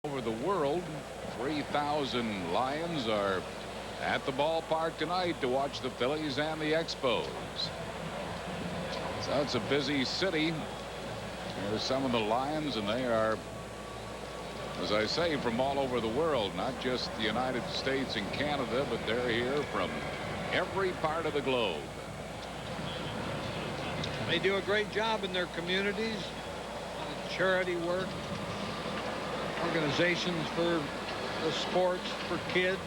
Over the world, 3,000 Lions are at the ballpark tonight to watch the Phillies and the Expos. So it's a busy city. Here's some of the Lions, and they are, as I say, from all over the world, not just the United States and Canada, but they're here from every part of the globe. They do a great job in their communities, charity work, organizations for the sports for kids,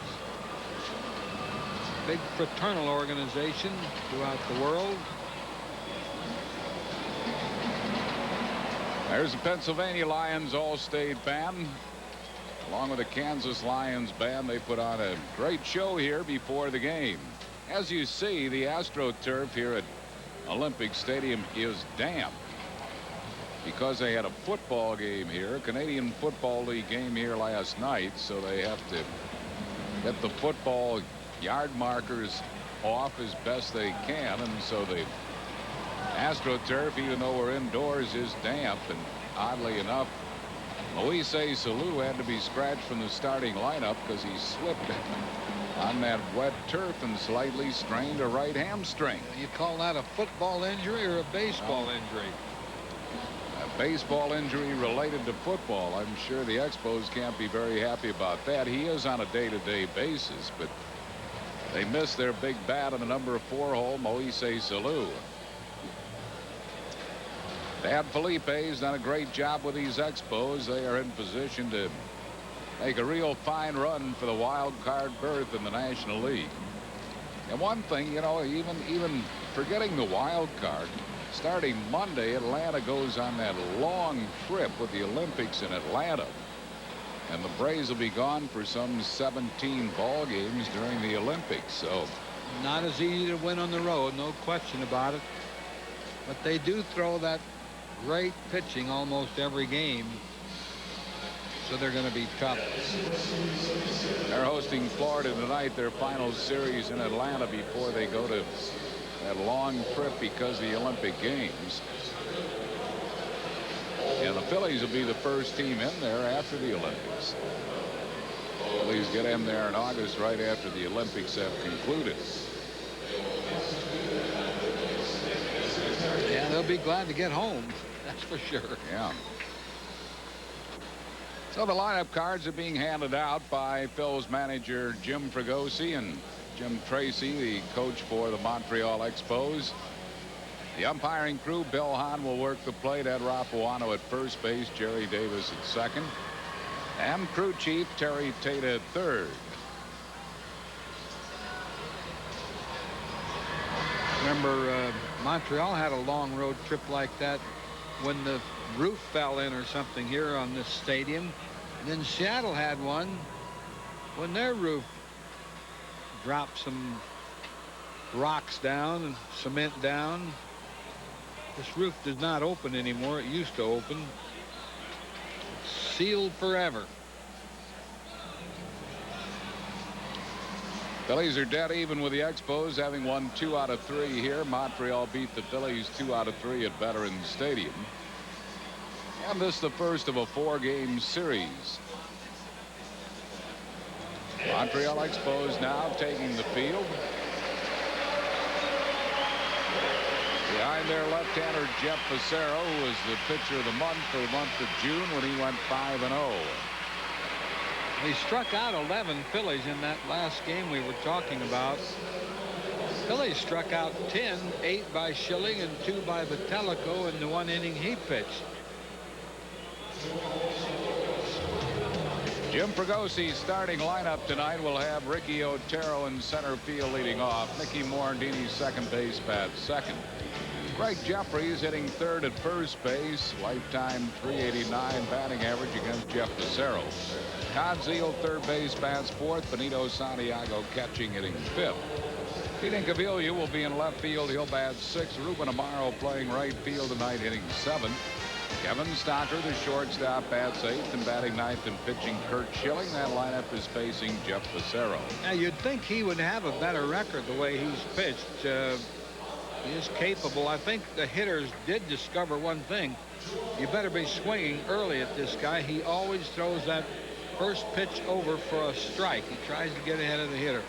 big fraternal organization throughout the world. There's the Pennsylvania Lions All-State Band. Along with the Kansas Lions Band, they put on a great show here before the game. As you see, the AstroTurf here at Olympic Stadium is damp because they had a football game here, Canadian Football League game here last night, so they have to get the football yard markers off as best they can, and so the AstroTurf, even though we're indoors, is damp. And oddly enough, Moise Salou had to be scratched from the starting lineup because he slipped on that wet turf and slightly strained a right hamstring. You call that a football injury or a baseball injury? A baseball injury related to football. I'm sure the Expos can't be very happy about that. He is on a day-to-day basis, but they missed their big bat on the number 4 hole, Moise Salou. Dad Felipe's done a great job with these Expos. They are in position to make a real fine run for the wild card berth in the National League. And one thing, you know, even forgetting the wild card, starting Monday, Atlanta goes on that long trip with the Olympics in Atlanta. And the Braves will be gone for some 17 ball games during the Olympics. So not as easy to win on the road, no question about it. But they do throw that great pitching almost every game, so they're going to be tough. They're hosting Florida tonight, their final series in Atlanta before they go to that long trip because of the Olympic Games. And the Phillies will be the first team in there after the Olympics. Phillies get in there in August right after the Olympics have concluded. Yeah, they'll be glad to get home. That's for sure. Yeah. So the lineup cards are being handed out by Phil's manager Jim Fregosi and Jim Tracy, the coach for the Montreal Expos. The umpiring crew, Bill Hahn will work the plate, Ed Rapuano at first base, Jerry Davis at second, and crew chief Terry Tate at third. Remember, Montreal had a long road trip like that when the roof fell in or something here on this stadium. And then Seattle had one when their roof dropped some rocks down and cement down. This roof does not open anymore. It used to open. It's sealed forever. Phillies are dead even with the Expos, having won 2 out of 3 here. Montreal beat the Phillies 2 out of 3 at Veterans Stadium. And this is the first of a 4-game series. Montreal Expos now taking the field. Behind their left-hander Jeff Fassero, who was the pitcher of the month for the month of June when he went 5-0. He struck out 11 Phillies in that last game we were talking about. Phillies struck out 10, 8 by Schilling and 2 by Vitalico in the 1 inning he pitched. Jim Fregosi's starting lineup tonight will have Ricky Otero in center field leading off. Nicky Morandini second base, bats second. Greg Jeffries hitting third at first base. Lifetime .389 batting average against Jeff Fassero. Todd Zeile third base, bats fourth. Benito Santiago catching, hitting fifth. Pete Incaviglia will be in left field. He'll bat sixth. Ruben Amaro playing right field tonight, hitting seventh. Kevin Stocker, the shortstop, bats eighth, and batting ninth and pitching Curt Schilling. That lineup is facing Jeff Fassero. Now you'd think he would have a better record the way he's pitched. He is capable. I think the hitters did discover one thing. You better be swinging early at this guy. He always throws that first pitch over for a strike. He tries to get ahead of the hitter.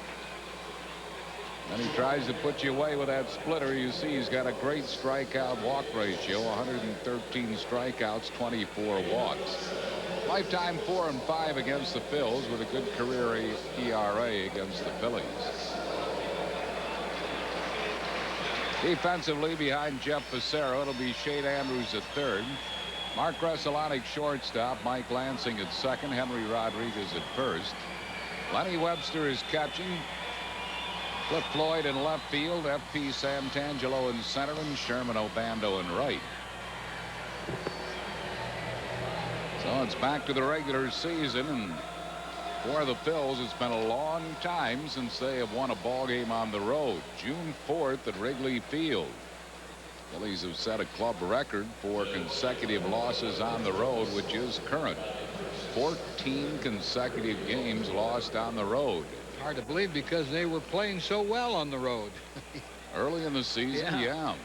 And he tries to put you away with that splitter. You see he's got a great strikeout walk ratio, 113 strikeouts, 24 walks. Lifetime 4-5 against the Phils with a good career ERA against the Phillies. Defensively behind Jeff Fassero, it'll be Shane Andrews at third. Mark Gresselanic shortstop, Mike Lansing at second, Henry Rodriguez at first. Lenny Webster is catching. Cliff Floyd in left field, F.P. Santangelo in center, and Sherman Obando in right. So it's back to the regular season, and for the Phils, it's been a long time since they have won a ball game on the road. June 4th at Wrigley Field. Phillies have set a club record for consecutive losses on the road, which is current. 14 consecutive games lost on the road. Hard to believe because they were playing so well on the road. Early in the season, yeah.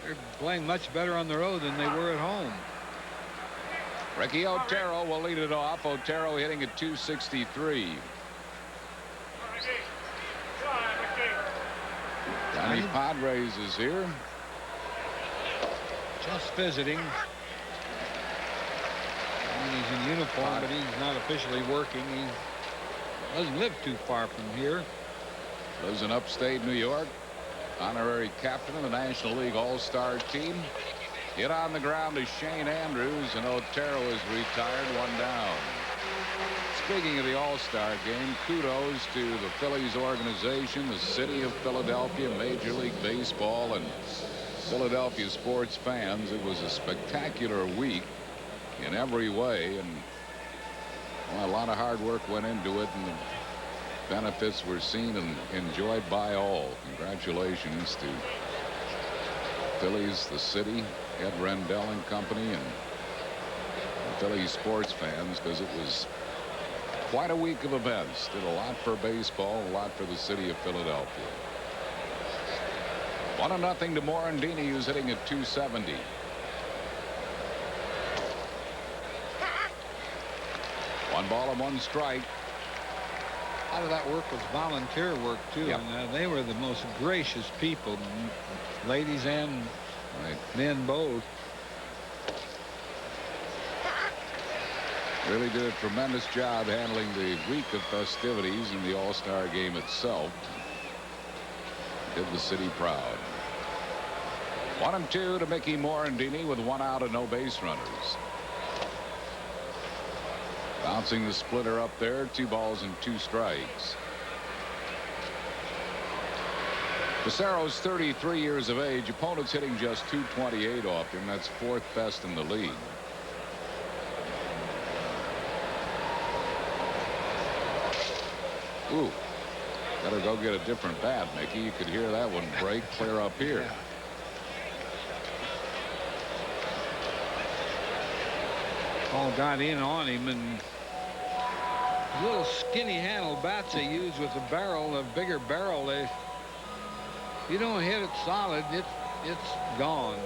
They're playing much better on the road than they were at home. Ricky Otero will lead it off. Otero hitting at .263. Johnny Padres is here. Just visiting. I mean, he's in uniform, but he's not officially working. He doesn't live too far from here. Lives in upstate New York. Honorary captain of the National League All-Star team. Hit on the ground is Shane Andrews, and Otero is retired, one down. Speaking of the All-Star game, kudos to the Phillies organization, the city of Philadelphia, Major League Baseball, and Philadelphia sports fans. It was a spectacular week in every way, and well, a lot of hard work went into it, and the benefits were seen and enjoyed by all. Congratulations to Phillies, the city, Ed Rendell and company, and the Phillies sports fans, because it was quite a week of events. Did a lot for baseball, a lot for the city of Philadelphia. 1-0 to Morandini, who's hitting at .270. One ball and one strike. A lot of that work was volunteer work too, yep. And they were the most gracious people, ladies and men both. Really did a tremendous job handling the week of festivities in the All-Star game itself. Did the city proud. 1-2 to Mickey Morandini with one out and no base runners. Bouncing the splitter up there, 2 balls and 2 strikes. Fassero's 33 years of age. Opponents hitting just .228 off him. That's 4th best in the league. Ooh, better go get a different bat, Mickey. You could hear that one break clear up here. Yeah. Ball got in on him, and little skinny handle bats they use with a barrel, a bigger barrel. If you don't hit it solid, it's gone.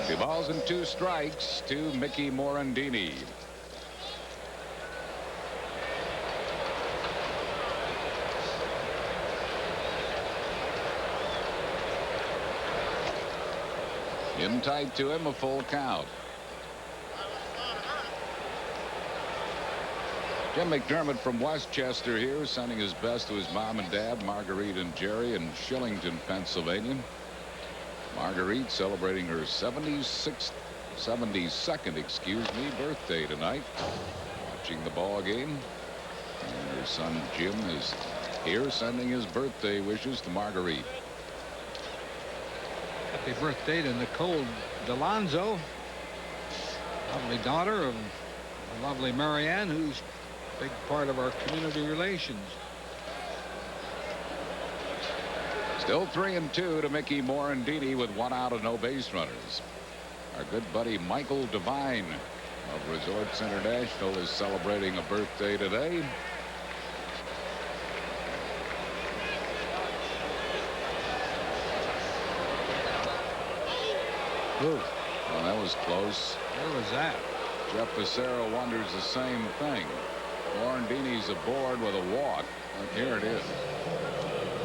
2 balls and 2 strikes to Mickey Morandini. In tight to him, a full count. Jim McDermott from Westchester here, sending his best to his mom and dad, Marguerite and Jerry, in Shillington, Pennsylvania. Marguerite celebrating her 72nd birthday tonight. Watching the ball game. And her son Jim is here sending his birthday wishes to Marguerite. Happy birthday to Nicole Delonzo, lovely daughter of the lovely Marianne, who's a big part of our community relations. Still 3-2 to Mickey Morandini with one out and no base runners. Our good buddy Michael Devine of Resorts International is celebrating a birthday today. Ooh. Well, that was close. Where was that? Jeff Fassero wonders the same thing. Morandini's aboard with a walk. But here it is.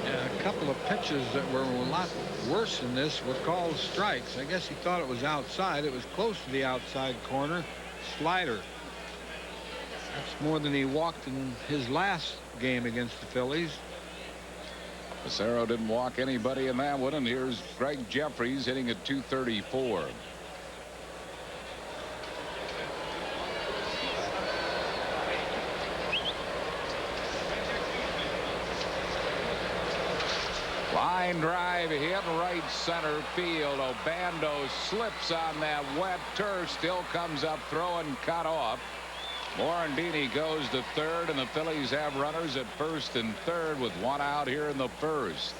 Yeah, a couple of pitches that were a lot worse than this were called strikes. I guess he thought it was outside. It was close to the outside corner. Slider. That's more than he walked in his last game against the Phillies. Fassero didn't walk anybody in that one. And here's Greg Jeffries hitting at .234. Line drive hit right center field. Obando slips on that wet turf. Still comes up throwing, cut off. Morandini goes to third, and the Phillies have runners at first and third with one out here in the first.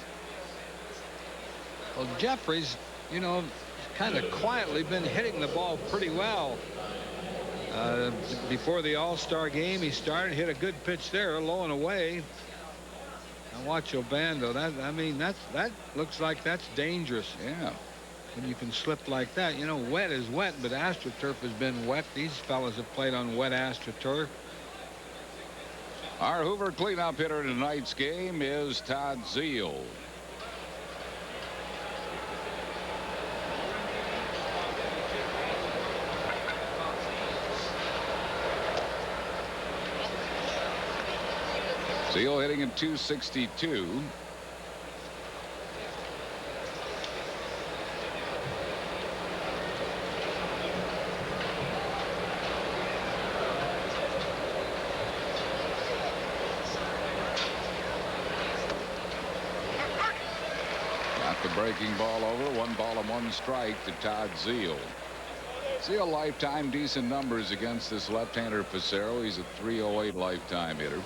Well, Jeffries, you know, kind of quietly been hitting the ball pretty well. Before the All-Star game, he started, hit a good pitch there, low and away. Now watch Obando. That looks like that's dangerous. Yeah. When you can slip like that. You know, wet is wet, but AstroTurf has been wet. These fellas have played on wet AstroTurf. Our Hoover cleanup hitter tonight's game is Todd Zeile. Zeile hitting at .262. Got the breaking ball over. 1 ball and 1 strike to Todd Zeile. Zeile lifetime decent numbers against this left-hander Fassero. He's a .308 lifetime hitter.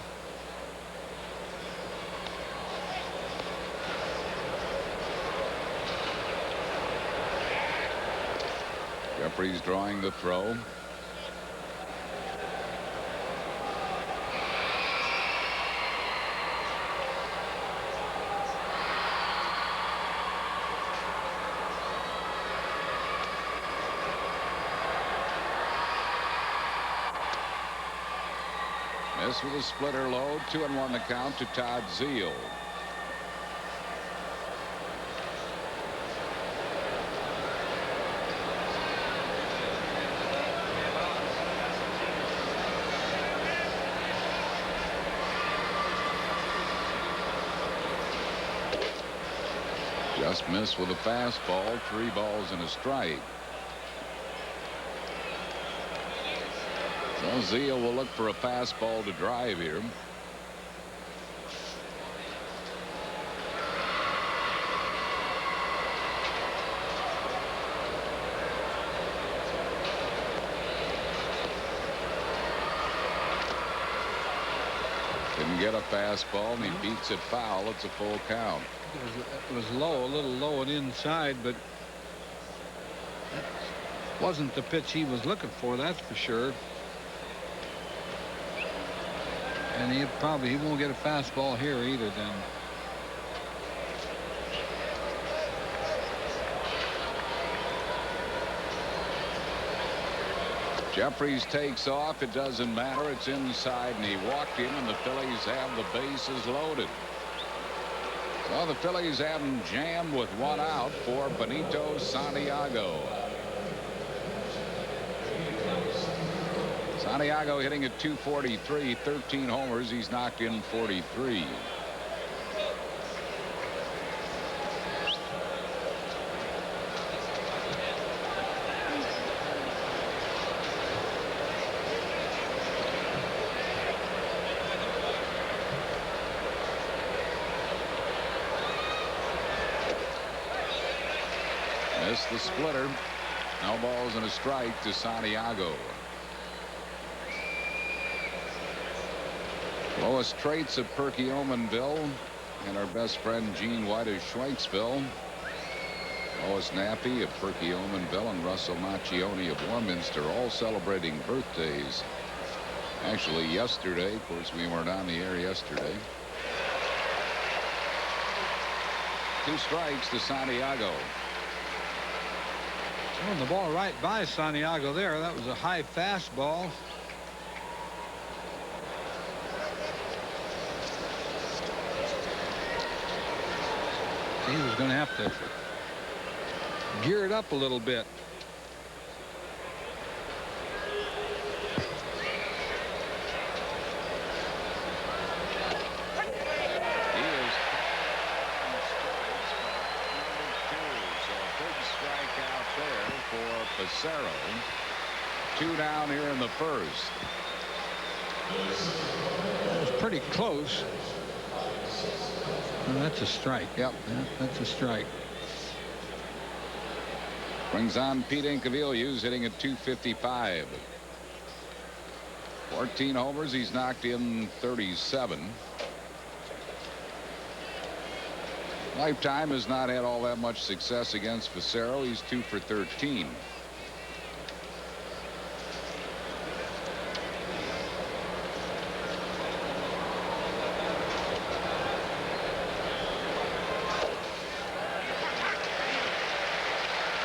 Jeffries drawing the throw. Miss with a splitter low. 2-1 the count to Todd Zeile. Just missed with a fastball. 3 balls and a strike. So Zeile will look for a fastball to drive here. Didn't get a fastball, and he beats it foul. It's a full count. It was low, a little low and inside, but that wasn't the pitch he was looking for, that's for sure. And he won't get a fastball here either then. Jeffries takes off. It doesn't matter. It's inside, and he walked in, and the Phillies have the bases loaded. So the Phillies have him jammed with 1 out for Benito Santiago. Santiago hitting at .243, 13 homers. He's knocked in 43. Missed the splitter. No balls and a strike to Santiago. Lois Traits of Perkiomenville and our best friend Gene White of Schweittsville. Lois Nappy of Perkiomenville and Russell Macchione of Warminster, all celebrating birthdays. Actually yesterday. Of course, we weren't on the air yesterday. 2 strikes to Santiago. Throwing the ball right by Santiago there. That was a high fastball. He was going to have to gear it up a little bit. Fassero. 2 down here in the first. That was pretty close. Oh, that's a strike. Yep. Yeah, that's a strike. Brings on Pete Incavilius, hitting at .255. 14 homers. He's knocked in 37. Lifetime has not had all that much success against Fassero. He's 2 for 13.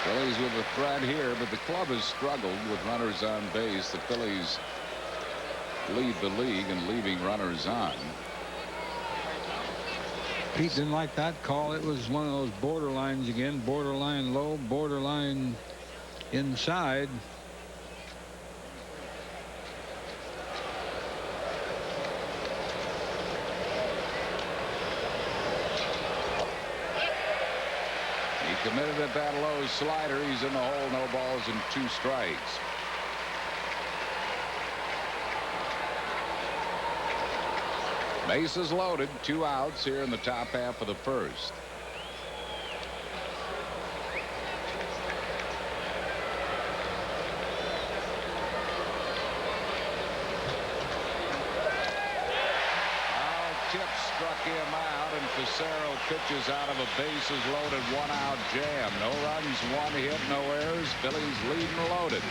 Phillies with a threat here, but the club has struggled with runners on base. The Phillies lead the league in leaving runners on. Pete didn't like that call. It was one of those borderlines again. Borderline low, borderline inside. He committed at that low slider. He's in the hole. No balls and 2 strikes. Bases loaded. 2 outs here in the top half of the first. Tip struck him out, and Fassero pitches out of a bases loaded 1-out jam. No runs, 1 hit, no errors. Phillies lead and loaded.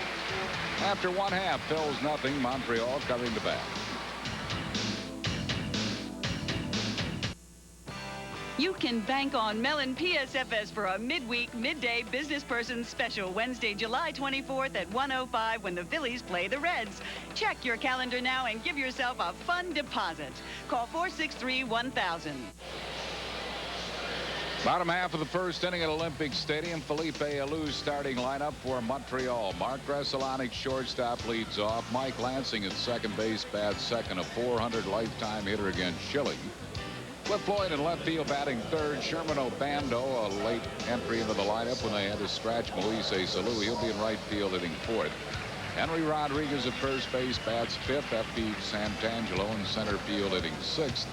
After 1/2, Phil's nothing. Montreal coming to bat. You can bank on Mellon PSFS for a midday business person special Wednesday, July 24th at 1:05 when the Phillies play the Reds. Check your calendar now and give yourself a fun deposit. Call 463-1000. Bottom half of the first inning at Olympic Stadium. Felipe Alou starting lineup for Montreal. Mark Gresselanic, shortstop, leads off. Mike Lansing at second base, bats second. A .400 lifetime hitter against Schilling. Cliff Floyd in left field batting third. Sherman Obando, a late entry into the lineup when they had to scratch Moises Alou. He'll be in right field hitting fourth. Henry Rodriguez at first base, bats fifth. F.B. Santangelo in center field hitting sixth.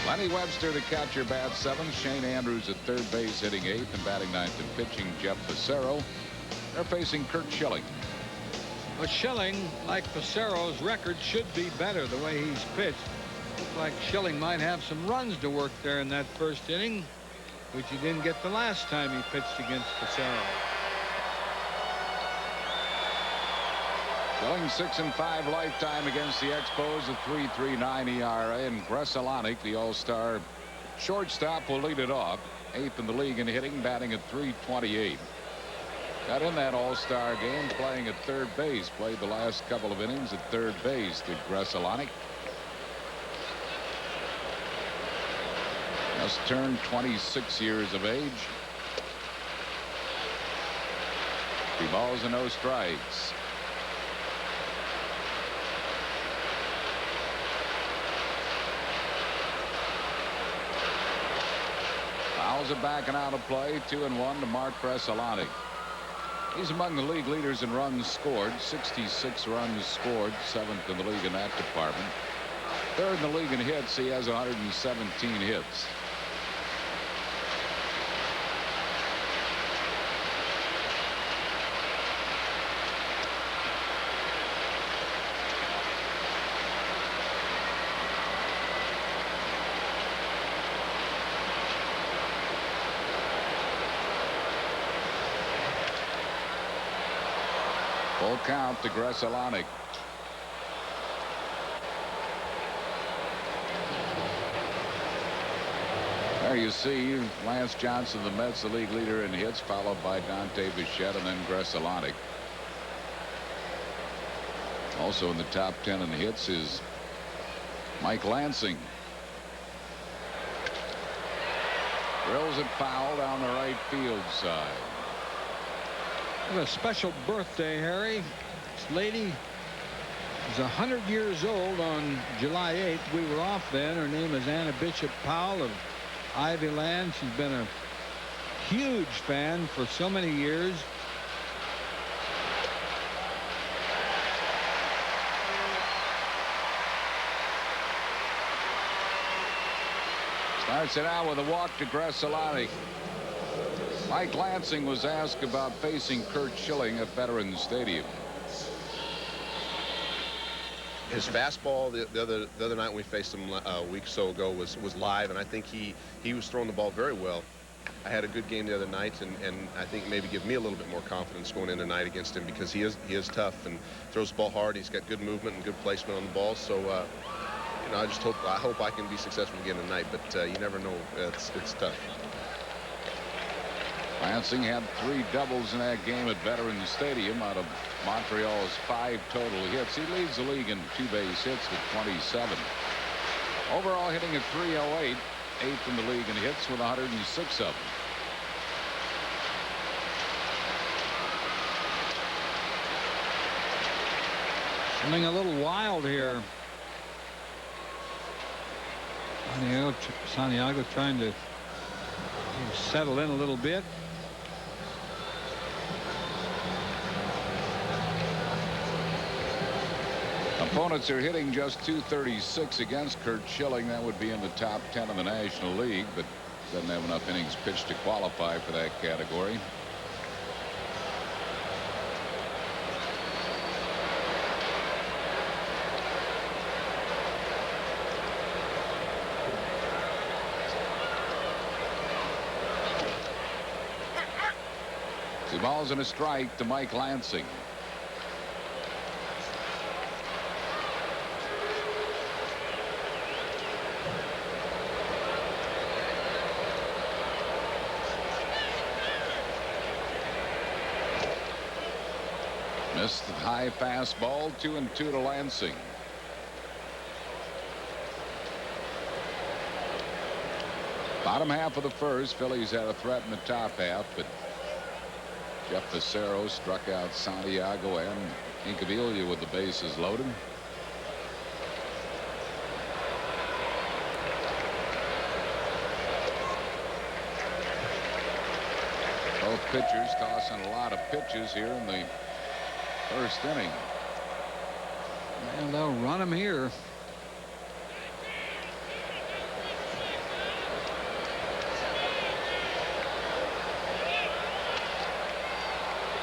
Lenny Webster, the catcher, bats seventh. Shane Andrews at third base hitting eighth, and batting ninth and pitching Jeff Fassero. They're facing Curt Schilling. But Schilling, like Fassero's record, should be better the way he's pitched. Looks like Schilling might have some runs to work there in that first inning, which he didn't get the last time he pitched against Fassero. Schilling 6-5 lifetime against the Expos, a 3.39 ERA, and Gresselanic, the all-star shortstop, will lead it off. Eighth in the league in hitting, batting at .328. Got in that all-star game playing at third base. Played the last couple of innings at third base, did Gresselanic. Just turned 26 years of age. 3 balls and no strikes. Fouls it back and out of play. 2-1 to Mark Gresselanic. He's among the league leaders in runs scored. 66 runs scored, 7th in the league in that department. Third in the league in hits. He has 117 hits. Full count to Gresselanic. There you see Lance Johnson, the Mets, the league leader in hits, followed by Dante Bichette and then Gresselanik. Also in the top 10 in hits is Mike Lansing. Drills it foul down the right field side. What a special birthday, Harry. This lady is 100 years old on July 8th. We were off then. Her name is Anna Bishop Powell of Ivy Land. She's been a huge fan for so many years. Starts it out with a walk to Gresselanik. Mike Lansing was asked about facing Curt Schilling at Veterans Stadium. His fastball the other night when we faced him a week or so ago was live, and I think he was throwing the ball very well. I had a good game the other night, and I think maybe give me a little bit more confidence going in tonight against him, because he is tough and throws the ball hard. He's got good movement and good placement on the ball. So you know, I hope I can be successful again tonight, but you never know. It's tough. Lansing had 3 doubles in that game at Veterans Stadium out of Montreal's 5 total hits. He leads the league in 2-base hits with 27. Overall hitting at .308, 8th in the league in hits with 106 of them. Something a little wild here. Santiago trying to settle in a little bit. Opponents are hitting just .236 against Curt Schilling. That would be in the top 10 in the National League, but doesn't have enough innings pitched to qualify for that category. Two balls and a strike to Mike Lansing. Missed the high fastball. 2-2 to Lansing. Bottom half of the first, Phillies had a threat in the top half, but Jeff Fassero struck out Santiago and Incaviglia with the bases loaded. Both pitchers tossing a lot of pitches here in the first inning. And they'll run him here.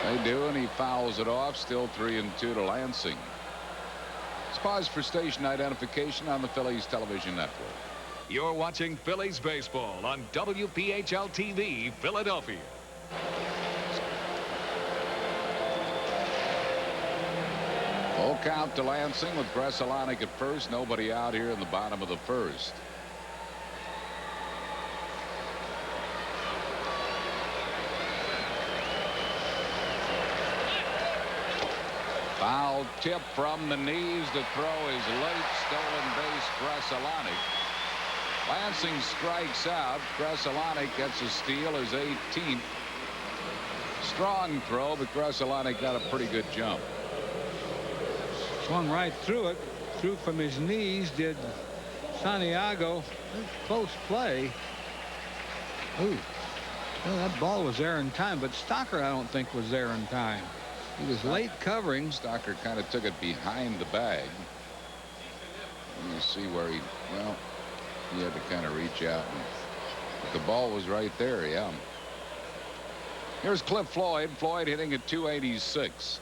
They do, and he fouls it off. Still 3-2 to Lansing. Let's pause for station identification on the Phillies television network. You're watching Phillies baseball on WPHL TV, Philadelphia. Full count to Lansing with Gresselanik at first. Nobody out here in the bottom of the first. Foul tip from the knees. The throw is late. Stolen base, Gresselanik. Lansing strikes out. Gresselanik gets a steal, his 18th. Strong throw, but Gresselanik got a pretty good jump. Swung right through it. Through from his knees did Santiago. Close play. Ooh. Well, that ball was there in time, but Stocker I don't think was there in time. He was late covering. Stocker kind of took it behind the bag. You see where he had to kind of reach out. But the ball was right there, yeah. Here's Cliff Floyd. Floyd hitting at .286.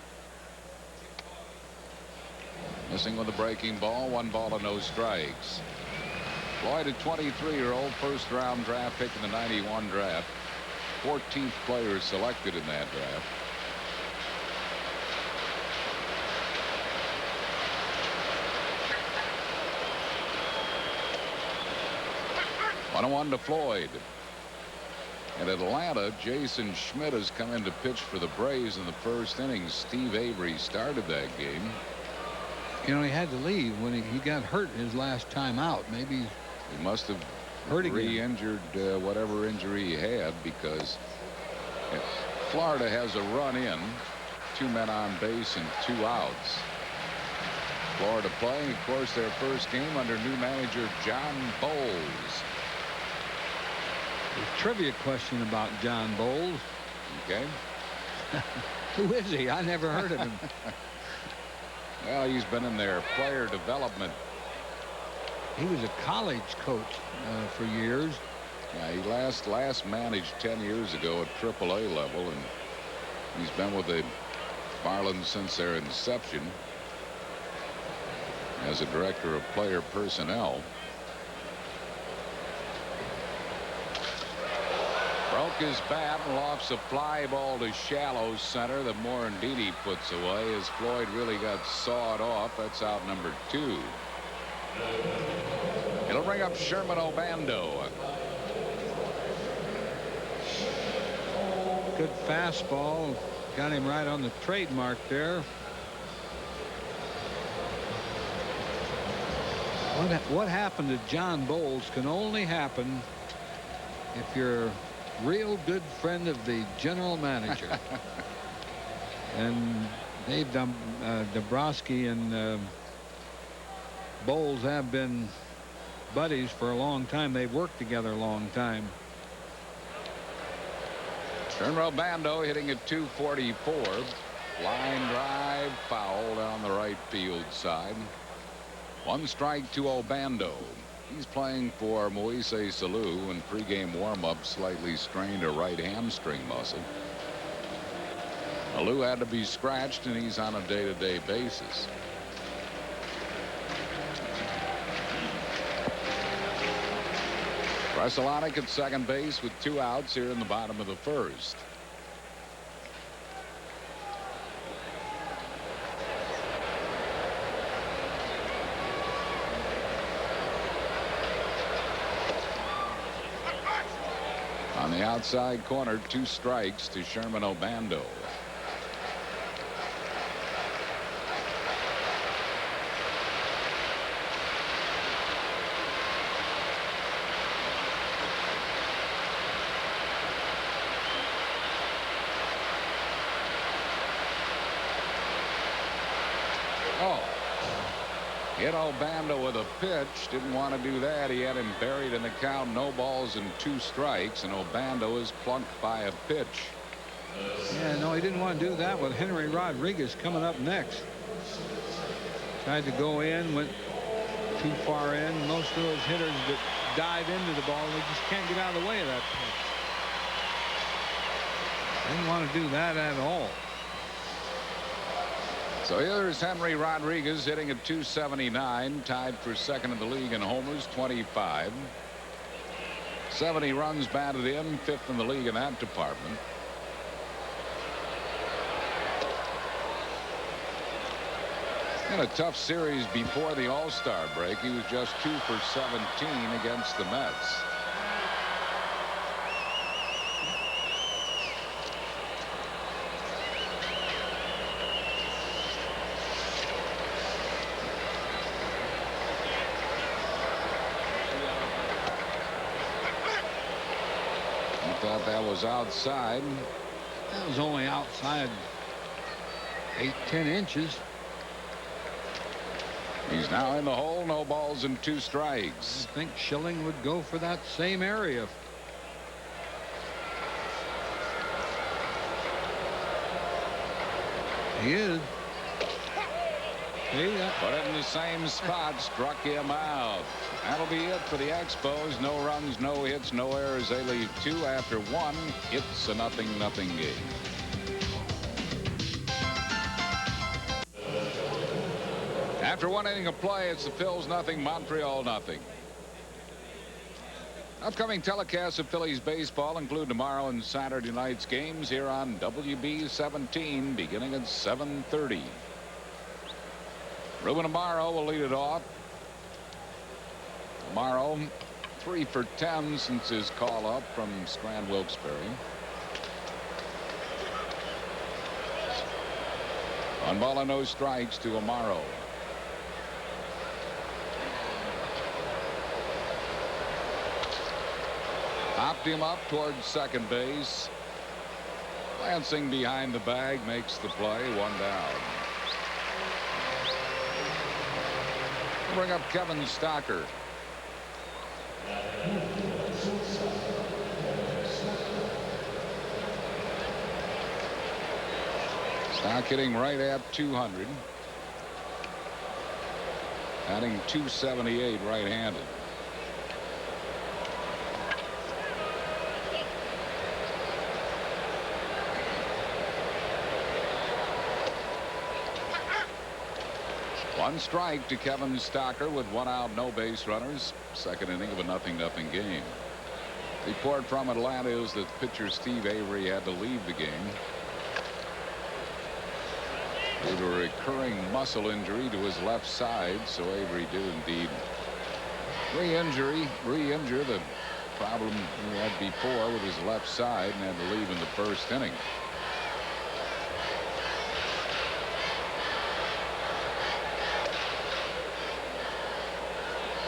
Missing with a breaking ball. 1 ball and no strikes. Floyd, a 23-year-old first-round draft pick in the '91 draft. 14th player selected in that draft. 1-1 to Floyd. In Atlanta, Jason Schmidt has come in to pitch for the Braves in the first inning. Steve Avery started that game. You know, he had to leave when he got hurt his last time out. Maybe he must have hurt re-injured whatever injury he had, because Florida has a run in, 2 men on base and 2 outs. Florida playing, of course, their first game under new manager John Bowles. A trivia question about John Bowles. Okay. Who is he? I never heard of him. Well, he's been in their player development. He was a college coach for years. Yeah, he last managed 10 years ago at AAA level, and he's been with the Marlins since their inception as a director of player personnel. Broke his bat and lofts a fly ball to shallow center that Morandini puts away as Floyd really got sawed off. That's out number 2. It'll bring up Sherman Obando. Good fastball. Got him right on the trademark there. What happened to John Bowles can only happen if you're a real good friend of the general manager. And Dave Dombrowski and Bowles have been buddies for a long time. They've worked together a long time. Sherman Obando hitting at .244. Line drive, foul down the right field side. 1 strike to Obando. He's playing for Moises Salou, in pregame warm-up slightly strained a right hamstring muscle. Salou had to be scratched, and he's on a day-to-day basis. Preselonic at second base with 2 outs here in the bottom of the first. On the outside corner, 2 strikes to Sherman Obando. Hit Obando with a pitch. Didn't want to do that. He had him buried in the count. No balls and 2 strikes. And Obando is plunked by a pitch. Yeah, no, he didn't want to do that with Henry Rodriguez coming up next. Tried to go in, went too far in. Most of those hitters that dive into the ball, they just can't get out of the way of that pitch. Didn't want to do that at all. So here's Henry Rodriguez hitting at .279, tied for second in the league in homers, 25. 70 runs batted in, 5th in the league in that department. In a tough series before the All-Star break, he was just 2 for 17 against the Mets. Thought that was outside. That was only outside 8-10 inches. He's now in the hole. No balls and 2 strikes. I think Schilling would go for that same area. He is. See that? Put it in the same spot. Struck him out. That'll be it for the Expos. No runs, no hits, no errors. They leave 2 after 1. It's a 0-0 game. After 1 inning of play, it's the Phils 0, Montreal 0. Upcoming telecasts of Phillies baseball include tomorrow and Saturday night's games here on WB 17 beginning at 7:30. Ruben Amaro will lead it off. Amaro 3 for 10 since his call up from Strand Wilkes-Barre. 1 ball and no strikes to Amaro. Hopped him up towards second base. Lansing behind the bag makes the play. 1 down. Bring up Kevin Stocker. Stock hitting right at 200. Batting .278 right-handed. One strike to Kevin Stocker with 1 out, no base runners. Second inning of a 0-0 game. Report from Atlanta is that pitcher Steve Avery had to leave the game due to a recurring muscle injury to his left side. So Avery did indeed re-injure the problem he had before with his left side and had to leave in the first inning.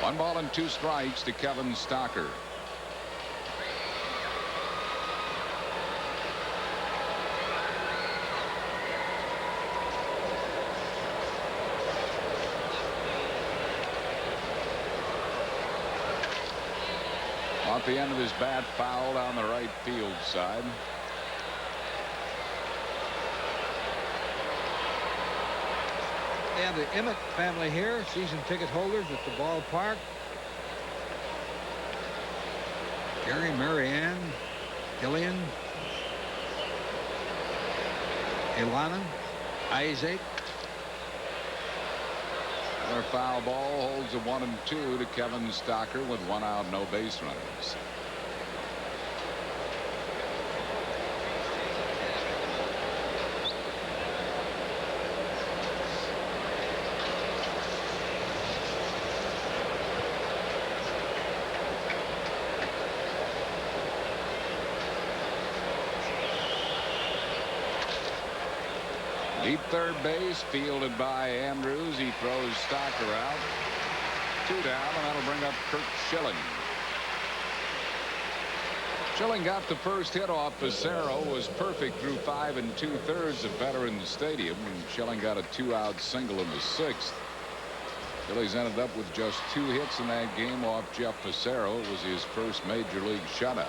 One ball and 2 strikes to Kevin Stocker. Off the end of his bat, foul down the right field side. And the Emmett family here, season ticket holders at the ballpark. Gary, Marianne, Gillian, Ilana, Isaac. Another foul ball holds a 1-2 to Kevin Stocker with 1 out, no base runners. Deep third base, fielded by Andrews. He throws Stocker out. 2 down, and that'll bring up Curt Schilling. Schilling got the first hit off Fassero, was perfect through 5 2/3 at Veterans Stadium, and Schilling got a 2-out single in the 6th. Phillies ended up with just 2 hits in that game off Jeff Fassero. It was his first major league shutout.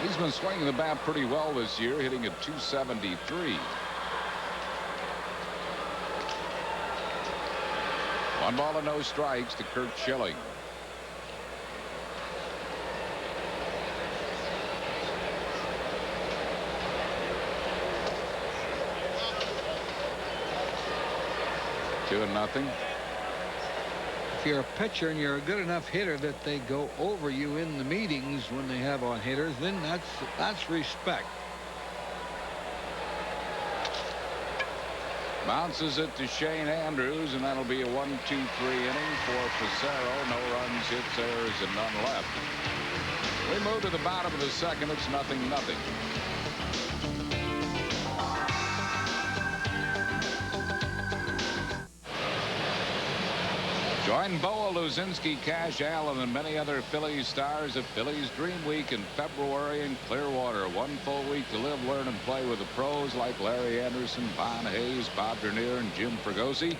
He's been swinging the bat pretty well this year, hitting at .273. 1 ball and no strikes to Curt Schilling. Two and nothing. If you're a pitcher and you're a good enough hitter that they go over you in the meetings when they have on hitters, then that's respect. Bounces it to Shane Andrews, and that'll be a 1-2-3 inning for Fassero. No runs, hits, errors, and none left. We move to the bottom of the second. It's 0-0. Join Boa, Luzinski, Cash Allen, and many other Phillies stars at Phillies Dream Week in February in Clearwater. 1 full week to live, learn, and play with the pros like Larry Anderson, Von Hayes, Bob Dernier, and Jim Fregosi.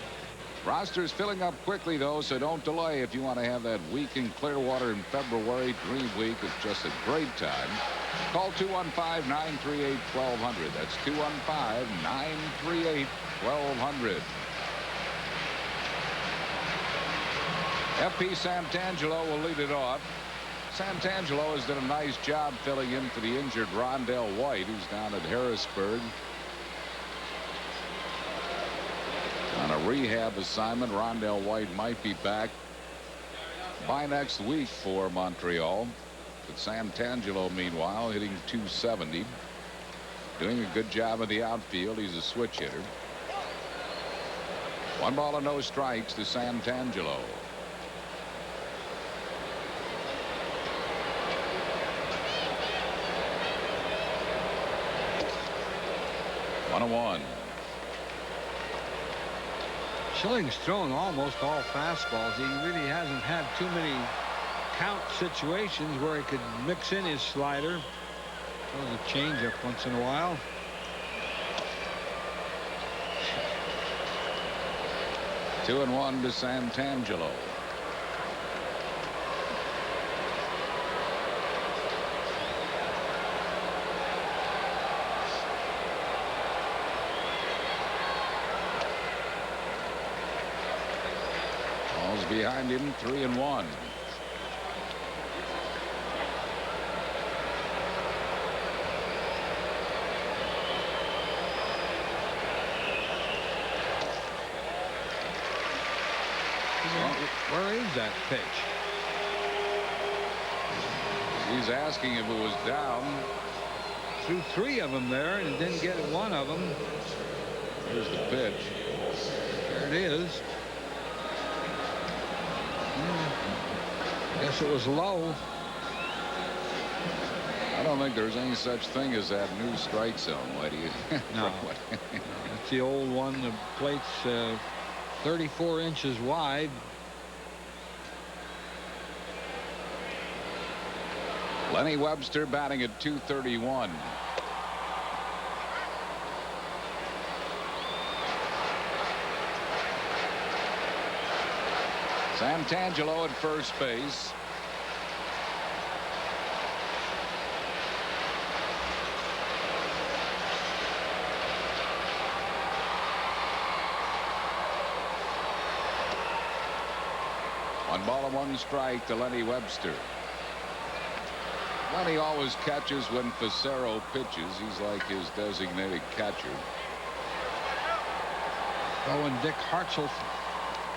Roster's filling up quickly, though, so don't delay if you want to have that week in Clearwater in February. Dream Week is just a great time. Call 215-938-1200. That's 215-938-1200. F.P. Santangelo will lead it off. Santangelo has done a nice job filling in for the injured Rondell White, who's down at Harrisburg on a rehab assignment. Rondell White might be back by next week for Montreal. But Santangelo, meanwhile, hitting .270. Doing a good job of the outfield. He's a switch hitter. 1 ball and no strikes to Santangelo. 1-1. Schilling's thrown almost all fastballs. He really hasn't had too many count situations where he could mix in his slider. Throws a changeup once in a while. Two and 1 to Santangelo. Ball's behind him. 3 and 1. Where is that pitch? He's asking if it was down. Threw 3 of them there and didn't get one of them. Here's the pitch. There it is. Guess it was low. I don't think there's any such thing as that new strike zone. Why do you? No. That's the old one. The plate's 34 inches wide. Lenny Webster batting at .231. Santangelo at first base. One ball and 1 strike to Lenny Webster. Lenny always catches when Fassero pitches. He's like his designated catcher. Oh, and Dick Hartzell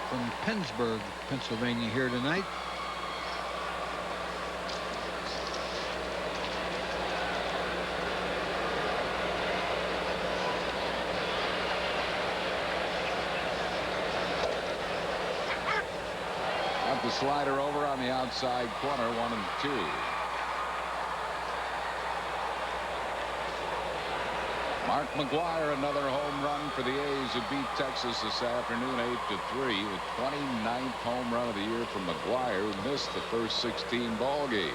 from Pennsburg, Pennsylvania here tonight. Got the slider over on the outside corner. 1 and 2. Mark McGwire, another home run for the A's, who beat Texas this afternoon 8-3. The 29th home run of the year from McGwire, who missed the first 16 ball games.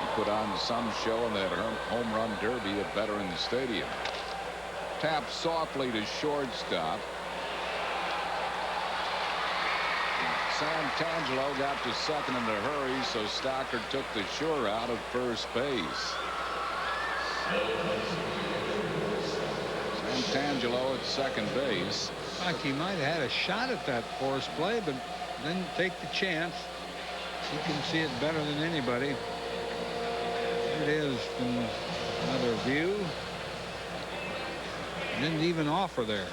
He put on some show in that home run derby at Veterans Stadium. Tapped softly to shortstop. Santangelo got to second in a hurry, so Stockard took the sure out at first base. Santangelo at second base. Like he might have had a shot at that force play, but didn't take the chance. He can see it better than anybody. There it is from another view. Didn't even offer there.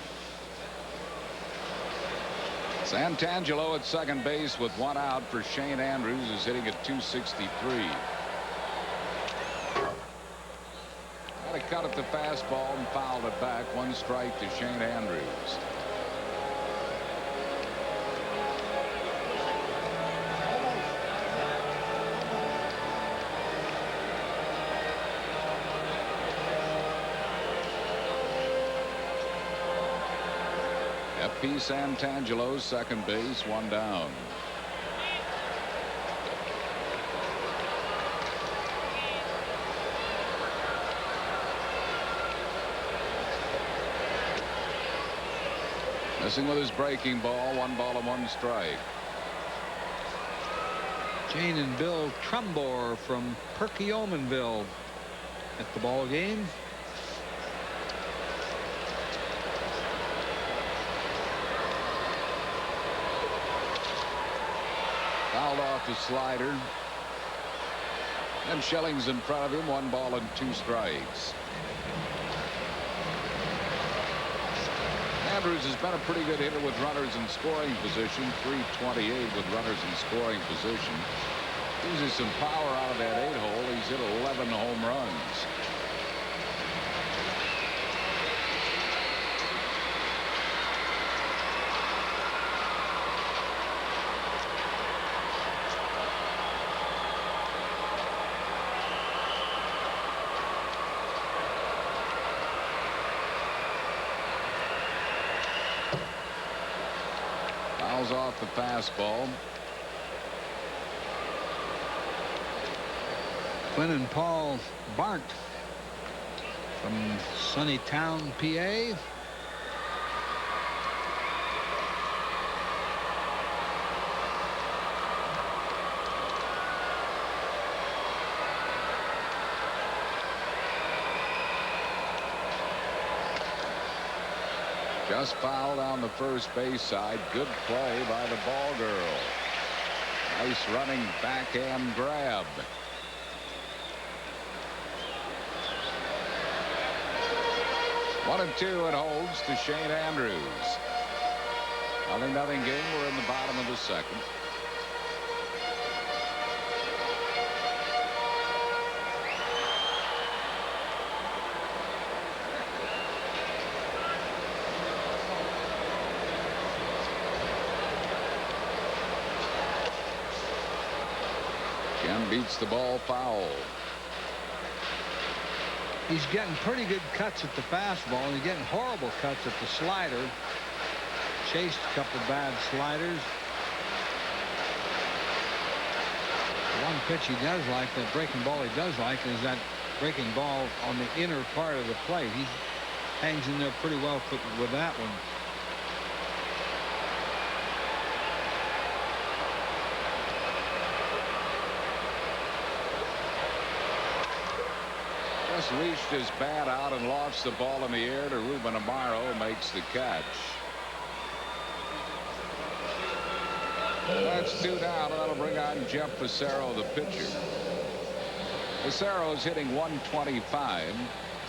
Santangelo at second base with 1 out for Shane Andrews, who's hitting at .263. Got a cut at the fastball and fouled it back. 1 strike to Shane Andrews. F.P. Santangelo, second base, 1 down. Missing with his breaking ball. 1 ball and 1 strike. Jane and Bill Trumbore from Perkiomenville at the ball game. Fouled off the slider. And Schilling's in front of him. 1 ball and 2 strikes. Andrews has been a pretty good hitter with runners in scoring position. .328 with runners in scoring position. Uses some power out of that 8-hole. He's hit 11 home runs. Fouls off the fastball. Quinn and Paul Bart from Sunnytown, PA. Just fouled on the first base side. Good play by the ball girl. Nice running backhand grab. One and two, it holds to Shane Andrews. Nothing game. We're in the bottom of the second. Ken beats the ball foul. He's getting pretty good cuts at the fastball, and he's getting horrible cuts at the slider. Chased a couple bad sliders. One pitch he does like, that breaking ball he does like, is that breaking ball on the inner part of the plate. He hangs in there pretty well with that one. Just reached his bat out and launched the ball in the air to Ruben Amaro, makes the catch. That's two down, and that'll bring on Jeff Fassero, the pitcher. Fassero is hitting 125.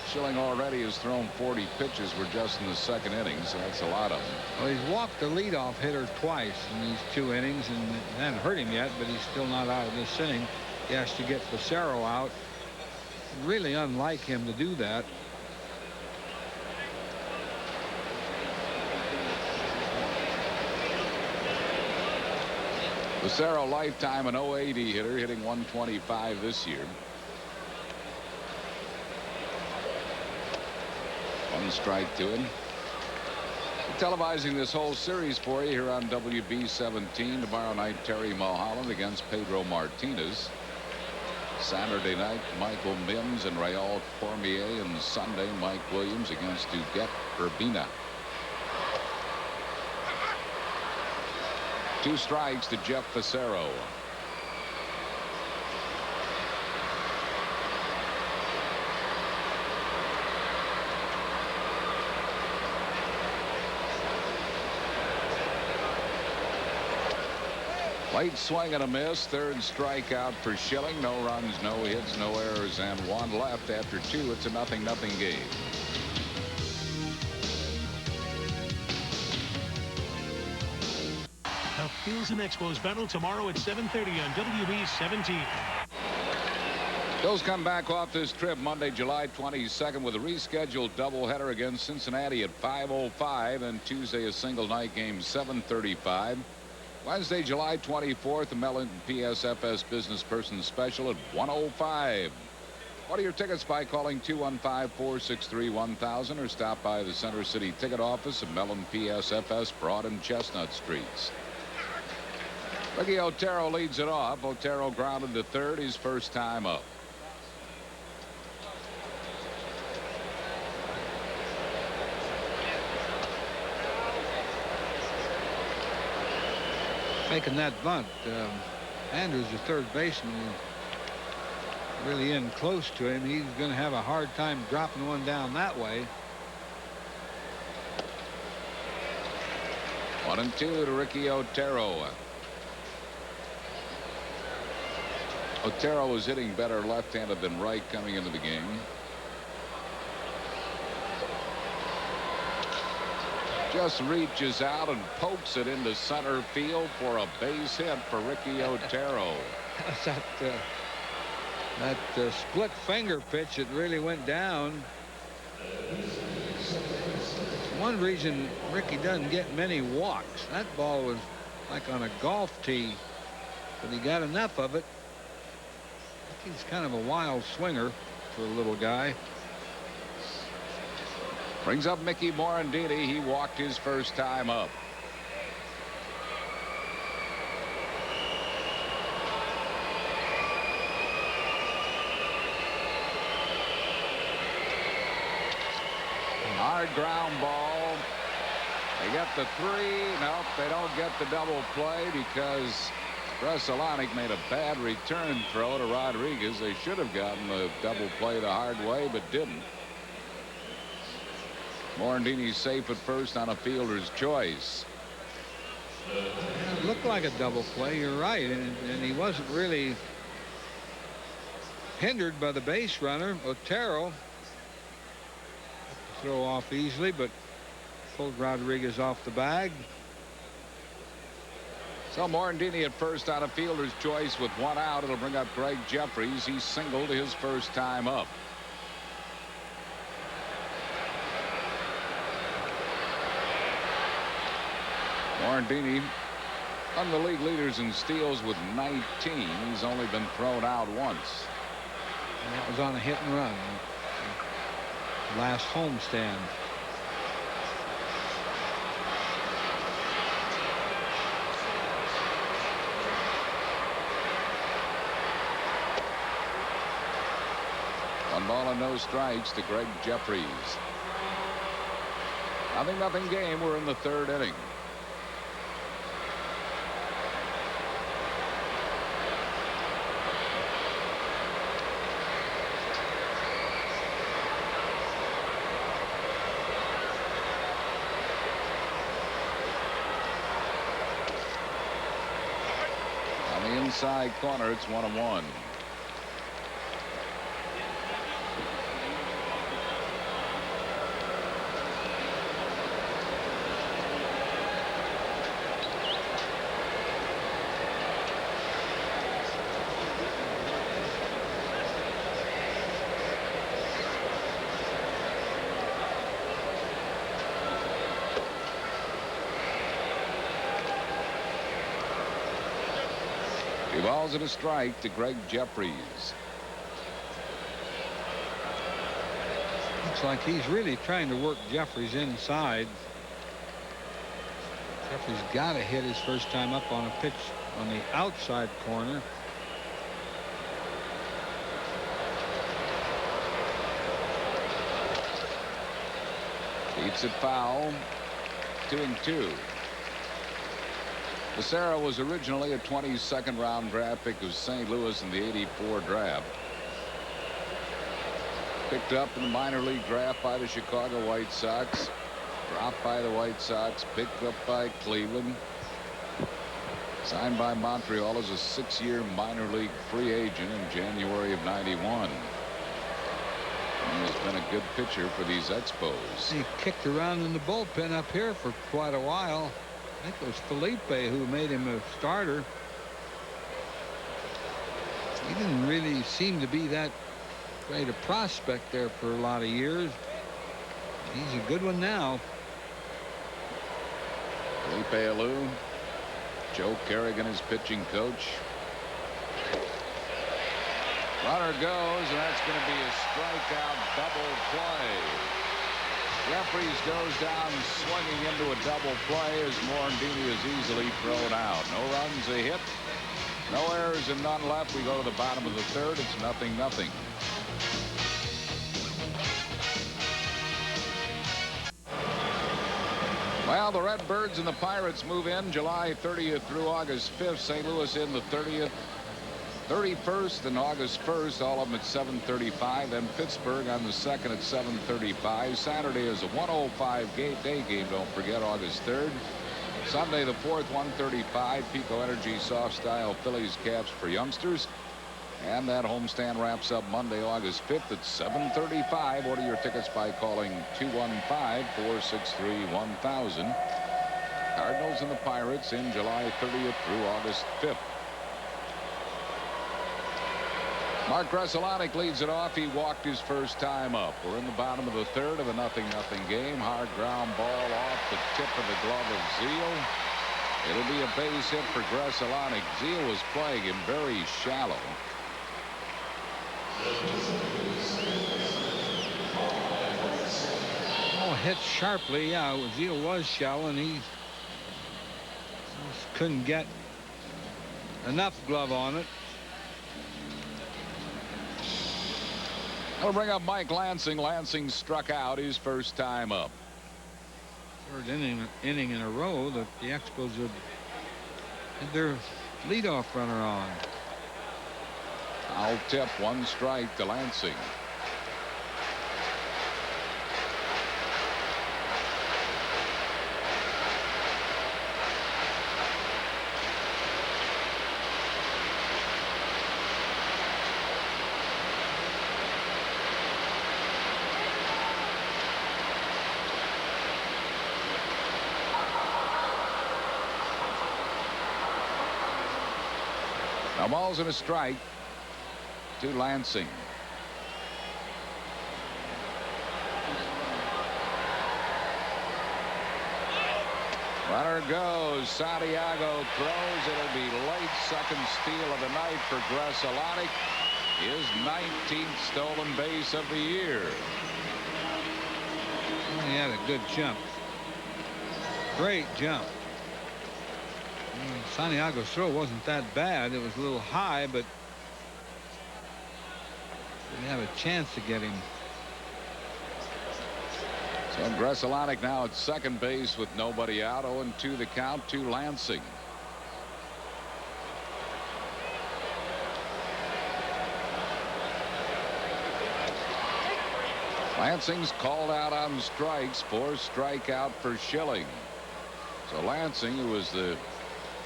Schilling already has thrown 40 pitches. We're just in the second inning, so that's a lot of them. Well, he's walked the leadoff hitter twice in these 2 innings, and it hasn't hurt him yet, but he's still not out of this inning. He has to get Fassero out. Really unlike him to do that. Fassero, lifetime an 080 hitter, hitting 125 this year. One strike to him. We're televising this whole series for you here on WB 17. Tomorrow night, Terry Mulholland against Pedro Martinez. Saturday night, Michael Mims and Raul Cormier, and Sunday, Mike Williams against Duguette Urbina. 2 strikes to Jeff Fassero. Late swing and a miss. 3rd strikeout for Schilling. No runs, no hits, no errors, and 1 left after 2. It's a 0-0 game. The Phillies and Expos battle tomorrow at 7:30 on WB 17. Phillies come back off this trip Monday, July 22nd with a rescheduled doubleheader against Cincinnati at 5:05, and Tuesday a single night game 7:35. Wednesday, July 24th, the Mellon PSFS Business Person Special at 1:05. Order your tickets by calling 215-463-1000 or stop by the Center City Ticket Office at Mellon PSFS, Broad and Chestnut Streets. Ricky Otero leads it off. Otero grounded to third, his first time up. Making that bunt. Andrews, the third baseman, really in close to him. He's going to have a hard time dropping one down that way. 1-2 to Ricky Otero. Otero was hitting better left-handed than right coming into the game. Just reaches out and pokes it into center field for a base hit for Ricky Otero. that split finger pitch, it really went down. One reason Ricky doesn't get many walks. That ball was like on a golf tee, but he got enough of it. He's kind of a wild swinger for a little guy. Brings up Mickey Morandini. He walked his first time up. Hard ground ball. They get the 3. Nope, they don't get the double play because Grusolonic made a bad return throw to Rodriguez. They should have gotten the double play the hard way, but didn't. Morandini's safe at first on a fielder's choice. It looked like a double play. You're right, and he wasn't really hindered by the base runner. Otero throw off easily, but pulled Rodriguez off the bag. So Morandini at first on a fielder's choice with 1 out. It'll bring up Greg Jeffries. He singled his first time up. Morandini, one of the league leaders in steals with 19. He's only been thrown out once. And that was on a hit and run. Last homestand. One ball and no strikes to Greg Jeffries. 0-0 game. We're in the 3rd inning. On the inside corner, it's 1-1. Balls and a strike to Greg Jeffries. Looks like he's really trying to work Jeffries inside. Jeffries got to hit his first time up on a pitch on the outside corner. Beats it foul. 2-2. Fassero was originally a 22nd round draft pick of St. Louis in the '84 draft. Picked up in the minor league draft by the Chicago White Sox. Dropped by the White Sox. Picked up by Cleveland. Signed by Montreal as a 6-year minor league free agent in January of '91. He has been a good pitcher for these Expos. He kicked around in the bullpen up here for quite a while. I think it was Felipe who made him a starter. He didn't really seem to be that great a prospect there for a lot of years. He's a good one now. Felipe Alou, Joe Kerrigan, his pitching coach. Runner goes, and that's going to be a strikeout double play. Jeffries goes down swinging into a double play as Morandini is easily thrown out. No runs, a hit. No errors and none left. We go to the bottom of the 3rd. It's 0-0. Well, the Redbirds and the Pirates move in July 30th through August 5th. St. Louis in the 30th. 31st and August 1st, all of them at 7:35. Then Pittsburgh on the 2nd at 7:35. Saturday is a 1:05 day game. Don't forget, August 3rd. Sunday the 4th, 1:35. Pico Energy soft style Phillies caps for youngsters. And that homestand wraps up Monday, August 5th at 7:35. Order your tickets by calling 215-463-1000. Cardinals and the Pirates in July 30th through August 5th. Mark Grusolonic leads it off. He walked his first time up. We're in the bottom of the 3rd of a 0-0 game. Hard ground ball off the tip of the glove of Zeal. It'll be a base hit for Grusolonic. Zeal was playing him very shallow. Oh, hit sharply. Yeah, Zeal was shallow, and he just couldn't get enough glove on it. That'll bring up Mike Lansing. Lansing struck out his first time up. Third inning in a row that the Expos had their leadoff runner on. Foul tip, 1 strike to Lansing. Now balls and a strike to Lansing. Runner goes. Santiago throws. It'll be late. Second steal of the night for Gresselanek. His 19th stolen base of the year. He had a good jump. Great jump. Santiago's throw wasn't that bad. It was a little high, but didn't have a chance to get him. So Gresselanek now at second base with nobody out. 0-2 the count to Lansing. Lansing's called out on strikes. 4th strikeout for Schilling. So Lansing, who was the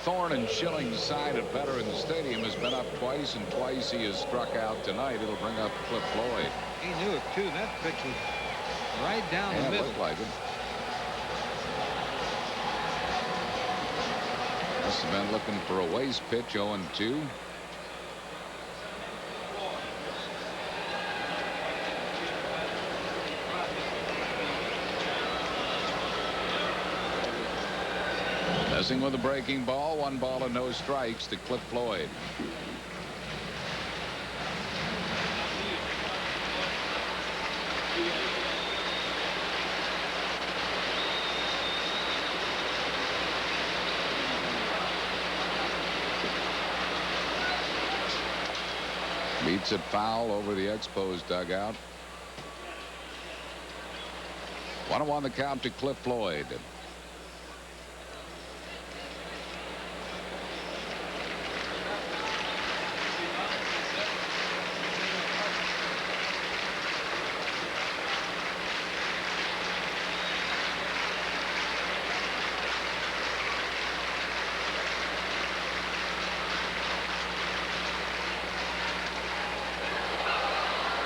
thorn in Schilling's side at Veterans Stadium, has been up twice, and twice he has struck out tonight. It'll bring up Cliff Floyd. He knew it too. That pitch was right down the middle. It looked like it. Must have been looking for a waste pitch. 0-2. Messing with a breaking ball. 1 ball and no strikes to Cliff Floyd. Beats it foul over the Expos dugout. 1-1 the count to Cliff Floyd.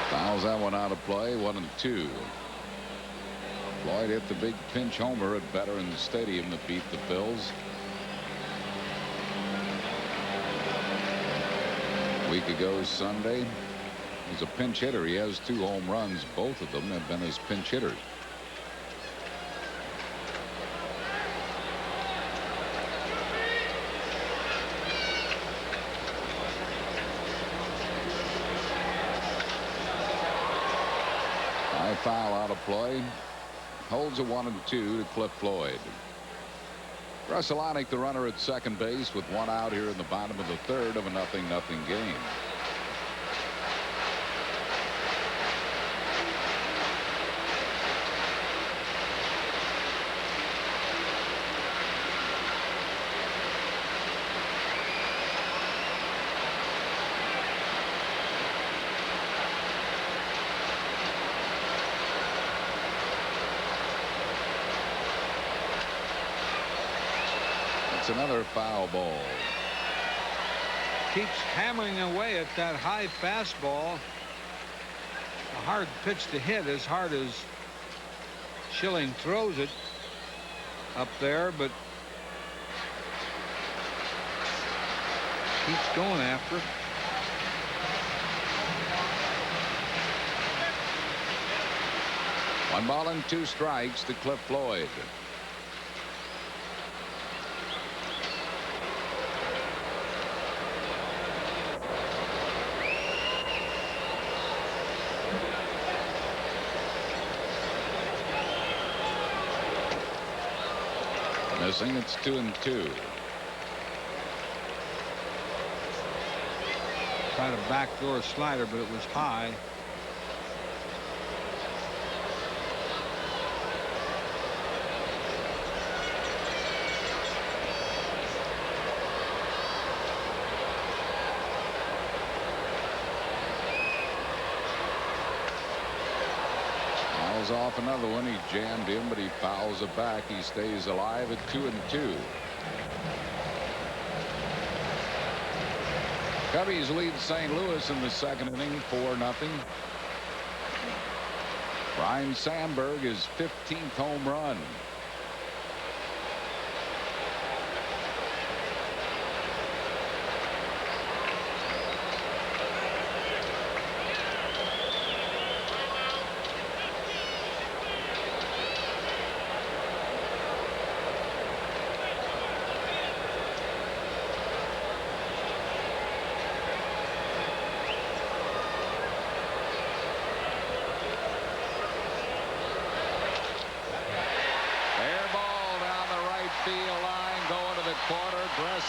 Fouls that one out of play. 1-2. Floyd hit the big pinch homer at Veterans Stadium that beat the Phils. A week ago Sunday, he's a pinch hitter. He has 2 home runs. Both of them have been as pinch hitters. Foul out of play. Holds a 1-2 to Cliff Floyd. Gresselanek, the runner at second base, with 1 out here in the bottom of the 3rd of a 0-0 game. Another foul ball. Keeps hammering away at that high fastball. A hard pitch to hit, as hard as Schilling throws it up there, but keeps going after it. One ball and 2 strikes to Cliff Floyd. Missing. It's 2-2. Tried a backdoor slider, but it was high. Fouls off another one. He jammed in, but he fouls it back. He stays alive at 2-2. Cubbies lead St. Louis in the second inning 4-0. Ryne Sandberg, his 15th home run.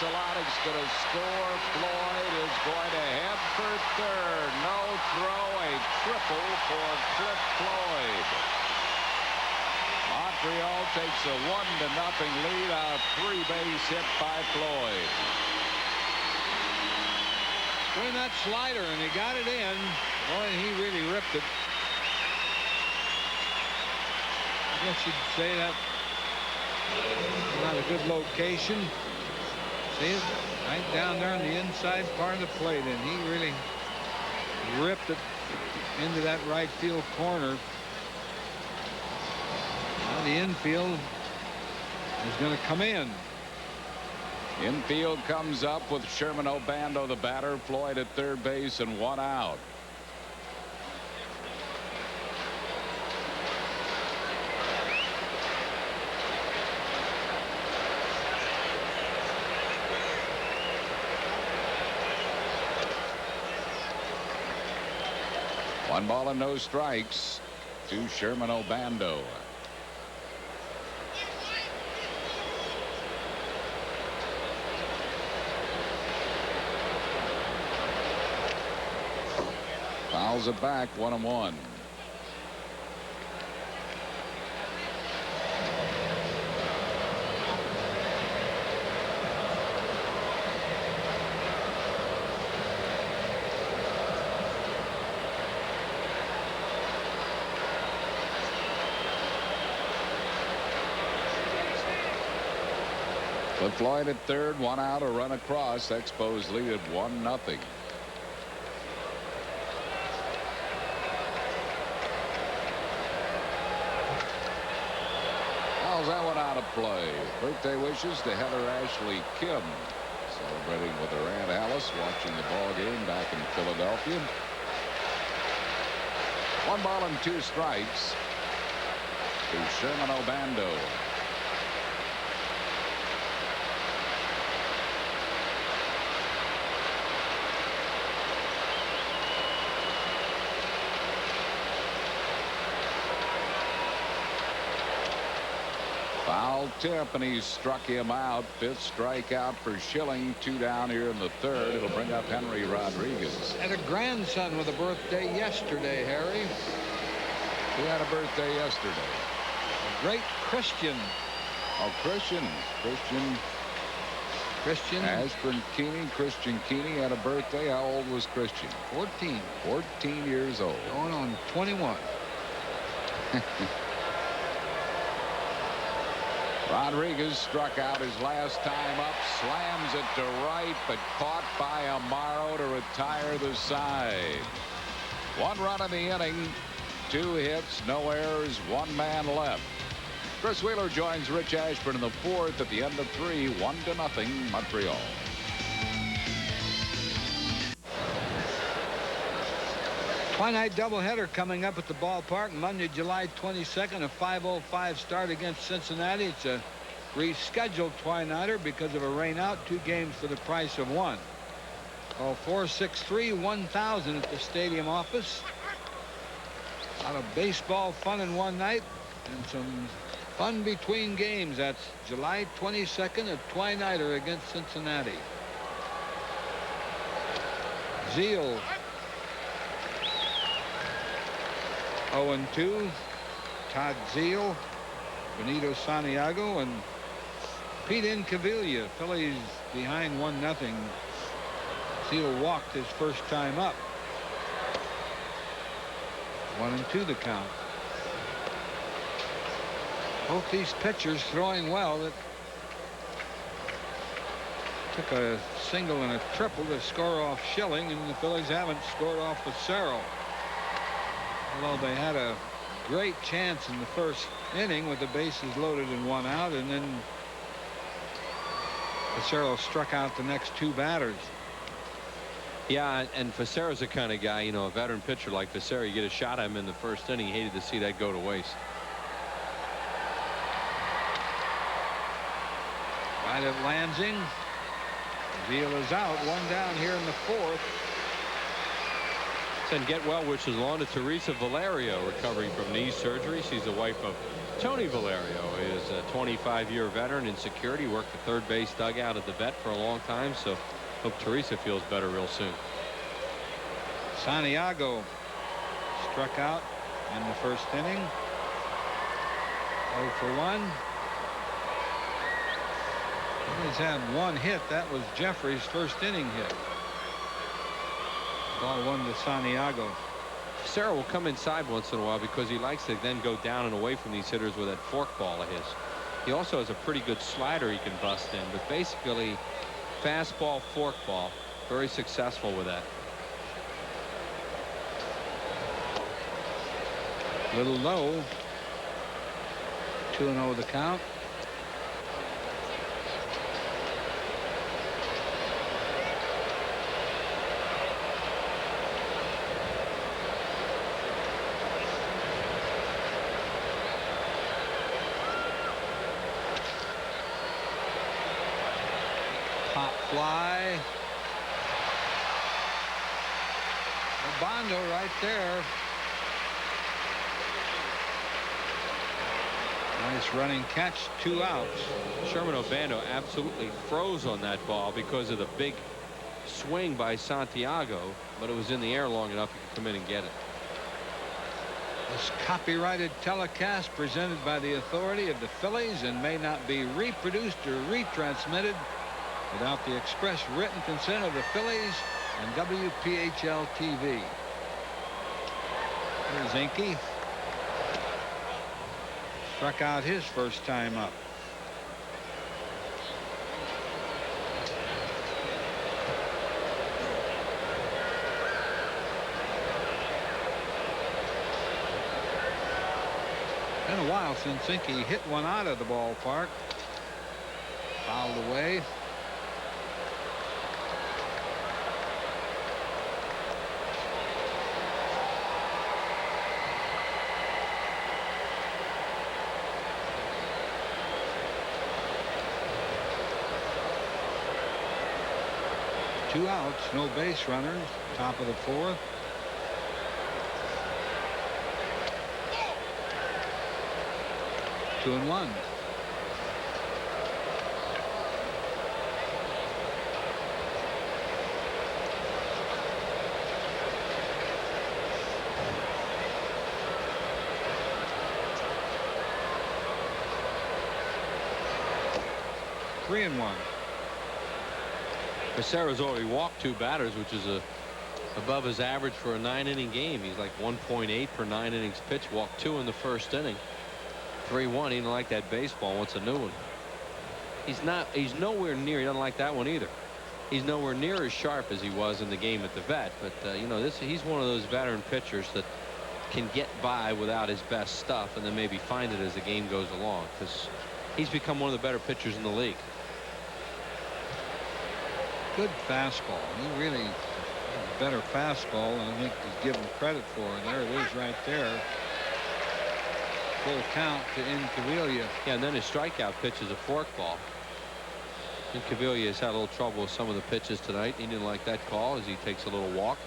Solano's going to score. Floyd is going to head for third. No throw. A triple for Cliff Floyd. Montreal takes a 1-0 lead. A 3-base hit by Floyd. Doing that slider, and he got it in. Boy, he really ripped it. I guess you'd say that not a good location. See it right down there on the inside part of the plate, and he really ripped it into that right field corner. Now the infield is going to come in. Infield comes up with Sherman Obando, the batter. Floyd at third base and 1 out. One ball and no strikes to Sherman Obando. Fouls it back, 1-1. Cliff Floyd at third, 1 out, a run across. Expos lead at 1-0. How's that one out of play? Birthday wishes to Heather Ashley Kim, celebrating with her Aunt Alice, watching the ball game back in Philadelphia. 1 ball and 2 strikes to Sherman Obando. Foul tip, and he struck him out. 5th strikeout for Schilling. 2 down here in the third. It'll bring up Henry Rodriguez. Had a grandson with a birthday yesterday, Harry. Who had a birthday yesterday? A great Christian. Oh, Christian Ashburn Keeney. Christian Keeney had a birthday. How old was Christian? 14. 14 years old. Going on 21. Rodriguez struck out his last time up, slams it to right, but caught by Amaro to retire the side. 1 run in the inning, 2 hits, no errors, 1 man left. Chris Wheeler joins Rich Ashburn in the 4th at the end of 3, 1-0 Montreal. Twilight doubleheader coming up at the ballpark Monday, July 22nd, a 5:05 start against Cincinnati. It's a rescheduled Twilighter because of a rain out. 2 games for the price of 1. Call 463-1000 at the stadium office. A lot of baseball fun in one night and some fun between games. That's July 22nd, a Twilighter against Cincinnati. Zeal 0-2. Todd Zeal, Benito Santiago, and Pete Incaviglia. Phillies behind 1-0. Zeal walked his first time up. 1-2 the count. Both these pitchers throwing well. That took a single and a triple to score off Schilling, and the Phillies haven't scored off Fassero. Although they had a great chance in the first inning with the bases loaded and 1 out, and then Fassero struck out the next 2 batters. Yeah, and Fassero's the kind of guy, you know, a veteran pitcher like Fassero, you get a shot at him in the first inning. He hated to see that go to waste. Right at Lansing. Veal is out. 1 down here in the 4th. Send get well wishes along to Teresa Valerio, recovering from knee surgery. She's the wife of Tony Valerio. He is a 25-year veteran in security. Worked the third base dugout at the vet for a long time. So hope Teresa feels better real soon. Santiago struck out in the first inning. 0 for 1. He's had 1 hit. That was Jeffrey's first inning hit. Ball 1 to Santiago. Fassero will come inside once in a while because he likes to then go down and away from these hitters with that fork ball of his. He also has a pretty good slider he can bust in, but basically fastball, fork ball, very successful with that. Little low. 2-0 the count. Pop fly. Obando right there. Nice running catch. 2 outs. Sherman Obando absolutely froze on that ball because of the big swing by Santiago, but it was in the air long enough he could come in and get it. This copyrighted telecast presented by the authority of the Phillies and may not be reproduced or retransmitted without the express written consent of the Phillies and WPHL TV. Here's Inky. Struck out his first time up. Been a while since Inky hit one out of the ballpark. Fouled away. Two outs, no base runners. Top of the 4th. Two and 1. Three and 1. Fassero's already walked 2 batters, which is above his average for a 9-inning game. He's like 1.8 per 9 innings pitched. Walked 2 in the first inning. 3-1. He didn't like that baseball. Wants a new one. He's nowhere near. He doesn't like that one either. He's nowhere near as sharp as he was in the game at the vet. But you know, he's one of those veteran pitchers that can get by without his best stuff and then maybe find it as the game goes along, because he's become one of the better pitchers in the league. Good fastball. He really has a better fastball than I think he's given credit for. And there it is right there. Full count to Incaviglia. Yeah, and then his strikeout pitch is a forkball. Incaviglia has had a little trouble with some of the pitches tonight. He didn't like that call as he takes a little walk.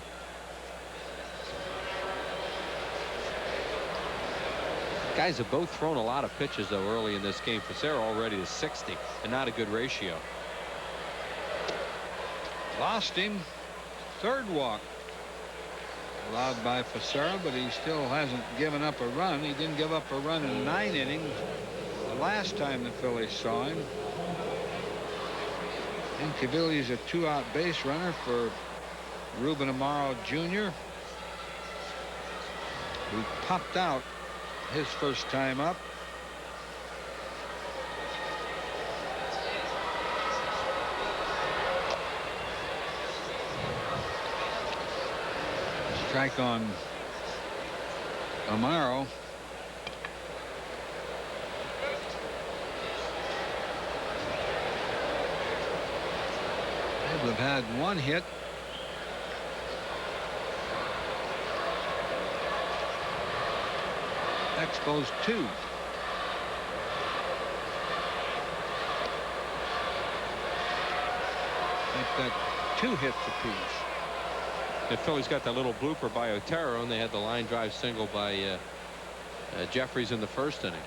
Guys have both thrown a lot of pitches though early in this game. Fassero already to 60 and not a good ratio. Lost him. Third walk allowed by Fassero, but he still hasn't given up a run. He didn't give up a run in 9 innings the last time the Phillies saw him. Incaviglia's a 2-out base runner for Ruben Amaro Jr., who popped out his first time up. Strike on Amaro. They've had one hit. Expos 2. They've got 2 hits apiece. The Phillies got that little blooper by Otero, and they had the line drive single by Jeffries in the first inning.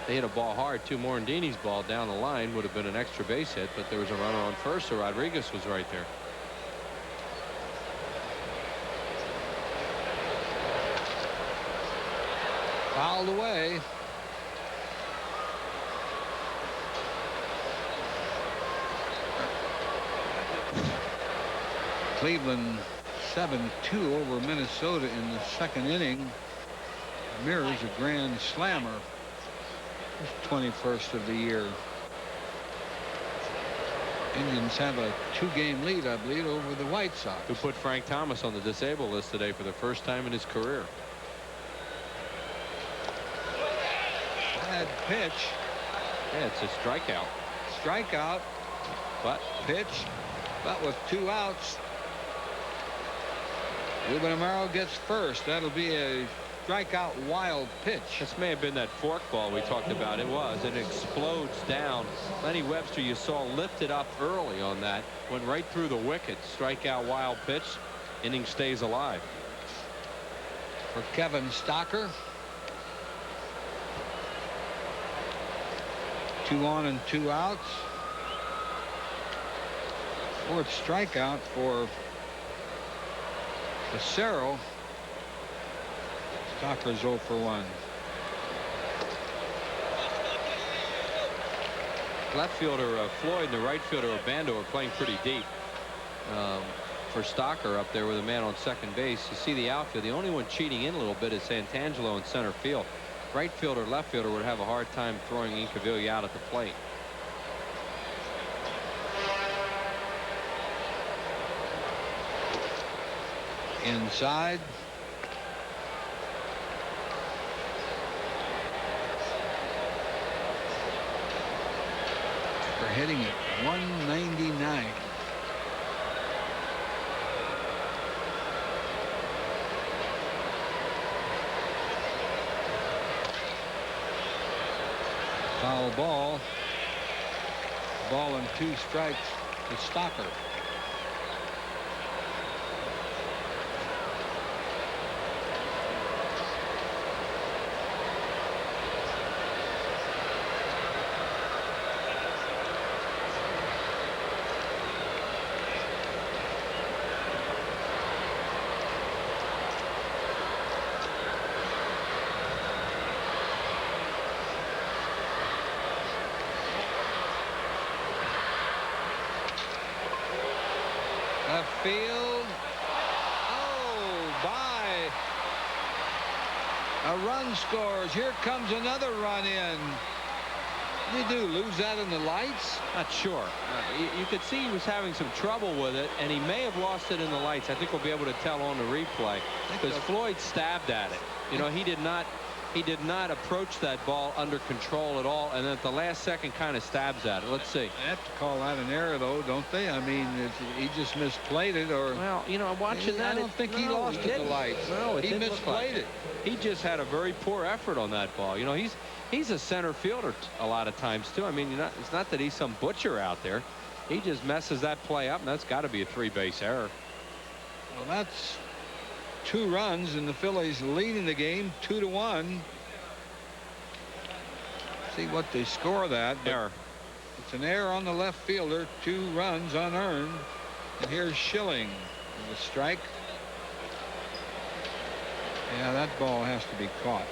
They hit a ball hard too. Morandini's ball down the line would have been an extra base hit, but there was a runner on first, so Rodriguez was right there. Fouled away. Cleveland 7-2 over Minnesota in the second inning. Mirrors a grand slammer. His 21st of the year. Indians have a 2-game lead, I believe, over the White Sox. Who put Frank Thomas on the disabled list today for the first time in his career. Bad pitch. Yeah, it's a strikeout. Strikeout. But Pitch. But with 2 outs. Ruben Amaro gets first. That'll be a strikeout wild pitch. This may have been that fork ball we talked about. It was. It explodes down. Lenny Webster, you saw, lifted up early on that. Went right through the wicket. Strikeout wild pitch. Inning stays alive. For Kevin Stocker. 2 on and 2 outs. 4th strikeout for Fassero. Stocker's 0 for 1. Left fielder Floyd and the right fielder Obando are playing pretty deep. For Stocker up there with a man on second base. You see the outfield. The only one cheating in a little bit is Santangelo in center field. Right fielder, left fielder would have a hard time throwing Incaviglia out at the plate. Inside. They're hitting it 199. Foul ball. Ball and 2 strikes to Stocker. Left field. Oh, by. A run scores. Here comes another run in. What do you do? Lose that in the lights? Not sure. You could see he was having some trouble with it, and he may have lost it in the lights. I think we'll be able to tell on the replay because Floyd stabbed at it. You know, he did not approach that ball under control at all, and then at the last second kind of stabs at it. Let's see. They have to call that an error, though, don't they? I mean, he just misplayed it, or well, you know, watching that, I don't think he lost it in the lights. No, he misplayed it. He just had a very poor effort on that ball. You know, he's a center fielder a lot of times too. I mean, it's not that he's some butcher out there. He just messes that play up, and that's got to be a 3-base error. Well, that's 2 runs, and the Phillies leading the game 2-1. See what they score that. Error. It's an error on the left fielder. 2 runs unearned. And here's Schilling with a strike. Yeah, that ball has to be caught.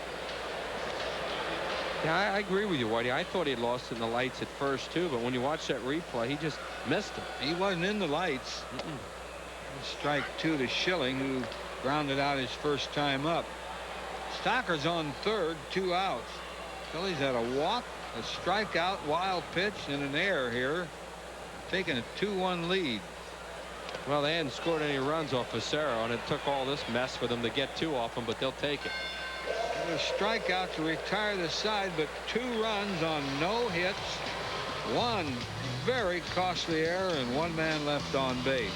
Yeah, I agree with you, Whitey. I thought he had lost it in the lights at first too, but when you watch that replay, he just missed it. He wasn't in the lights. Strike 2 to Schilling, who grounded out his first time up. Stocker's on third, 2 outs. Phillies had a walk, a strikeout, wild pitch, and an error here, taking a 2-1 lead. Well, they hadn't scored any runs off Fassero, and it took all this mess for them to get 2 off him, but they'll take it. A strikeout to retire the side, but 2 runs on no hits, 1 very costly error, and 1 man left on base.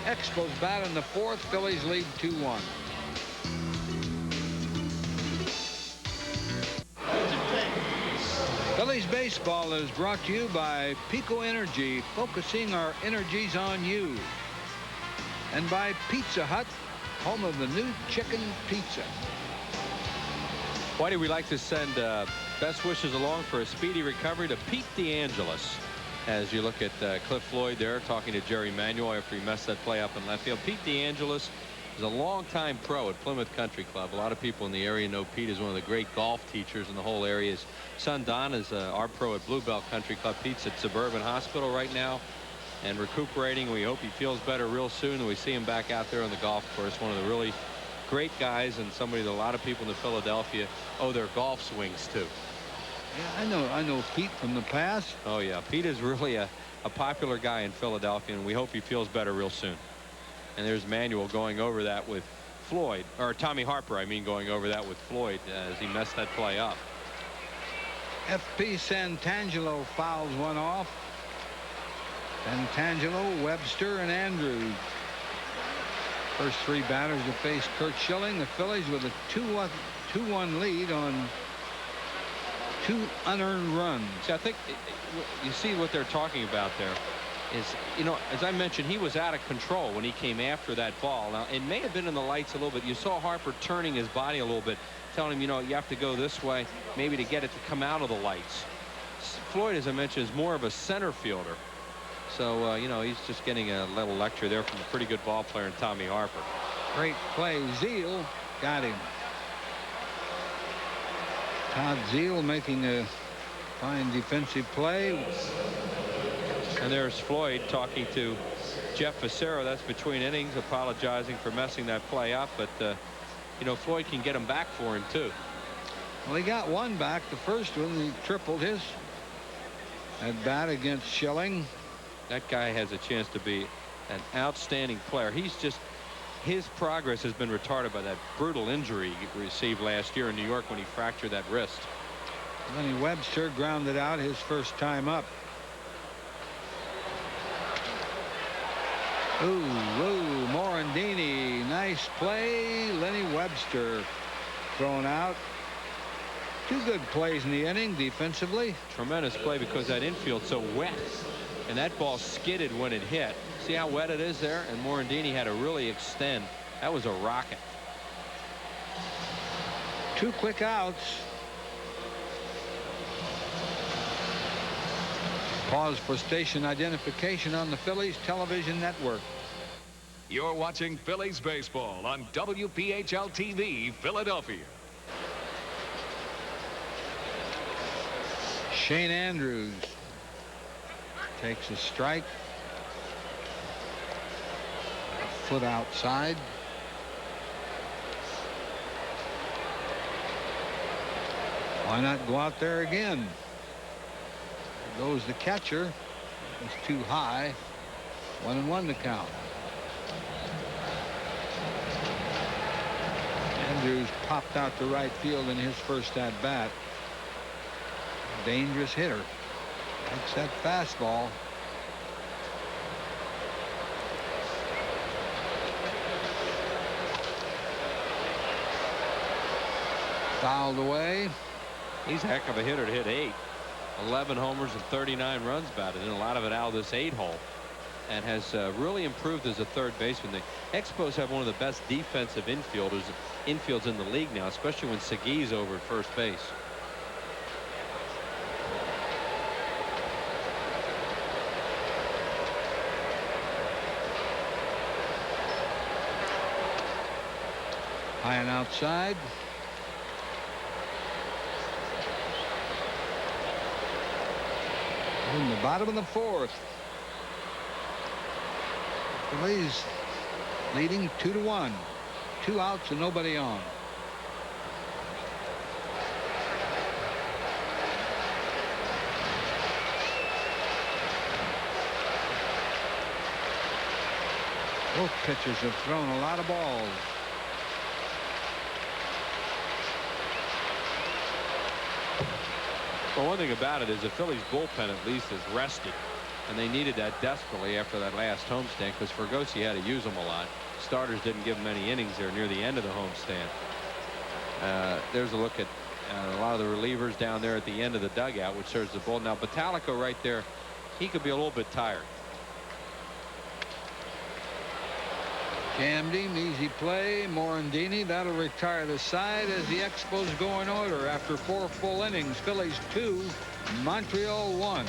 Expos bat in the 4th. Phillies lead 2-1. Phillies baseball is brought to you by Pico Energy, focusing our energies on you. And by Pizza Hut, home of the new chicken pizza. Why do we like to send best wishes along for a speedy recovery to Pete DeAngelis? As you look at Cliff Floyd there talking to Jerry Manuel after he messed that play up in left field. Pete DeAngelis is a longtime pro at Plymouth Country Club. A lot of people in the area know Pete is one of the great golf teachers in the whole area. His son Don is our pro at Bluebell Country Club. Pete's at Suburban Hospital right now and recuperating. We hope he feels better real soon and we see him back out there on the golf course. One of the really great guys and somebody that a lot of people in Philadelphia owe their golf swings to. Yeah, I know Pete from the past. Oh yeah, Pete is really a popular guy in Philadelphia, and we hope he feels better real soon. And there's Manuel going over that with Floyd, or Tommy Harper, I mean, going over that with Floyd as he messed that play up. FP Santangelo fouls one off. Santangelo, Webster, and Andrews. First 3 batters to face Curt Schilling. The Phillies with a 2-1 lead on 2 unearned runs. See, I think you see what they're talking about there is, you know, as I mentioned, he was out of control when he came after that ball. Now, it may have been in the lights a little bit. You saw Harper turning his body a little bit, telling him, you know, you have to go this way, maybe to get it to come out of the lights. Floyd, as I mentioned, is more of a center fielder. So, you know, he's just getting a little lecture there from a pretty good ball player in Tommy Harper. Great play. Zeal got him. Todd Zeal making a fine defensive play. And there's Floyd talking to Jeff Fassero. That's between innings, apologizing for messing that play up. But, you know, Floyd can get him back for him, too. Well, he got 1 back. The first one, he tripled his at bat against Schilling. That guy has a chance to be an outstanding player. He's just, his progress has been retarded by that brutal injury he received last year in New York when he fractured that wrist. Lenny Webster grounded out his first time up. Ooh, Morandini. Nice play. Lenny Webster thrown out. 2 good plays in the inning defensively. Tremendous play because that infield's so wet. And that ball skidded when it hit. See how wet it is there? And Morandini had to really extend. That was a rocket. 2 quick outs. Pause for station identification on the Phillies television network. You're watching Phillies baseball on WPHL TV, Philadelphia. Shane Andrews takes a strike. A foot outside. Why not go out there again? There goes the catcher. It's too high. 1-1 to count. Andrews popped out to right field in his first at bat. Dangerous hitter. Takes that fastball. Fouled away. He's a heck of a hitter to hit 8. 11 homers and 39 runs batted, and a lot of it out of this 8-hole. And has really improved as a third baseman. The Expos have one of the best defensive infields in the league now, especially when Segui's over at first base. High and outside. In the bottom of the 4th. Phillies leading 2-1. 2 outs and nobody on. Both pitchers have thrown a lot of balls. Well, one thing about it is the Phillies bullpen at least is rested, and they needed that desperately after that last homestand because Fergosi had to use them a lot. Starters didn't give them any innings there near the end of the homestand. There's a look at a lot of the relievers down there at the end of the dugout, which serves the bull. Now Bottalico right there, he could be a little bit tired. Jammed him, easy play. Morandini, that'll retire the side as the Expos go in order after 4 full innings. Phillies 2, Montreal 1.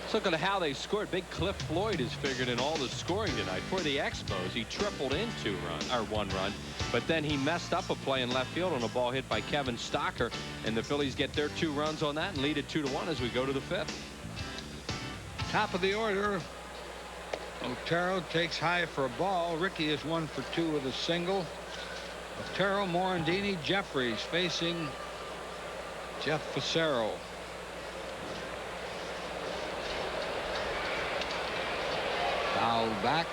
Let's look at how they scored. Big Cliff Floyd is figured in all the scoring tonight for the Expos. He tripled in 1 run, but then he messed up a play in left field on a ball hit by Kevin Stocker, and the Phillies get their 2 runs on that and lead it 2-1 as we go to the 5th. Top of the order. Otero takes high for a ball. Ricky is 1 for 2 with a single. Otero, Morandini, Jeffries facing Jeff Fassero. Foul back.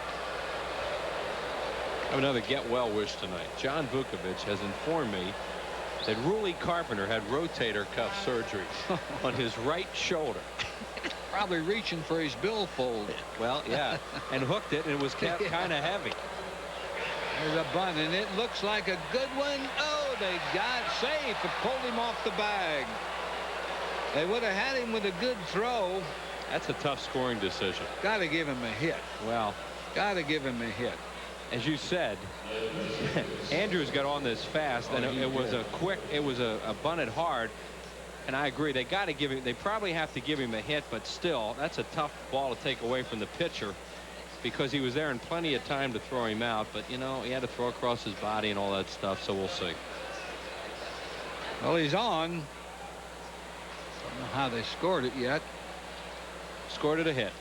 I have another get well wish tonight. John Vukovich has informed me that Ruley Carpenter had rotator cuff surgery on his right shoulder. Probably reaching for his billfold. Well, yeah, and hooked it, and it was kind of heavy. There's a bunt, and it looks like a good one. Oh, they got safe. It pulled him off the bag. They would have had him with a good throw. That's a tough scoring decision. Got to give him a hit. Well, got to give him a hit. As you said, Andrews got on this fast, and it was a bunted hard. And I agree, they got to give him, they probably have to give him a hit, but still, that's a tough ball to take away from the pitcher because he was there in plenty of time to throw him out. But, you know, he had to throw across his body and all that stuff, so we'll see. Well, he's on. Don't know how they scored it yet. Scored it a hit.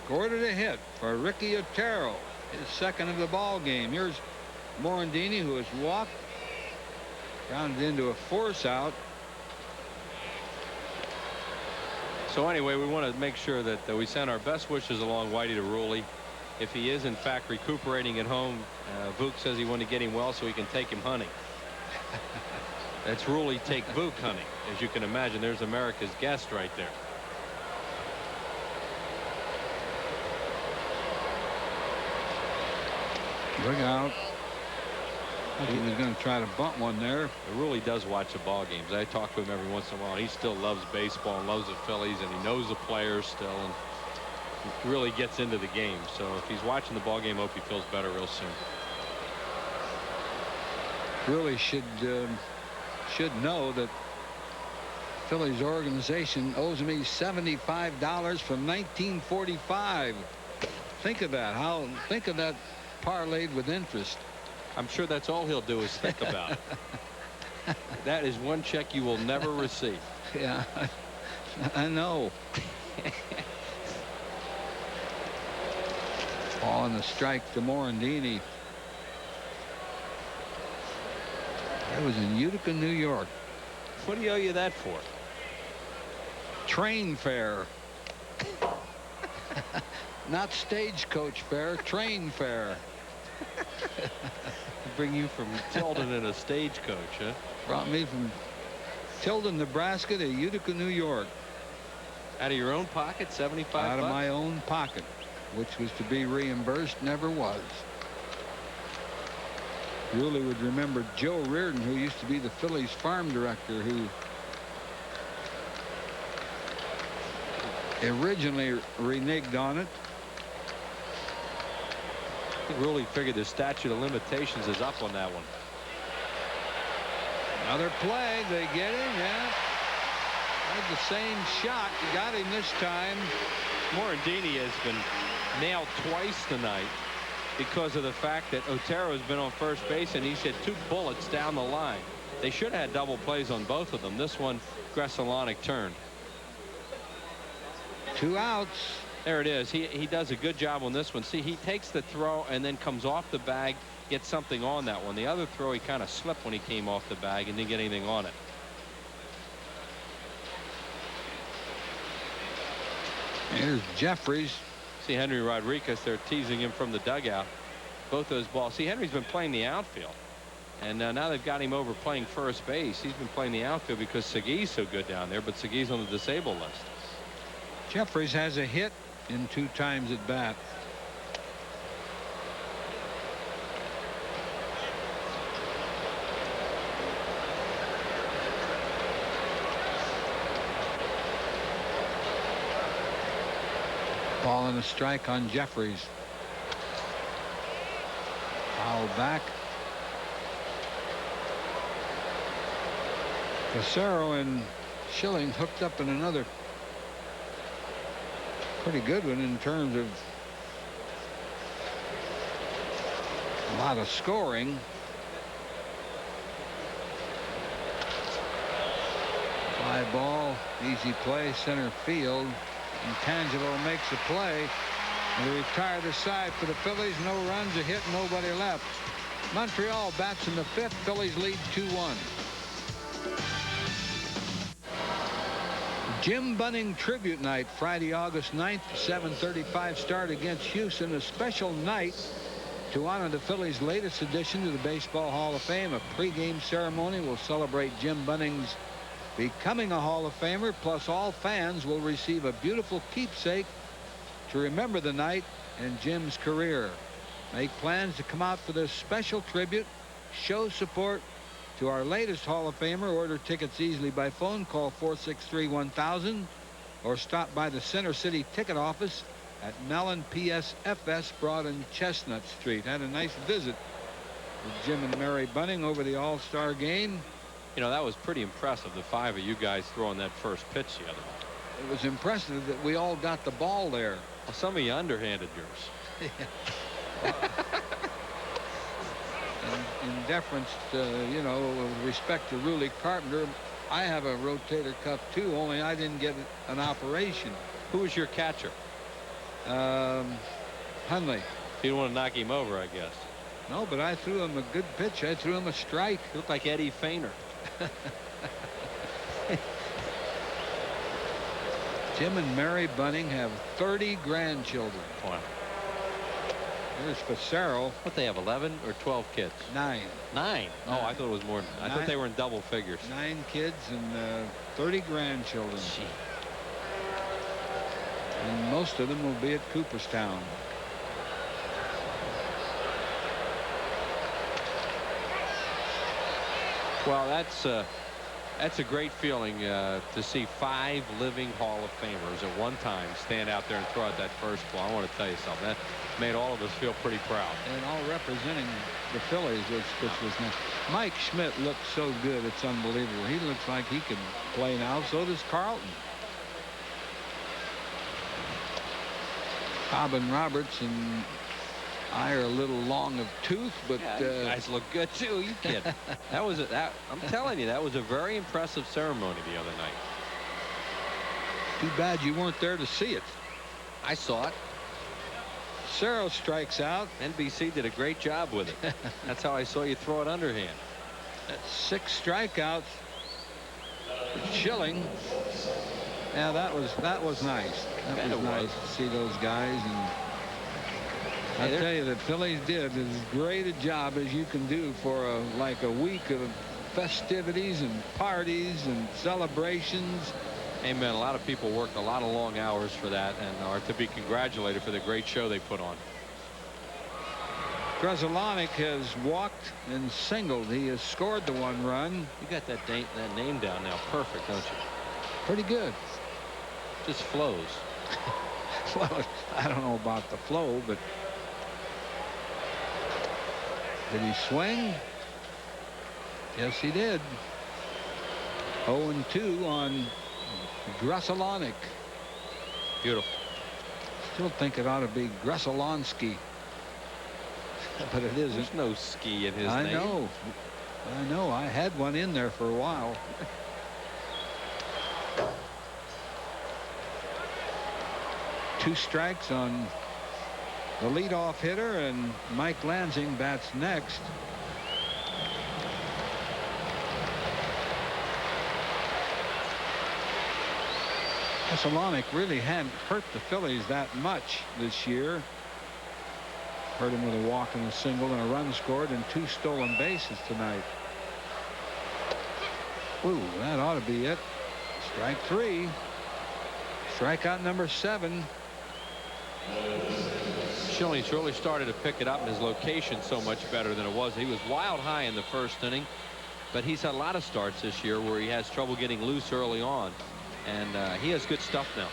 Scored it a hit for Ricky Otero, his 2nd of the ball game. Here's Morandini, who has walked, grounded into a force out. So anyway, we want to make sure that we send our best wishes along Whitey to Ruley. If he is in fact recuperating at home, Vuk says he wanted to get him well so he can take him hunting. That's Ruley take Vuk hunting. As you can imagine, there's America's guest right there. Look out. He was going to try to bunt one there. He really does watch the ball games. I talk to him every once in a while. He still loves baseball and loves the Phillies, and he knows the players still, and he really gets into the game. So if he's watching the ball game, I hope he feels better real soon. Really should know that Phillies organization owes me $75 from 1945. Think of that. Think of that parlayed with interest. I'm sure that's all he'll do is think about it. That is one check you will never receive. Yeah, I know. Ball on the strike to Morandini. That was in Utica, New York. What do you owe you that for? Train fare. Not stagecoach fare, train fare. Bring you from Tilden in a stagecoach, huh? Brought me from Tilden, Nebraska to Utica, New York. Out of your own pocket, 75 Out of bucks? my own pocket, which was to be reimbursed, never was. Really would remember Joe Reardon, who used to be the Phillies farm director, who originally reneged on it. I think really figured the statute of limitations is up on that one. Another play. They get him. Yeah. Had the same shot. Got him this time. Morandini has been nailed twice tonight because of the fact that Otero has been on first base and he's hit 2 bullets down the line. They should have had double plays on both of them. This one, Gressolonic turned. 2 outs. There it is. He does a good job on this one. See, he takes the throw and then comes off the bag, gets something on that one. The other throw, he kind of slipped when he came off the bag and didn't get anything on it. Here's Jeffries. See Henry Rodriguez, they're teasing him from the dugout. Both those balls. See, Henry's been playing the outfield. And now they've got him over playing first base. He's been playing the outfield because Seguy's so good down there, but Seguy's on the disabled list. Jeffries has a hit in 2 times at bat. Ball and a strike on Jeffries. Foul back. Fassero and Schilling hooked up in another pretty good one in terms of a lot of scoring. Fly ball, easy play, center field. Intangelo makes the play. And they retire the side for the Phillies. No runs, a hit, nobody left. Montreal bats in the 5th. Phillies lead 2-1. Jim Bunning Tribute Night, Friday, August 9th, 7:35 start against Houston. A special night to honor the Phillies' latest addition to the Baseball Hall of Fame. A pregame ceremony will celebrate Jim Bunning's becoming a Hall of Famer, plus all fans will receive a beautiful keepsake to remember the night and Jim's career. Make plans to come out for this special tribute. Show support to our latest Hall of Famer. Order tickets easily by phone. Call 463-1000 or stop by the Center City ticket office at Mellon PSFS Broad and Chestnut Street. Had a nice visit with Jim and Mary Bunning over the All-Star game. You know, that was pretty impressive, the 5 of you guys throwing that first pitch the other night. It was impressive that we all got the ball there. Well, some of you underhanded yours. In deference to, you know, with respect to Ruly Carpenter, I have a rotator cuff too, only I didn't get an operation. Who was your catcher? Hundley. You didn't want to knock him over, I guess. No, but I threw him a good pitch. I threw him a strike. You look like Eddie Feiner. Jim and Mary Bunning have 30 grandchildren. Wow. Here's Fassero. What, they have 11 or 12 kids? 9. 9. Oh, I thought it was more than that. I thought they were in double figures. 9 kids and 30 grandchildren. Gee. And most of them will be at Cooperstown. Well, that's a great feeling to see 5 living Hall of Famers at one time stand out there and throw out that first ball. I want to tell you something. That made all of us feel pretty proud. And all representing the Phillies, which was nice. Mike Schmidt looks so good, it's unbelievable. He looks like he can play now. So does Carlton. Bobbin Roberts and I are a little long of tooth, but yeah, you guys look good too. You kidding? I'm telling you, that was a very impressive ceremony the other night. Too bad you weren't there to see it. I saw it. Fassero strikes out. NBC did a great job with it. That's how I saw you throw it underhand. That's 6 strikeouts. Schilling. Yeah, that was nice. That was nice to see those guys. And I tell you, the Phillies did as great a job as you can do for like a week of festivities and parties and celebrations. Amen. A lot of people worked a lot of long hours for that and are to be congratulated for the great show they put on. Grzelcyk has walked and singled. He has scored the 1 run. You got that name down now perfect, don't you? Pretty good. Just flows. Well, I don't know about the flow, but did he swing? Yes, he did. 0-2 on Grzelcyk. Beautiful. Still think it ought to be Grzelonsky, but it isn't. There's no ski in his name. I know. I know. I had one in there for a while. Two strikes on the leadoff hitter, and Mike Lansing bats next. Thessalonic really hadn't hurt the Phillies that much this year. Hurt him with a walk and a single and a run scored and 2 stolen bases tonight. Ooh, that ought to be it. Strike 3. Strikeout number 7. Schilling's really started to pick it up, and his location so much better than it was. He was wild high in the first inning, but he's had a lot of starts this year where he has trouble getting loose early on, and he has good stuff now.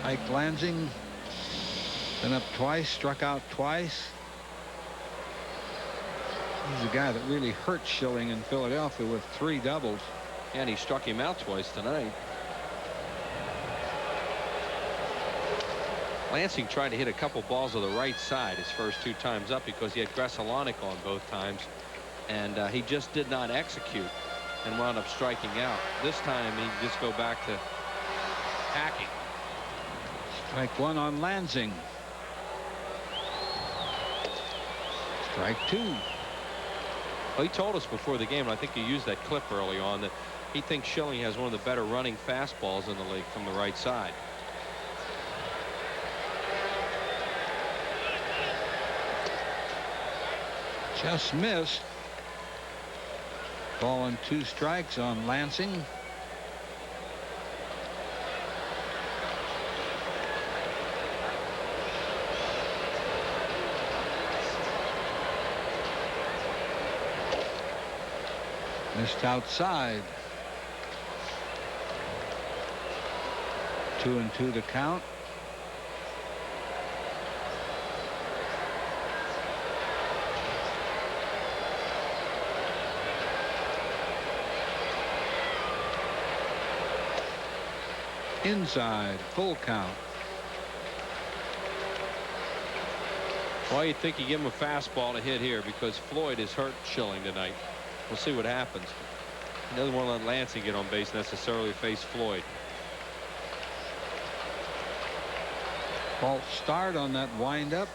Ike Lansing been up twice, struck out twice. He's a guy that really hurt Schilling in Philadelphia with 3 doubles. And he struck him out twice tonight. Lansing tried to hit a couple balls to the right side his first 2 times up because he had Gressalonik on both times, and he just did not execute and wound up striking out. This time he just go back to hacking. Strike 1 on Lansing. Strike 2. Well, he told us before the game, and I think he used that clip early on, that he thinks Schilling has one of the better running fastballs in the league from the right side. Just missed. Ball and 2 strikes on Lansing. Missed outside. 2-2 the count. Inside, full count. Well, you'd think you give him a fastball to hit here because Floyd has hurt Schilling tonight. We'll see what happens. He doesn't want to let Lansing get on base necessarily, face Floyd. False start on that windup.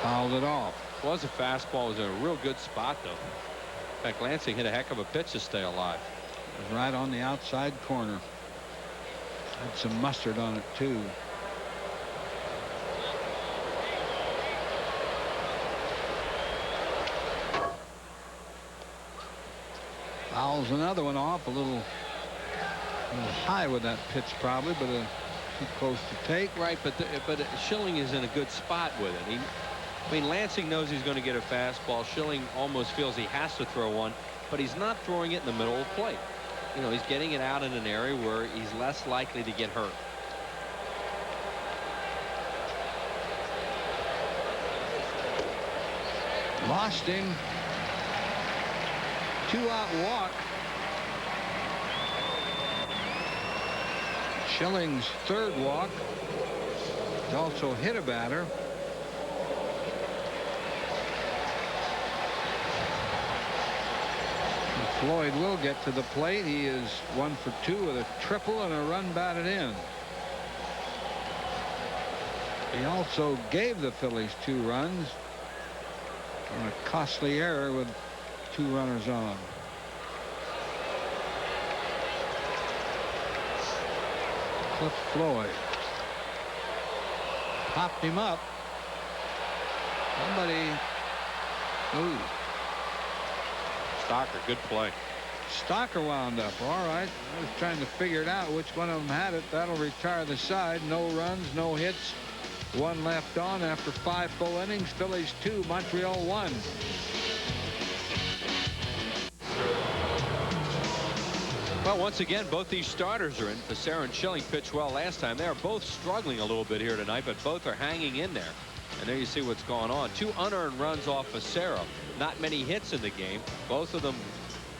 Fouled it off. Was a fastball. Was in a real good spot, though. In fact, Lansing hit a heck of a pitch to stay alive. It was right on the outside corner. Had some mustard on it, too. Fouls another one off. A little high with that pitch, probably, but too close to take. Right, but Schilling is in a good spot with it. I mean, Lansing knows he's going to get a fastball. Schilling almost feels he has to throw one, but he's not throwing it in the middle of the plate. You know, he's getting it out in an area where he's less likely to get hurt. Lost him. 2-out walk. Schilling's 3rd walk. He's also hit a batter. Floyd will get to the plate. He is 1 for 2 with a triple and a run batted in. He also gave the Phillies 2 runs on a costly error with 2 runners on. Cliff Floyd popped him up. Somebody. Ooh. Stocker, good play. Stocker wound up. All right. I was trying to figure it out which one of them had it. That'll retire the side. No runs, no hits. 1 left on after 5 full innings. Phillies 2, Montreal 1. Well, once again, both these starters are in. Fassero and Schilling pitched well last time. They are both struggling a little bit here tonight, but both are hanging in there. And there you see what's going on. 2 unearned runs off Fassero. Not many hits in the game. Both of them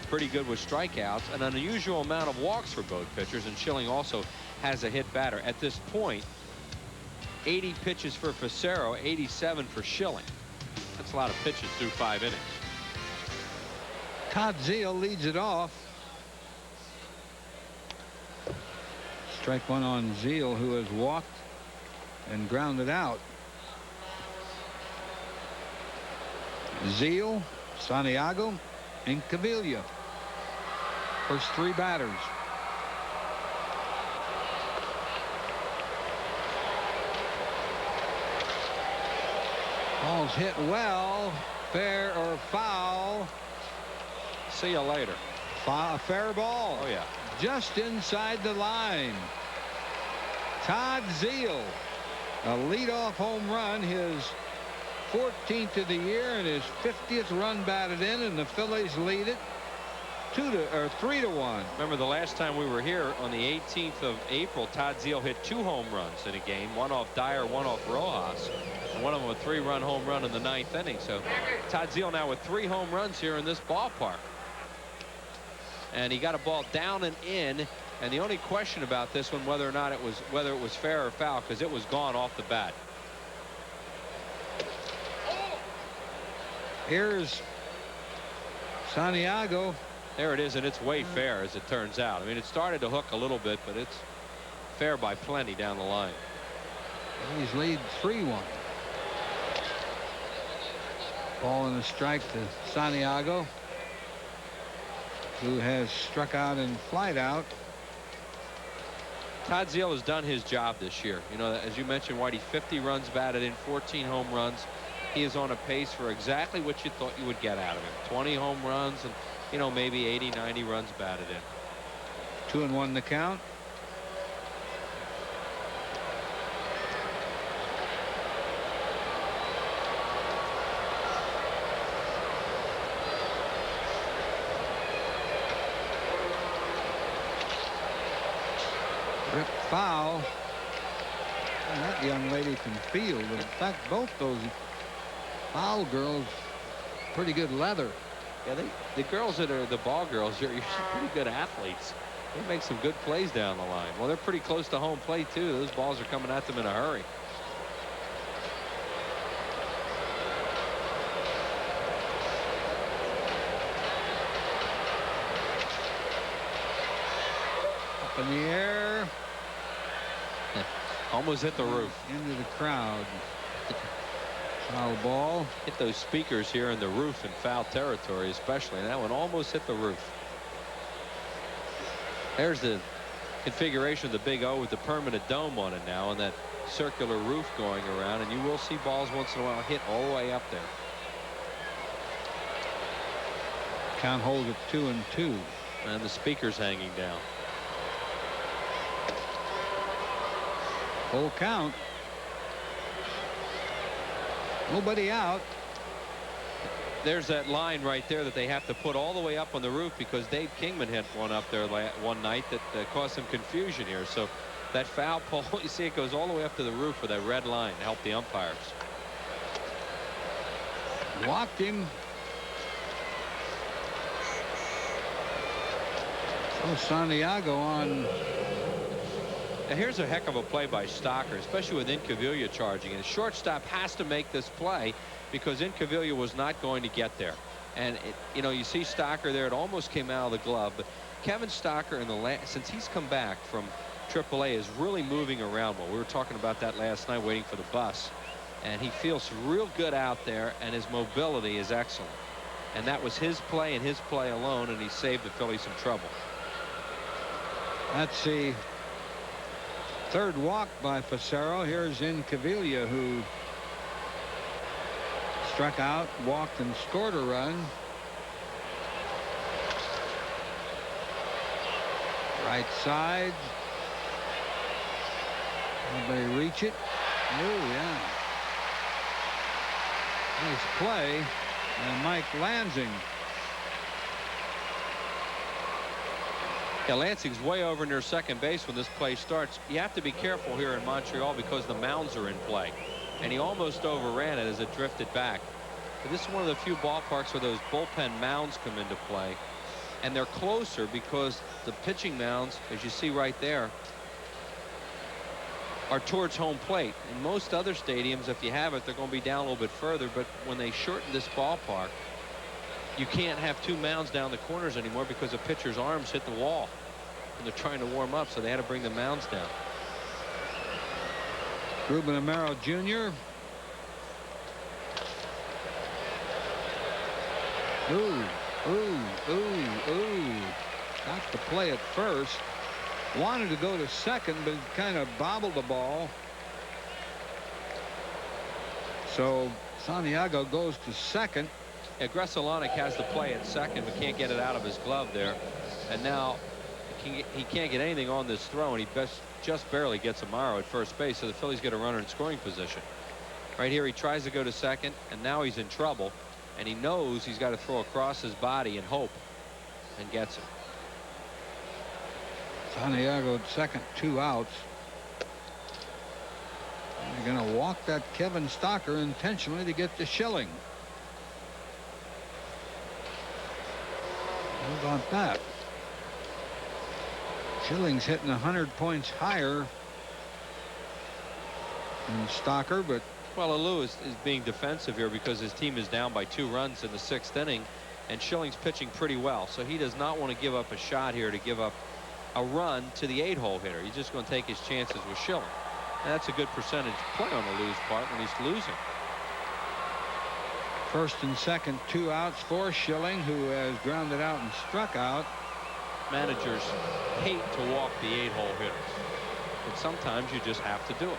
pretty good with strikeouts. An unusual amount of walks for both pitchers. And Schilling also has a hit batter. At this point, 80 pitches for Fassero, 87 for Schilling. That's a lot of pitches through 5 innings. Todd Zeile leads it off. Strike one on Zeal, who has walked and grounded out. Zeal, Santiago, and Cavilla. First three batters. Ball's hit well. Fair or foul? See you later. Fair ball. Oh, yeah. Just inside the line. Todd Zeal, a leadoff home run, his 14th of the year and his 50th run batted in, and the Phillies lead it 3-1. Remember the last time we were here on the 18th of April, Todd Zeal hit 2 home runs in a game, one off Dyer, one off Rojas, and one of them a 3-run home run in the 9th inning. So Todd Zeal now with 3 home runs here in this ballpark. And he got a ball down and in, and the only question about this one whether it was fair or foul, because it was gone off the bat. Here's Santiago. There it is, and it's way fair as it turns out. I mean, it started to hook a little bit, but it's fair by plenty down the line. He's lead 3-1. Ball and a strike to Santiago, who has struck out and flied out. Todd Zeal has done his job this year. You know, as you mentioned, Whitey, 50 runs batted in, 14 home runs. He is on a pace for exactly what you thought you would get out of him. 20 home runs and, you know, maybe 80, 90 runs batted in. 2-1 the count. Rip foul. And that young lady can field. In fact, both those foul girls, pretty good leather. Yeah, the girls that are the ball girls are usually pretty good athletes. They make some good plays down the line. Well, they're pretty close to home plate too. Those balls are coming at them in a hurry. Up in the air. Almost hit the roof. Into the crowd. Foul ball. Hit those speakers here in the roof in foul territory, especially. And that one almost hit the roof. There's the configuration of the big O with the permanent dome on it now, and that circular roof going around, and you will see balls once in a while hit all the way up there. Count holds at 2-2. And the speakers hanging down. Full count. Nobody out. There's that line right there that they have to put all the way up on the roof, because Dave Kingman hit one up there one night that caused some confusion here. So that foul pole, you see it goes all the way up to the roof with that red line to help the umpires. Walked him. So Santiago on. Now here's a heck of a play by Stocker, especially with Incaviglia charging. And the shortstop has to make this play because Incaviglia was not going to get there. And you know, you see Stocker there. It almost came out of the glove. But Kevin Stocker, since he's come back from AAA, is really moving around well. We were talking about that last night, waiting for the bus. And he feels real good out there, and his mobility is excellent. And that was his play and his play alone, and he saved the Phillies some trouble. That's the third walk by Fassero. Here's Incaviglia, who struck out, walked, and scored a run. Right side. Nobody reach it. Oh, yeah. Nice play. And Mike Lansing. Yeah, Lansing's way over near second base when this play starts. You have to be careful here in Montreal because the mounds are in play. And he almost overran it as it drifted back. But this is one of the few ballparks where those bullpen mounds come into play. And they're closer because the pitching mounds, as you see right there, are towards home plate. In most other stadiums, if you have it, they're going to be down a little bit further. But when they shorten this ballpark, you can't have two mounds down the corners anymore because the pitcher's arms hit the wall. and they're trying to warm up, so they had to bring the mounds down. Ruben Amaro Jr. Ooh. Got to play at first. Wanted to go to second, but kind of bobbled the ball. So Santiago goes to second. Yeah, Gresalonic has the play at second, but can't get it out of his glove there. And now he can't get anything on this throw, and he just barely gets Amaro at first base. So the Phillies get a runner in scoring position. Right here, he tries to go to second, and now he's in trouble. And he knows he's got to throw across his body and hope, and gets it. Santiago at second, 2 outs. They're going to walk that Kevin Stocker intentionally to get to Schilling. How about that? Schilling's hitting 100 points higher than Stocker, but well, Alou is being defensive here because his team is down by 2 runs in the 6th inning, and Schilling's pitching pretty well, so he does not want to give up a shot here to give up a run to the 8-hole hitter. He's just going to take his chances with Schilling. And that's a good percentage play on Alou's part when he's losing. First and second, 2 outs for Schilling, who has grounded out and struck out. Managers hate to walk the 8-hole hitters, but sometimes you just have to do it.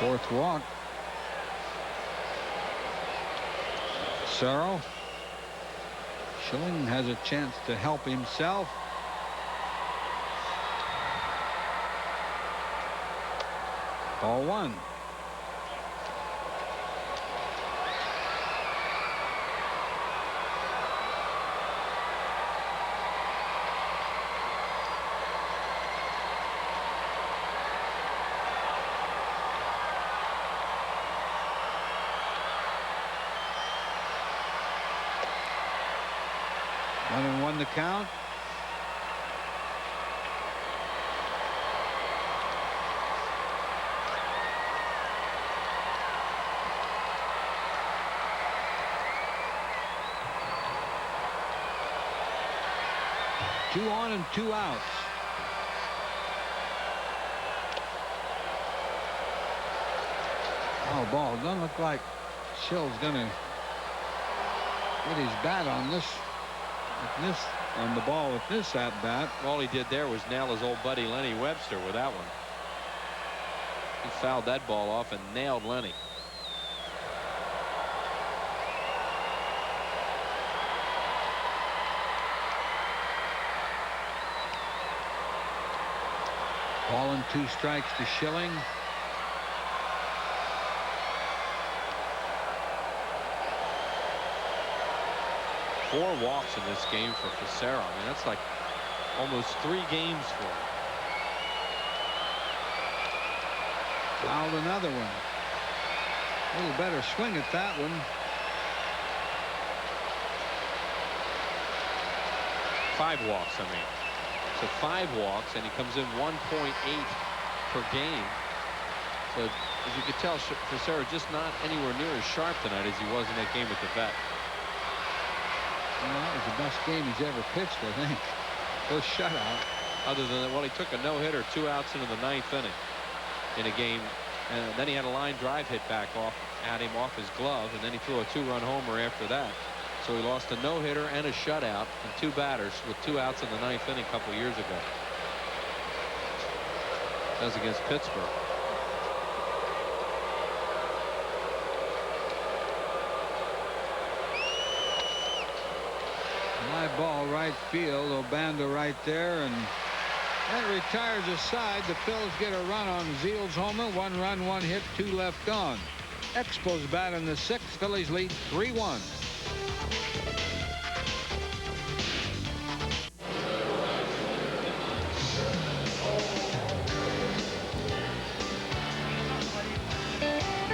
Fourth walk. Fassero. Schilling has a chance to help himself. Ball 1. One and one the count. Two on and 2 outs. Oh, ball. Doesn't look like Schill's gonna get his bat on this. On the ball with this at bat. All he did there was nail his old buddy Lenny Webster with that one. He fouled that ball off and nailed Lenny. Ball and 2 strikes to Schilling. Four walks in this game for Fassero. I mean, that's like almost 3 games for him. Fouled another one. A little better swing at that one. 5 walks, I mean. So 5 walks, and he comes in 1.8 per game. So as you could tell, Fassero just not anywhere near as sharp tonight as he was in that game with the vet. Well, that was the best game he's ever pitched, I think. First shutout. Other than that, well, he took a no-hitter 2 outs into the 9th inning in a game, and then he had a line drive hit back at him off his glove, and then he threw a 2-run homer after that. So he lost a no-hitter and a shutout and 2 batters with 2 outs in the 9th inning a couple years ago. That was against Pittsburgh. High ball right field. Obando right there, and that retires a side. The Phils get a run on Zeal's homer. 1 run, 1 hit, 2 left on. Expos bat in the 6th. Phillies lead 3-1.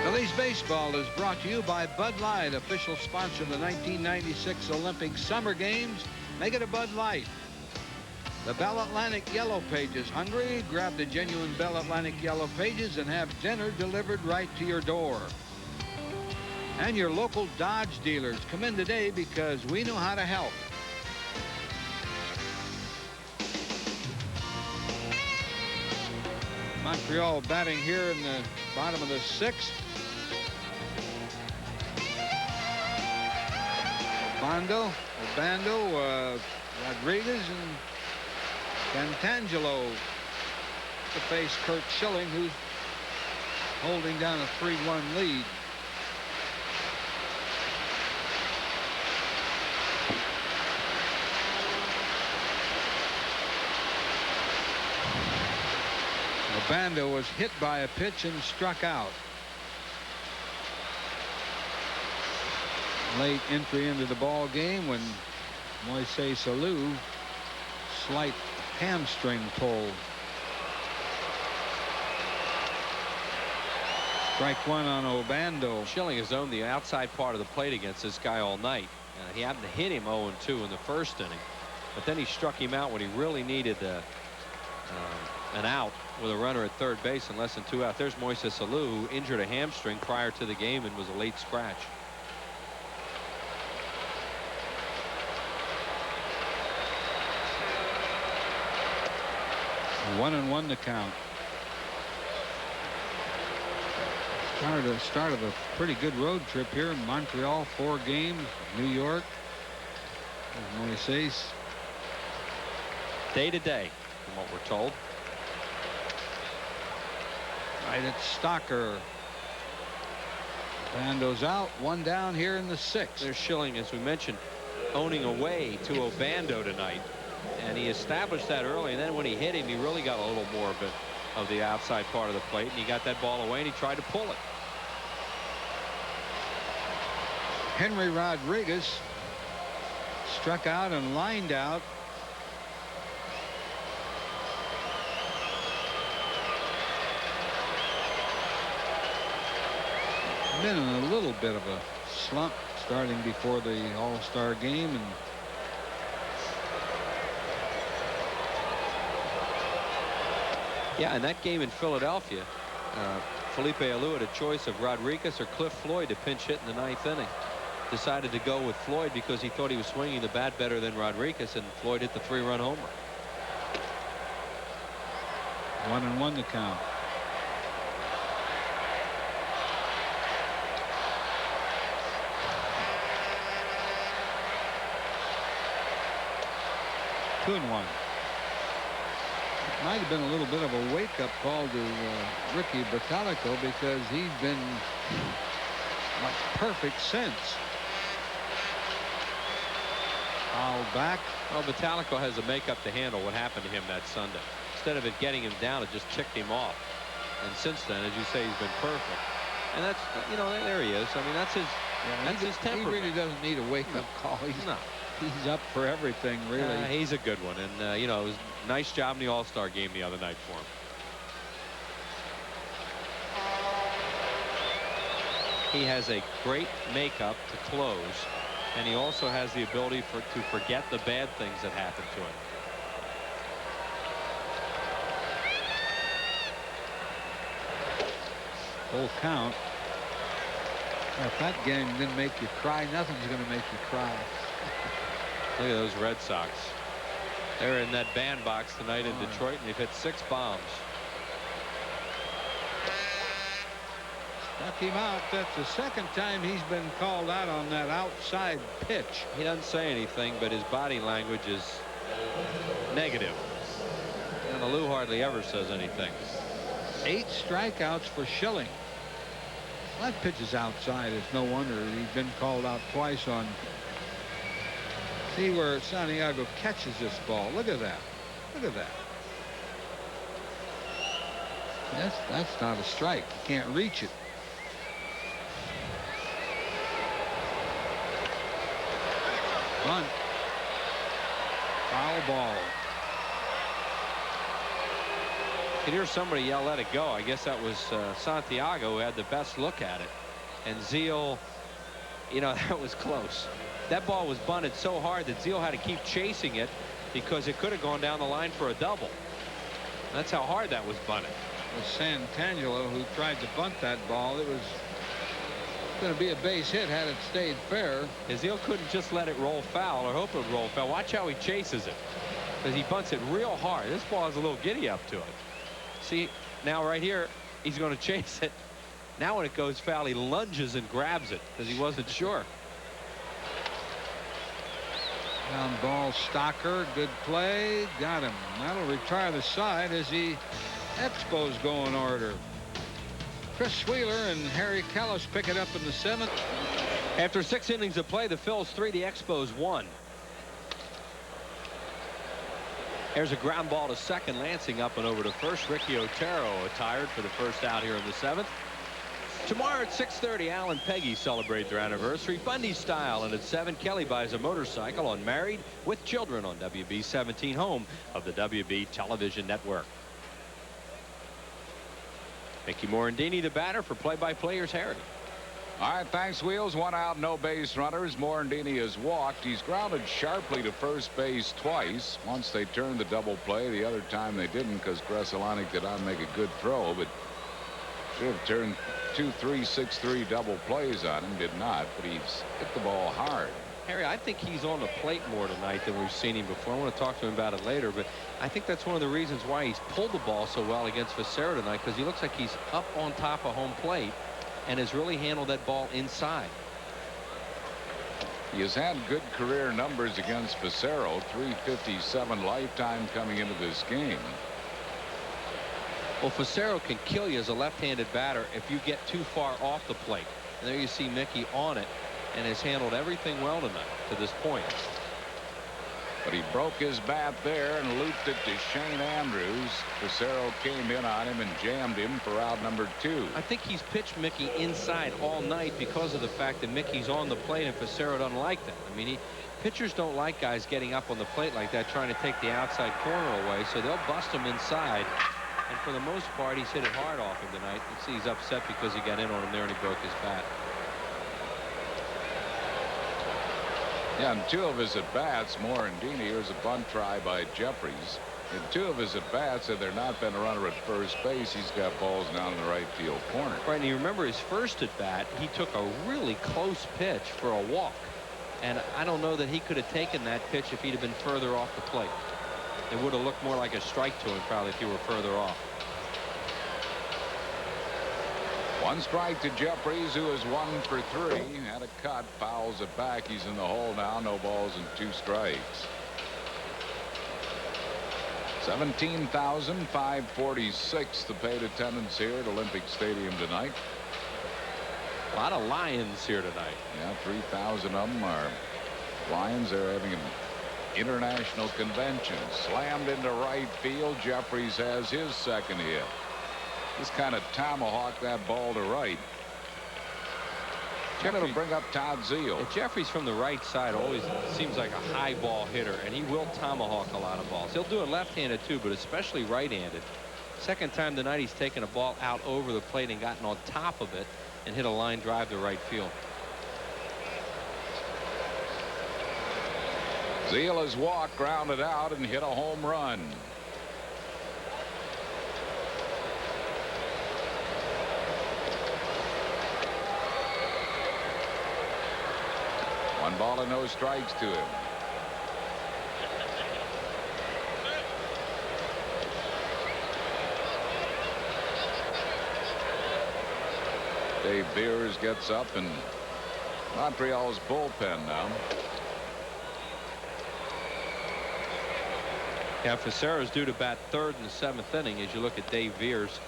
Phillies baseball is brought to you by Bud Light, official sponsor of the 1996 Olympic Summer Games. Make it a Bud Light. The Bell Atlantic Yellow Pages. Hungry? Grab the genuine Bell Atlantic Yellow Pages and have dinner delivered right to your door. and your local Dodge dealers. Come in today because we know how to help. Montreal batting here in the bottom of the 6th. Obando, Rodriguez, and Santangelo to face Curt Schilling, who's holding down a 3-1 lead. Obando was hit by a pitch and struck out. Late entry into the ball game when Moises Alou, slight hamstring pull. Strike one on Obando. Schilling has owned the outside part of the plate against this guy all night. He happened to hit him 0-2 in the first inning, but then he struck him out when he really needed an out with a runner at third base and less than 2 out. There's Moises Alou, who injured a hamstring prior to the game and was a late scratch. 1-1 the count. Start of a pretty good road trip here in Montreal. 4 games. New York. Moises. Day to day, from what we're told. Right at Stocker. Obando's out. 1 down here in the 6th. There's Schilling, as we mentioned, owning away to Obando tonight. And he established that early, and then when he hit him, he really got a little more of the outside part of the plate, and he got that ball away and he tried to pull it. Henry Rodriguez struck out and lined out. Been in a little bit of a slump starting before the All-Star game, and yeah, in that game in Philadelphia, Felipe Alou had a choice of Rodriguez or Cliff Floyd to pinch hit in the 9th inning. Decided to go with Floyd because he thought he was swinging the bat better than Rodriguez, and Floyd hit the 3-run homer. 1-1 the count. Two and one. Might have been a little bit of a wake-up call to Ricky Bottalico, because he's been like perfect since. Fouled back. Well, Bottalico has a makeup to handle what happened to him that Sunday. Instead of it getting him down, it just ticked him off. And since then, as you say, he's been perfect. And that's, you know, there he is. I mean, that's his temperament. He really doesn't need a wake-up call. He's up for everything, really. He's a good one. And, you know, it was a nice job in the All-Star game the other night for him. He has a great makeup to close, and he also has the ability to forget the bad things that happen to him. Full count. If that game didn't make you cry, nothing's going to make you cry. Look at those Red Sox. They're in that bandbox tonight in Detroit, and they've hit 6 bombs. Struck him out. That's the second time he's been called out on that outside pitch. He doesn't say anything, but his body language is negative. And Alou hardly ever says anything. 8 strikeouts for Schilling. Well, that pitch is outside. It's no wonder he's been called out twice on. See where Santiago catches this ball. Look at that. Look at that. That's not a strike. You can't reach it. Bunt. Foul ball. You could hear somebody yell, "Let it go." I guess that was Santiago, who had the best look at it. And Zeal, you know, that was close. That ball was bunted so hard that Zeal had to keep chasing it because it could have gone down the line for a double. That's how hard that was bunted. It was Santangelo who tried to bunt that ball. It was going to be a base hit had it stayed fair. Hizil couldn't just let it roll foul or hope it would roll foul. Watch how he chases it, because he bunts it real hard. This ball has a little giddy up to it. See, now right here, he's going to chase it. Now when it goes foul, he lunges and grabs it because he wasn't sure. Down ball, Stocker, good play, got him. That'll retire the side as the Expos go in order. Chris Wheeler and Harry Callis pick it up in the 7th. After 6 innings of play, the Phils 3, the Expos 1. There's a ground ball to second. Lansing up and over to first. Ricky Otero retired for the first out here in the 7th. Tomorrow at 6:30, Al and Peggy celebrate their anniversary Bundy style, and at 7, Kelly buys a motorcycle on Married with Children on WB 17, home of the WB television network. Mickey Morandini, the batter, for play-by-players Harry. All right, thanks, Wheels. 1 out, no base runners. Morandini has walked. He's grounded sharply to first base twice. Once they turned the double play, the other time they didn't because Gresalonic did not make a good throw, but should have turned 2-3, 6-3 double plays on him. Did not, but he's hit the ball hard. Harry, I think he's on the plate more tonight than we've seen him before. I want to talk to him about it later, but I think that's one of the reasons why he's pulled the ball so well against Fassero tonight, because he looks like he's up on top of home plate and has really handled that ball inside. He has had good career numbers against Fassero, 357 lifetime coming into this game. Well, Fassero can kill you as a left-handed batter if you get too far off the plate. And there you see Mickey on it and has handled everything well tonight to this point. But he broke his bat there and looped it to Shane Andrews. Fassero came in on him and jammed him for out number 2. I think he's pitched Mickey inside all night because of the fact that Mickey's on the plate and Fassero doesn't like that. I mean, pitchers don't like guys getting up on the plate like that, trying to take the outside corner away, so they'll bust him inside. And for the most part, he's hit it hard off him tonight. You see he's upset because he got in on him there and he broke his bat. Yeah, in 2 of his at-bats, Morandini, here's a bunt try by Jeffries. In 2 of his at-bats, had there not been a runner at first base, he's got balls down in the right field corner. Right, and you remember his first at-bat, he took a really close pitch for a walk. And I don't know that he could have taken that pitch if he'd have been further off the plate. It would have looked more like a strike to him probably if he were further off. 1 strike to Jeffries, who is 1 for 3. Had a cut, fouls it back. He's in the hole now. No balls and 2 strikes. 17,546 the paid attendance here at Olympic Stadium tonight. A lot of Lions here tonight. Yeah, 3,000 of them are Lions. They're having an international convention. Slammed into right field. Jeffries has his second hit. Just kind of tomahawked that ball to right. It'll bring up Todd Zeal. Jeffries from the right side always seems like a high ball hitter, and he will tomahawk a lot of balls. He'll do it left-handed too, but especially right-handed. Second time tonight he's taken a ball out over the plate and gotten on top of it and hit a line drive to right field. Zeal has walked, grounded out, and hit a home run. One ball and no strikes to him. Dave Beers gets up, and Montreal's bullpen now. Yeah, Fassero's due to bat 3rd in the 7th inning as you look at Dave Veers.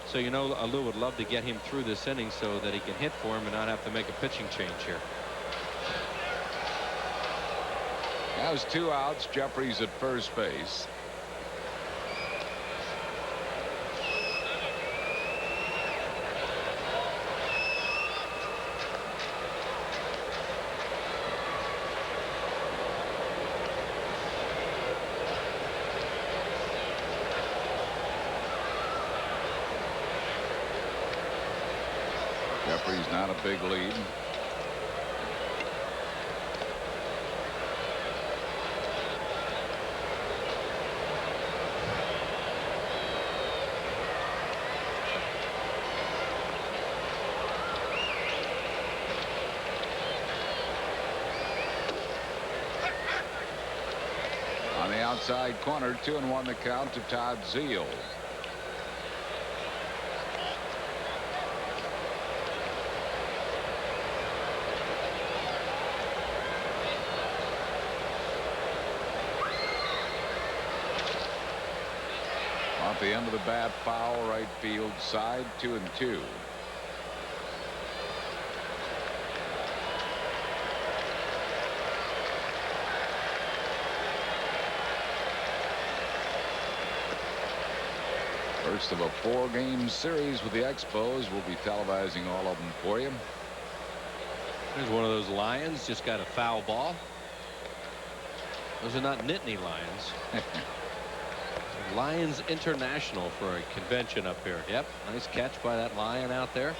So you know Lou would love to get him through this inning so that he can hit for him and not have to make a pitching change here. Has 2 outs. Jeffries at first base. Jeffries not a big lead. outside corner. 2-1 the count to Todd Zeile. Off the end of the bat, foul, right field side, 2-2. First of a 4-game series with the Expos. We'll be televising all of them for you. There's one of those Lions, just got a foul ball. Those are not Nittany Lions. Lions International for a convention up here. Yep, nice catch by that Lion out there.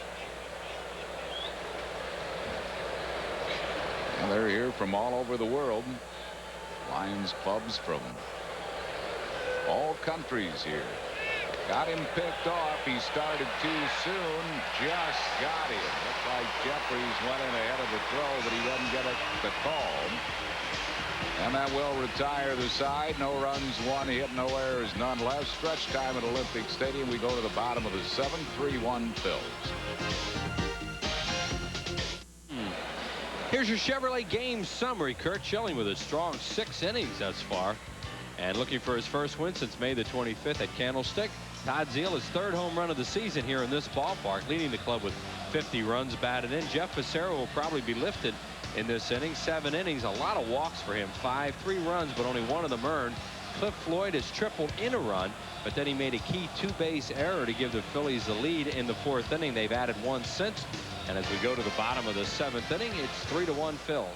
And they're here from all over the world. Lions clubs from all countries here. Got him picked off. He started too soon. Just got him. Looked like Jeffries went in ahead of the throw, but he doesn't get the call. And that will retire the side. No runs, 1 hit, no errors, none left. Stretch time at Olympic Stadium. We go to the bottom of the 7th. 3-1 Phils. Here's your Chevrolet game summary. Curt Schilling with a strong 6 innings thus far. And looking for his first win since May the 25th at Candlestick. Todd Zeile, his 3rd home run of the season here in this ballpark, leading the club with 50 runs batted in. Jeff Fassero will probably be lifted in this inning. 7 innings, a lot of walks for him. 3 runs, but only 1 of them earned. Cliff Floyd has tripled in a run, but then he made a key 2-base error to give the Phillies the lead in the 4th inning. They've added 1 since. And as we go to the bottom of the 7th inning, it's 3-1 Phils.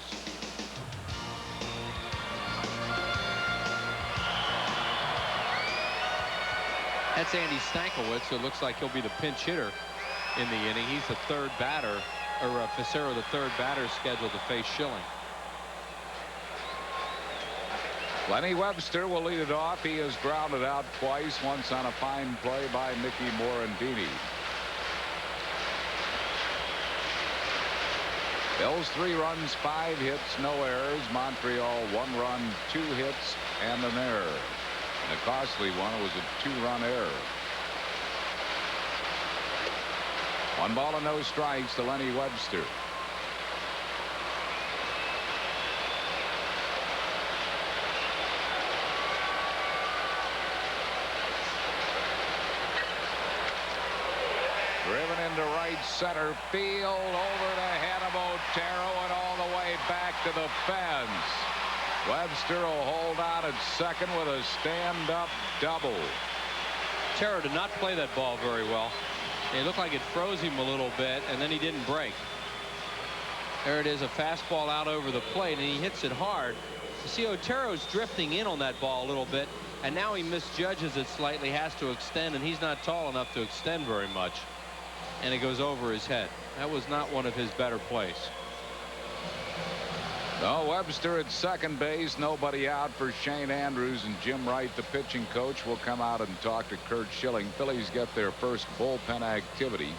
That's Andy Stankiewicz, who looks like he'll be the pinch hitter in the inning. He's the 3rd batter, or Fassero, the 3rd batter scheduled to face Schilling. Lenny Webster will lead it off. He is grounded out twice, once on a fine play by Mickey Morandini. Phils 3 runs, 5 hits, no errors. Montreal 1 run, 2 hits, and an error. And a costly one. It was a 2-run error. 1 ball and no strikes to Lenny Webster. Driven into right center field, over the head of Otero and all the way back to the fence. Webster will hold out at second with a stand-up double. Otero did not play that ball very well. It looked like it froze him a little bit, and then he didn't break. There it is, a fastball out over the plate, and he hits it hard. You see, Otero's drifting in on that ball a little bit, and now he misjudges it slightly, has to extend, and he's not tall enough to extend very much. And it goes over his head. That was not one of his better plays. No, Webster at second base, nobody out for Shane Andrews, and Jim Wright, the pitching coach, will come out and talk to Curt Schilling. Phillies get their first bullpen activity.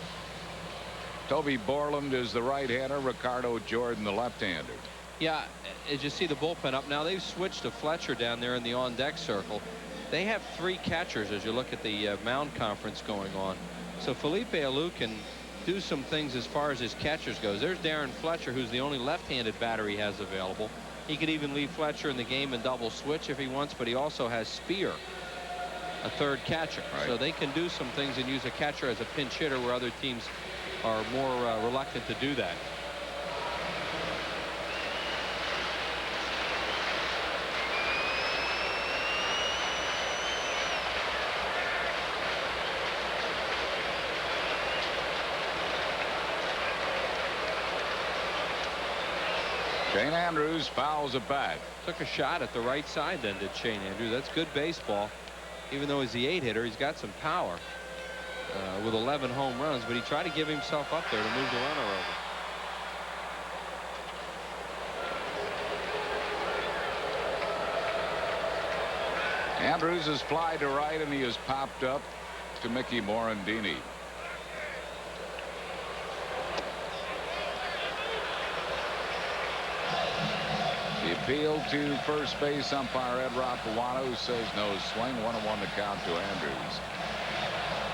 Toby Borland is the right-hander, Ricardo Jordan the left-hander. Yeah, as you see the bullpen up now, they've switched to Fletcher down there in the on-deck circle. They have 3 catchers as you look at the mound conference going on. So Felipe Alou can do some things as far as his catchers goes. There's Darren Fletcher, who's the only left-handed batter he has available. He could even leave Fletcher in the game and double switch if he wants, but he also has Spear, a 3rd catcher. Right. So they can do some things and use a catcher as a pinch hitter where other teams are more reluctant to do that. Shane Andrews fouls it back. Took a shot at the right side then, did Shane Andrews. That's good baseball. Even though he's the 8-hitter, he's got some power with 11 home runs, but he tried to give himself up there to move the runner over. Andrews is fly to right, and he is popped up to Mickey Morandini. The appeal to first base umpire Ed Rapuano, who says no swing. 1-1 the count to Andrews.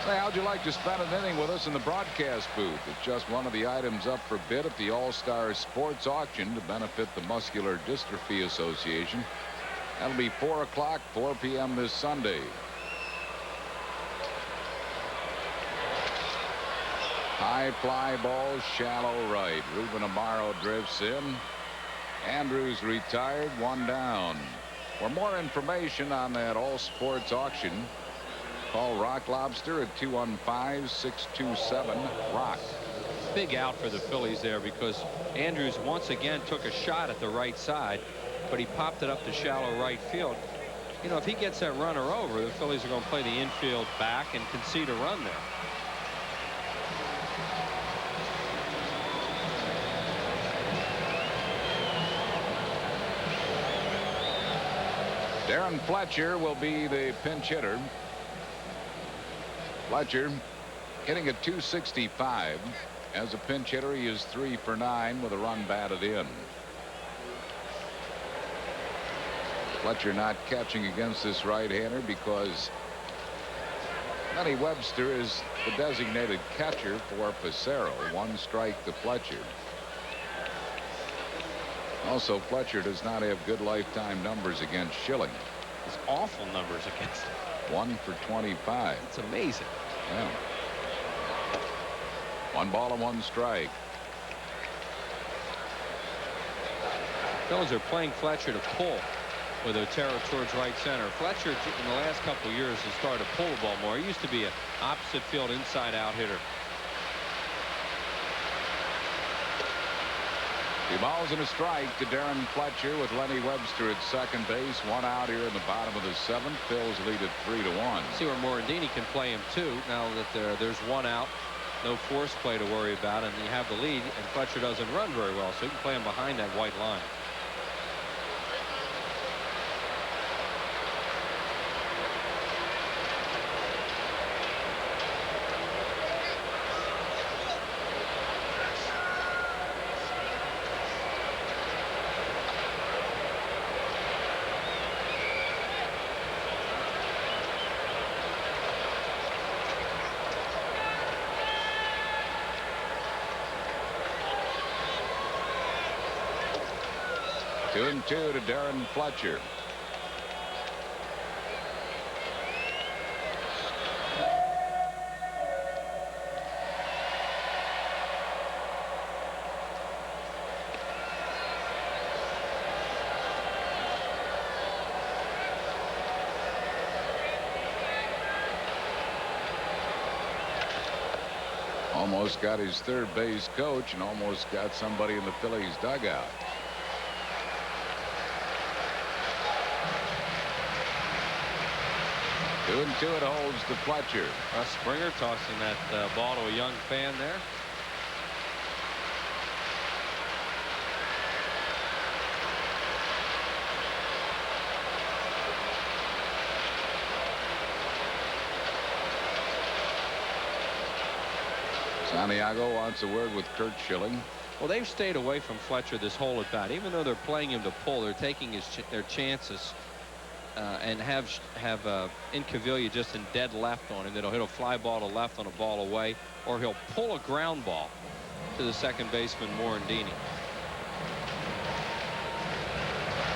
Say, how'd you like to spend an inning with us in the broadcast booth? It's just one of the items up for bid at the All-Star Sports Auction to benefit the Muscular Dystrophy Association. That'll be 4 o'clock, 4 p.m. this Sunday. High fly ball, shallow right. Ruben Amaro drifts in. Andrews retired, 1 down. For more information on that all sports auction, call Rock Lobster at 215-627-ROCK. Big out for the Phillies there because Andrews once again took a shot at the right side, but he popped it up to shallow right field. You know, if he gets that runner over, the Phillies are going to play the infield back and concede a run there. Darren Fletcher will be the pinch hitter. Fletcher hitting at .265. As a pinch hitter, he is 3 for 9 with a run batted in. Fletcher not catching against this right-hander because Lenny Webster is the designated catcher for Fassero. 1 strike to Fletcher. Also, Fletcher does not have good lifetime numbers against Schilling. It's awful numbers against him. 1 for 25. It's amazing. Yeah. 1 ball and 1 strike. Phillies are playing Fletcher to pull with Otero towards right center. Fletcher in the last couple of years has started to pull the ball more. He used to be an opposite field inside out hitter. 2 balls and a strike to Darren Fletcher with Lenny Webster at second base. 1 out here in the bottom of the 7th. Phil's lead at 3-1. See where Morandini can play him too. Now that there's 1 out, no force play to worry about, and you have the lead, and Fletcher doesn't run very well, so you can play him behind that white line. Two and 2 to Darren Fletcher. Almost got his third base coach and almost got somebody in the Phillies dugout. Two and 2 it holds to Fletcher. Springer tossing that ball to a young fan there. Santiago wants a word with Curt Schilling. Well, they've stayed away from Fletcher this whole at bat. Even though they're playing him to pull, they're taking their chances. And have Incaviglia just in dead left on him. That'll hit a fly ball to left on a ball away, or he'll pull a ground ball to the second baseman Morandini.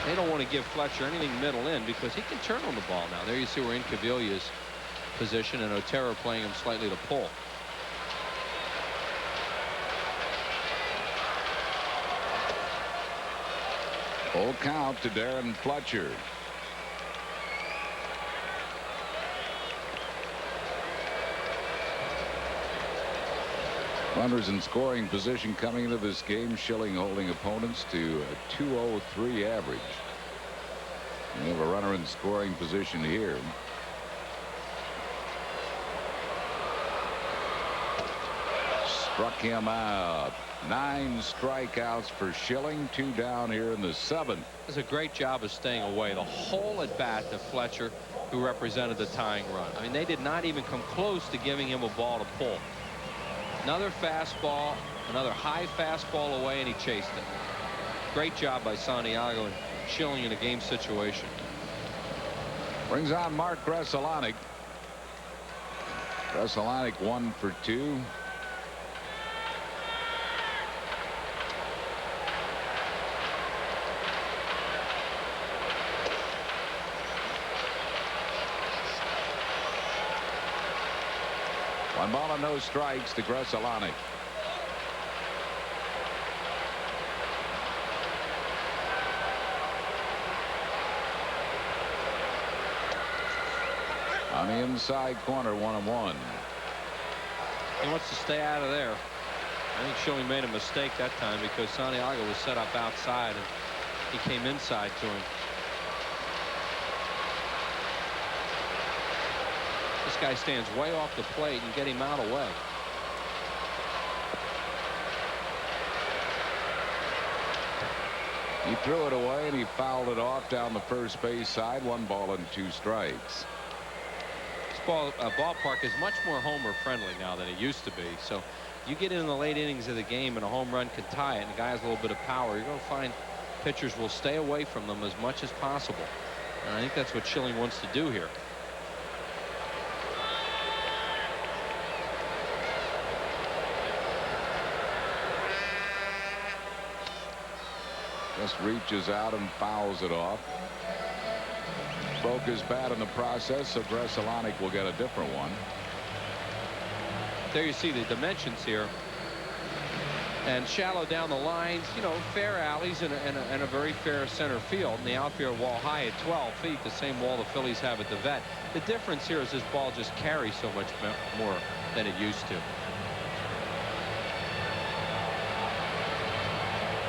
They don't want to give Fletcher anything middle in because he can turn on the ball now. There you see where Incaviglia's position, and Otero playing him slightly to pull. Full count to Darren Fletcher. Runners in scoring position coming into this game. Schilling holding opponents to a .203 average. We have a runner in scoring position here. Struck him out. 9 strikeouts for Schilling. 2 down here in the 7th. Does a great job of staying away the whole at bat to Fletcher, who represented the tying run. I mean, they did not even come close to giving him a ball to pull. Another fastball, another high fastball away, and he chased it. Great job by Santiago and Schilling in a game situation. Brings on Mark Gresselanik. Gresselanik 1 for 2. One ball and no strikes to Gresselanik. On the inside corner, 1-1. He wants to stay out of there. I think Schilling made a mistake that time because Santiago was set up outside and he came inside to him. This guy stands way off the plate and get him out of the way. He threw it away and he fouled it off down the first base side. 1 ball and 2 strikes. Ballpark is much more homer friendly now than it used to be. So you get in the late innings of the game and a home run can tie it and the guy has a little bit of power. You're going to find pitchers will stay away from them as much as possible. And I think that's what Schilling wants to do here. Just reaches out and fouls it off. Broke his bat in the process, so Gresselanik will get a different one. There you see the dimensions here. And shallow down the lines, you know, fair alleys and a very fair center field. And the outfield wall high at 12 feet, the same wall the Phillies have at the vet. The difference here is this ball just carries so much more than it used to.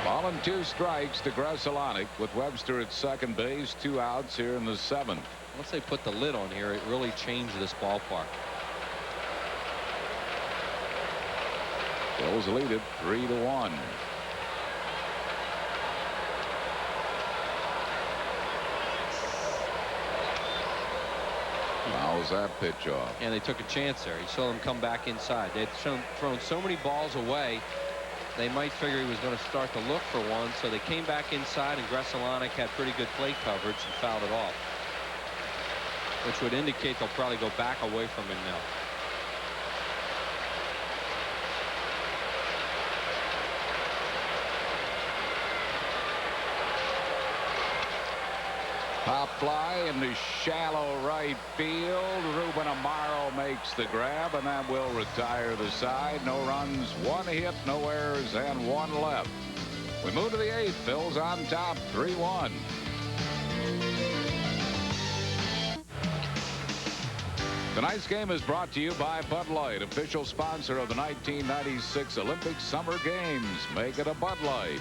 Ball and 2 strikes to Gresselanik with Webster at second base. 2 outs here in the 7th. Once they put the lid on here, it really changed this ballpark. Phillies lead it 3-1. Fouls that pitch off. And they took a chance there. You saw them come back inside. They'd thrown so many balls away. They might figure he was going to start to look for one, so they came back inside, and Gresselanik had pretty good plate coverage and fouled it off, which would indicate they'll probably go back away from him now. Pop fly into shallow right field. Ruben Amaro makes the grab, and that will retire the side. No runs, 1 hit, no errors, and 1 left. We move to the 8th. Phil's on top, 3-1. Tonight's game is brought to you by Bud Light, official sponsor of the 1996 Olympic Summer Games. Make it a Bud Light.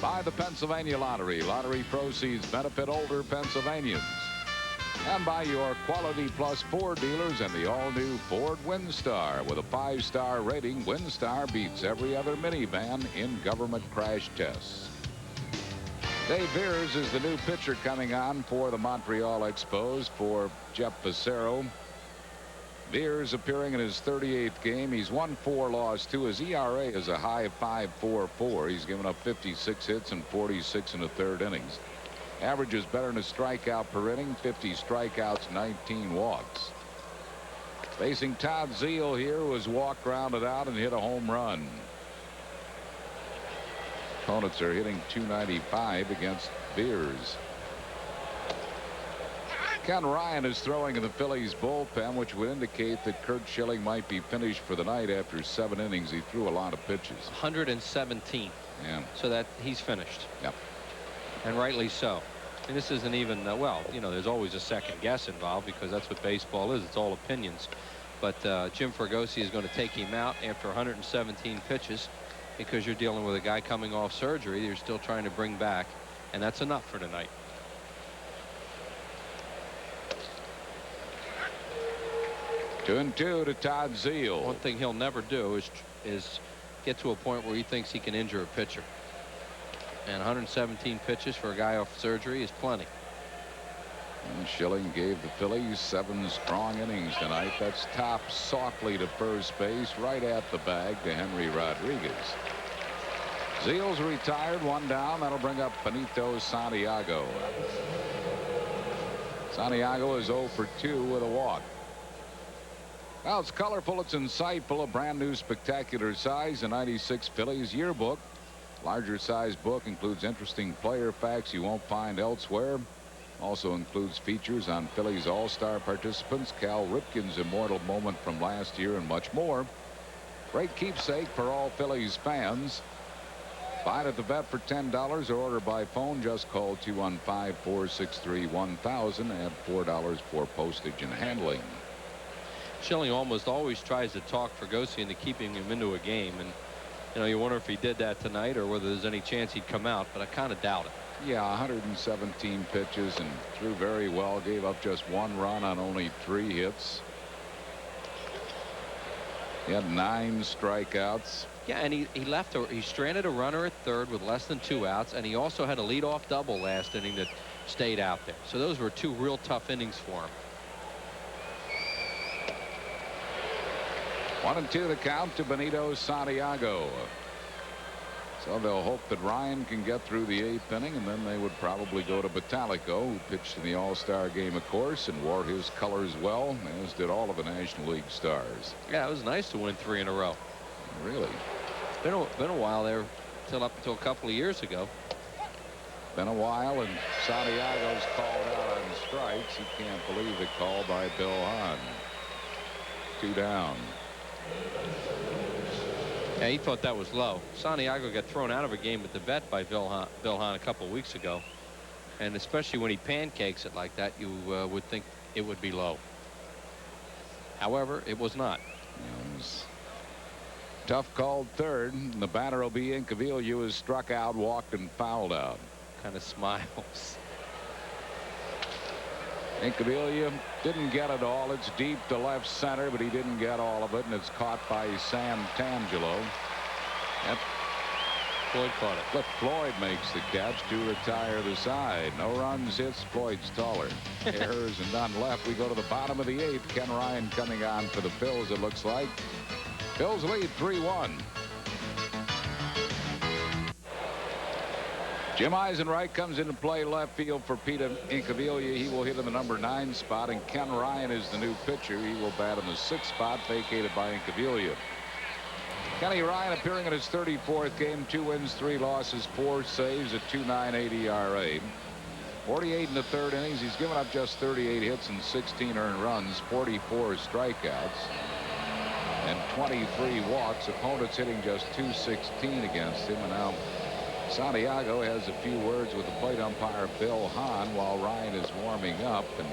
By the Pennsylvania Lottery. Lottery proceeds benefit older Pennsylvanians. And by your Quality Plus Ford dealers and the all-new Ford Windstar. With a 5-star rating, Windstar beats every other minivan in government crash tests. Dave Veers is the new pitcher coming on for the Montreal Expos for Jeff Fassero. Veers appearing in his 38th game. He's won 4, lost 2. His ERA is a high 5.44. He's given up 56 hits and 46 in the 3rd innings. Average is better than a strikeout per inning. 50 strikeouts, 19 walks. Facing Todd Zeile here, who has walked, grounded out, and hit a home run. Opponents are hitting .295 against Veers. Ken Ryan is throwing in the Phillies bullpen, which would indicate that Curt Schilling might be finished for the night after 7 innings. He threw a lot of pitches. 117. Yeah. So that he's finished. Yep. And rightly so. And this isn't even, well, you know, there's always a second guess involved because that's what baseball is. It's all opinions. But Jim Fregosi is going to take him out after 117 pitches because you're dealing with a guy coming off surgery you're still trying to bring back. And that's enough for tonight. 2-2 to Todd Zeile. One thing he'll never do is get to a point where he thinks he can injure a pitcher. And 117 pitches for a guy off surgery is plenty. And Schilling gave the Phillies 7 strong innings tonight. That's topped softly to first base, right at the bag to Henry Rodriguez. Zeal's retired, 1 down. That'll bring up Benito Santiago. Santiago is 0 for 2 with a walk. Well, it's colorful, it's insightful, a brand new spectacular size, the 96 Phillies yearbook. Larger size book includes interesting player facts you won't find elsewhere. Also includes features on Phillies all-star participants, Cal Ripken's immortal moment from last year, and much more. Great keepsake for all Phillies fans. Buy it at the vet for $10 or order by phone. Just call 215-463-1000. Add $4 for postage and handling. Schilling almost always tries to talk Ferguson into keeping him into a game, and you wonder if he did that tonight or whether there's any chance he'd come out, but I kind of doubt it. Yeah, 117 pitches and threw very well. Gave up just 1 run on only 3 hits. He had 9 strikeouts. Yeah, and he stranded a runner at third with less than 2 outs, and he also had a leadoff double last inning that stayed out there. So those were 2 real tough innings for him. 1-2 the count to Benito Santiago. So they'll hope that Ryan can get through the 8th inning, and then they would probably go to Batalico, who pitched in the All-Star game, of course, and wore his colors well, as did all of the National League stars. Yeah, it was nice to win 3 in a row. Really? Been a while there, up until a couple of years ago. Been a while, and Santiago's called out on strikes. He can't believe the call by Bill Hahn. 2 down. Yeah, he thought that was low. Santiago got thrown out of a game at the vet by Bill Hahn a couple of weeks ago, and especially when he pancakes it like that, you would think it would be low. However, it was not. It was tough called third. And the batter will be Incaviglia, who was struck out, walked, and fouled out. Kind of smiles. Incaviglia didn't get it all. It's deep to left center, but he didn't get all of it, and it's caught by Sam Tangelo. Yep. Floyd caught it. But Floyd makes the catch to retire the side. No runs, hits. Floyd's taller. Errors and none left. We go to the bottom of the 8th. Ken Ryan coming on for the Phils, it looks like. Phils lead 3-1. Jim Eisenreich comes into play left field for Peter Incaviglia. He will hit in the number 9 spot, and Ken Ryan is the new pitcher. He will bat in the 6th spot, vacated by Incaviglia. Kenny Ryan appearing in his 34th game, 2 wins, 3 losses, 4 saves, a 2.98 ERA. 48 in the 3rd innings. He's given up just 38 hits and 16 earned runs, 44 strikeouts, and 23 walks. Opponents hitting just .216 against him, and now Santiago has a few words with the plate umpire Bill Hahn while Ryan is warming up, and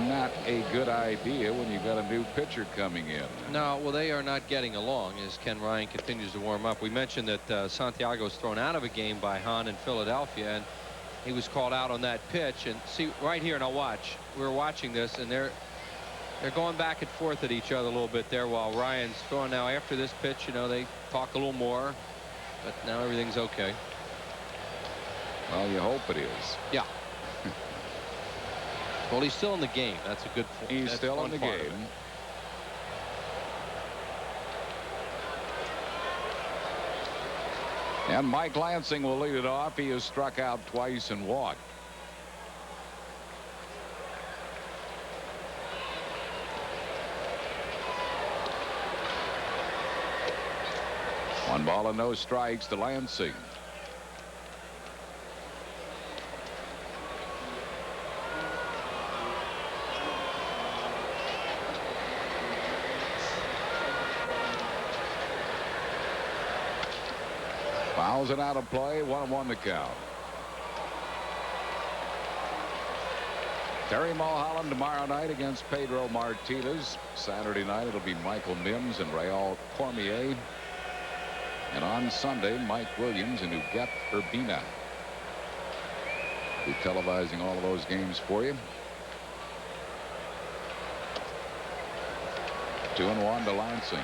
not a good idea when you got a new pitcher coming in. No, well, they are not getting along as Ken Ryan continues to warm up. We mentioned that Santiago was thrown out of a game by Hahn in Philadelphia, and he was called out on that pitch. And see right here, now watch. We're watching this, and they're going back and forth at each other a little bit there while Ryan's throwing. Now after this pitch, they talk a little more. But now everything's okay. Well, you hope it is. Yeah. Well, he's still in the game. That's a good point. He's still in the game. And Mike Lansing will lead it off. He has struck out twice and walked. One ball and no strikes to Lansing. Fouls it out of play. 1-1 the count. Terry Mulholland tomorrow night against Pedro Martinez. Saturday night it'll be Michael Mims and Raul Cormier. And on Sunday, Mike Williams and Uget Urbina. We're televising all of those games for you. 2-1 to Lansing.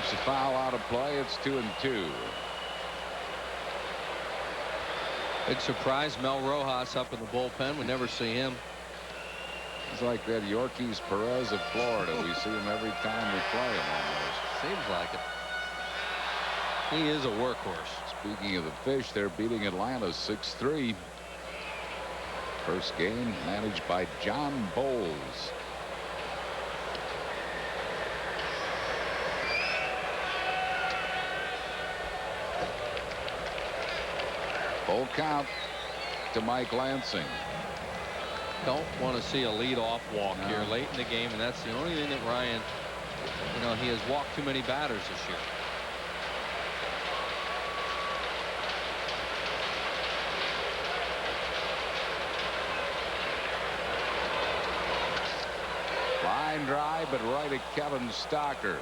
Keeps the foul out of play. It's 2-2. Big surprise, Mel Rojas up in the bullpen. We never see him. He's like that Yorkis Perez of Florida. We see him every time we play him almost. Seems like it. He is a workhorse. Speaking of the Fish, they're beating Atlanta 6-3. First game managed by John Bowles. Full count to Mike Lansing. Don't want to see a leadoff walk here late in the game, and that's the only thing that Ryan, you know, he has walked too many batters this year. Line drive, but right at Kevin Stocker.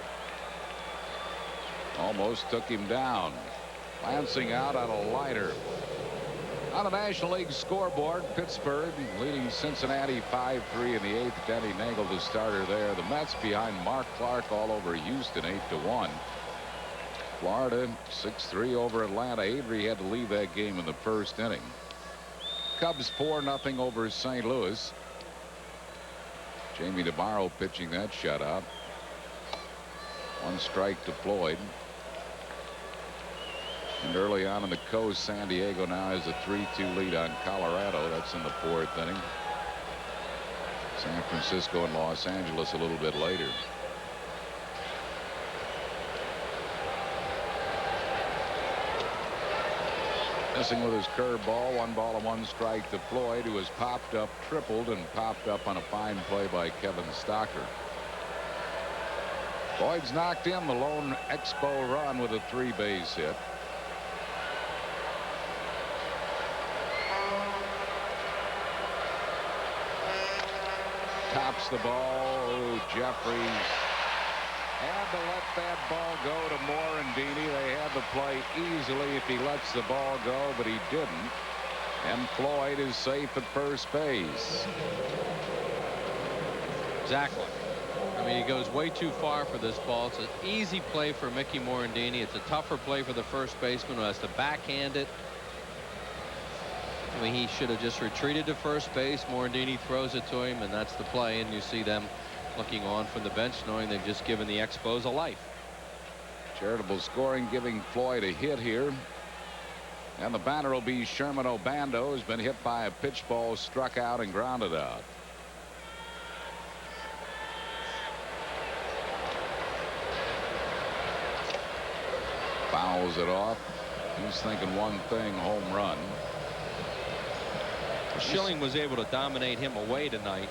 Almost took him down. Lansing out on a liner. On the National League scoreboard, Pittsburgh leading Cincinnati 5-3 in the 8th. Denny Nagel, the starter there. The Mets behind Mark Clark all over Houston 8-1. Florida 6-3 over Atlanta. Avery had to leave that game in the first inning. Cubs 4-0 over St. Louis. Jamie DeMauro pitching that shutout. 1 strike to Floyd. And early on in the coast, San Diego now has a 3-2 lead on Colorado. That's in the 4th inning. San Francisco and Los Angeles a little bit later. Missing with his curveball. 1 ball and 1 strike to Floyd, who has popped up, tripled, and popped up on a fine play by Kevin Stocker. Floyd's knocked in the lone Expo run with a 3-base hit. Tops the ball. Oh, Jeffries had to let that ball go to Morandini. They had the play easily if he lets the ball go, but he didn't. And Floyd is safe at first base. Exactly. I mean, he goes way too far for this ball. It's an easy play for Mickey Morandini. It's a tougher play for the first baseman who has to backhand it. I mean, he should have just retreated to first base. Morandini throws it to him, and that's the play. And you see them looking on from the bench, knowing they've just given the Expos a life. Charitable scoring giving Floyd a hit here. And the batter will be Sherman Obando, who's been hit by a pitch ball, struck out and grounded out. Fouls it off. He's thinking one thing, home run. Schilling was able to dominate him away tonight,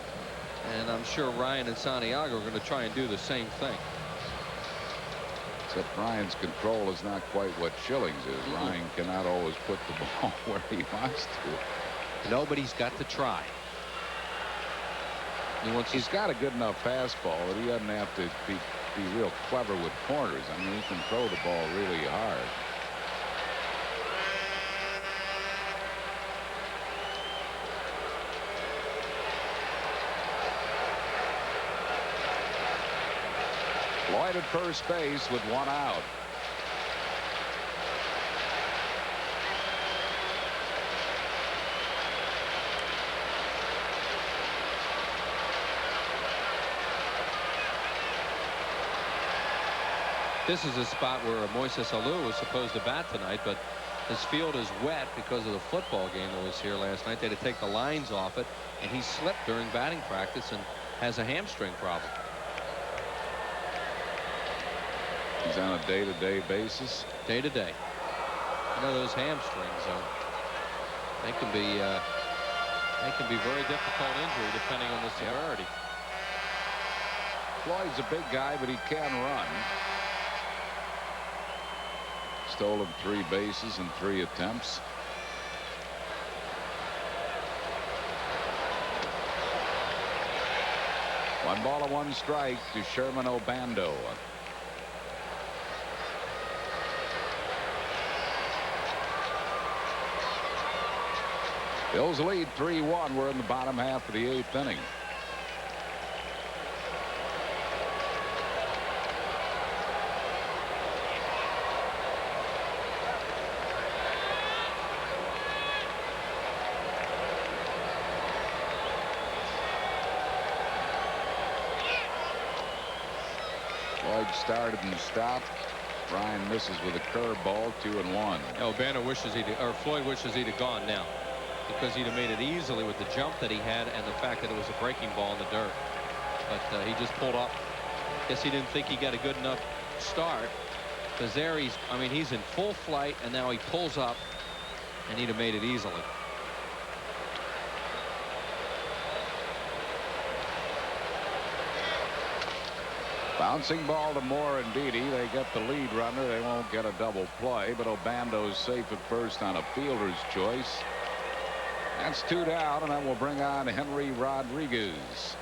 and I'm sure Ryan and Santiago are going to try and do the same thing. Except Ryan's control is not quite what Schilling's is. Ryan cannot always put the ball where he wants to. Nobody's got to try. He's got a good enough fastball that he doesn't have to be real clever with corners. I mean, he can throw the ball really hard. Floyd at first base with 1 out. This is a spot where Moises Alou was supposed to bat tonight, but his field is wet because of the football game that was here last night. They had to take the lines off it, and he slipped during batting practice and has a hamstring problem. He's on a day-to-day basis. Day-to-day. You know, those hamstrings, they can be very difficult injury depending on the severity. Floyd's a big guy, but he can run. Stolen 3 bases in 3 attempts. One ball and 1 strike to Sherman Obando. Bills lead 3-1. We're in the bottom half of the 8th inning. Floyd started and stopped. Ryan misses with a curveball, 2-1. Banner wishes Floyd wishes he'd have gone now, because he'd have made it easily with the jump that he had and the fact that it was a breaking ball in the dirt. But he just pulled up. Guess he didn't think he got a good enough start, because there he's in full flight, and now he pulls up, and he'd have made it easily. Bouncing ball to Moore and Didi. They get the lead runner. They won't get a double play, but Obando's safe at first on a fielder's choice. That's 2 down, and that will bring on Henry Rodriguez.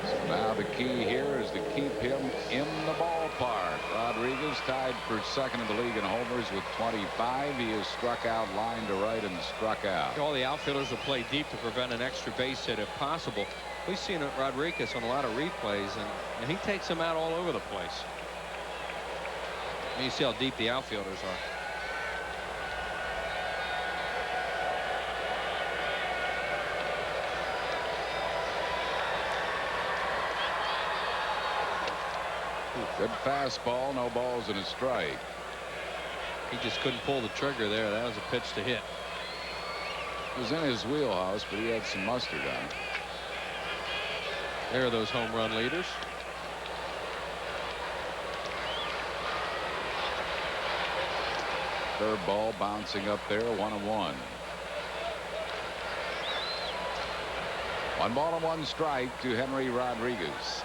So now the key here is to keep him in the ballpark. Rodriguez tied for second in the league in homers with 25. He is struck out line to right and struck out. All the outfielders will play deep to prevent an extra base hit if possible. We've seen Rodriguez on a lot of replays, and he takes them out all over the place. And you see how deep the outfielders are. Good fastball, no balls and a strike. He just couldn't pull the trigger there. That was a pitch to hit. It was in his wheelhouse, but he had some mustard on it. There are those home run leaders. Curveball bouncing up there, 1-1. 1 ball and 1 strike to Henry Rodriguez.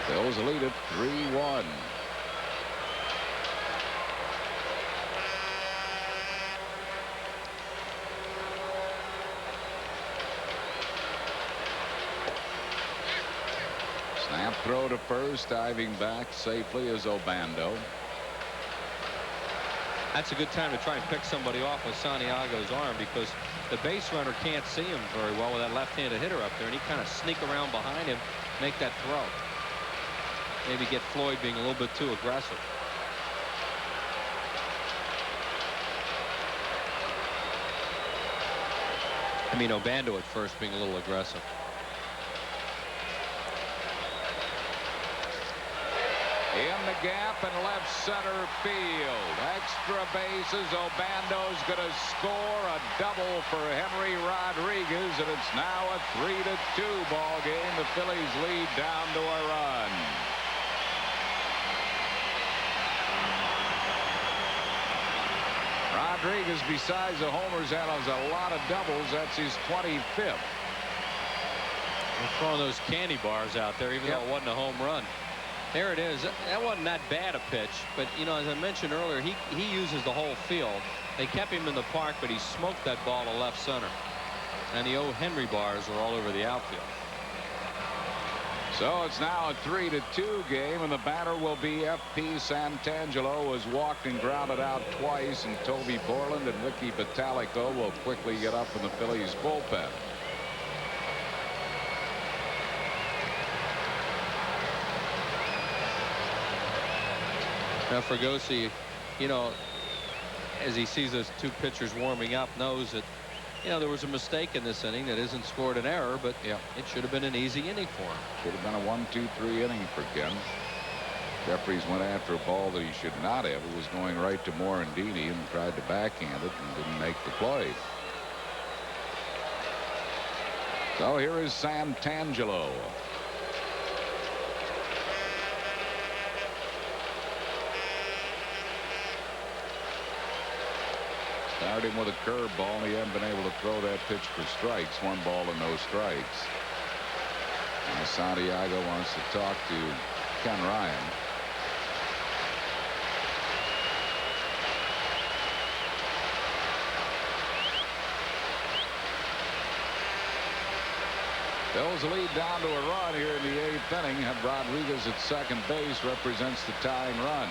Phillies lead it 3-1. Snap throw to first. Diving back safely is Obando. That's a good time to try and pick somebody off with Santiago's arm, because the base runner can't see him very well with that left-handed hitter up there, and he kind of sneak around behind him, make that throw. Maybe get Floyd being a little bit too aggressive. I mean, Obando at first being a little aggressive. In the gap in left center field. Extra bases. Obando's going to score a double for Henry Rodriguez, and it's now a 3-2 ball game. The Phillies lead down to a run. Rodriguez, besides the homers, has a lot of doubles. That's his 25th. They're throwing those candy bars out there, even though it wasn't a home run. There it is. That wasn't that bad a pitch, but you know, as I mentioned earlier, he uses the whole field. They kept him in the park, but he smoked that ball to left center, and the old Henry bars are all over the outfield. So it's now a 3-2 game, and the batter will be F.P. Santangelo, who has walked and grounded out twice, and Toby Borland and Ricky Vitalico will quickly get up in the Phillies bullpen. Now Fregosi, you know, as he sees those two pitchers warming up, knows that, you know, there was a mistake in this inning that isn't scored an error, but it should have been an easy inning for him. Should have been a 1-2-3 inning for Ken. Jeffries went after a ball that he should not have. It was going right to Morandini and tried to backhand it and didn't make the play. So here is Santangelo. Started him with a curveball, and he hadn't been able to throw that pitch for strikes. 1 ball and no strikes. Now Santiago wants to talk to Ken Ryan. Phillies lead down to a run here in the 8th inning. Had Rodriguez at second base, represents the tying run.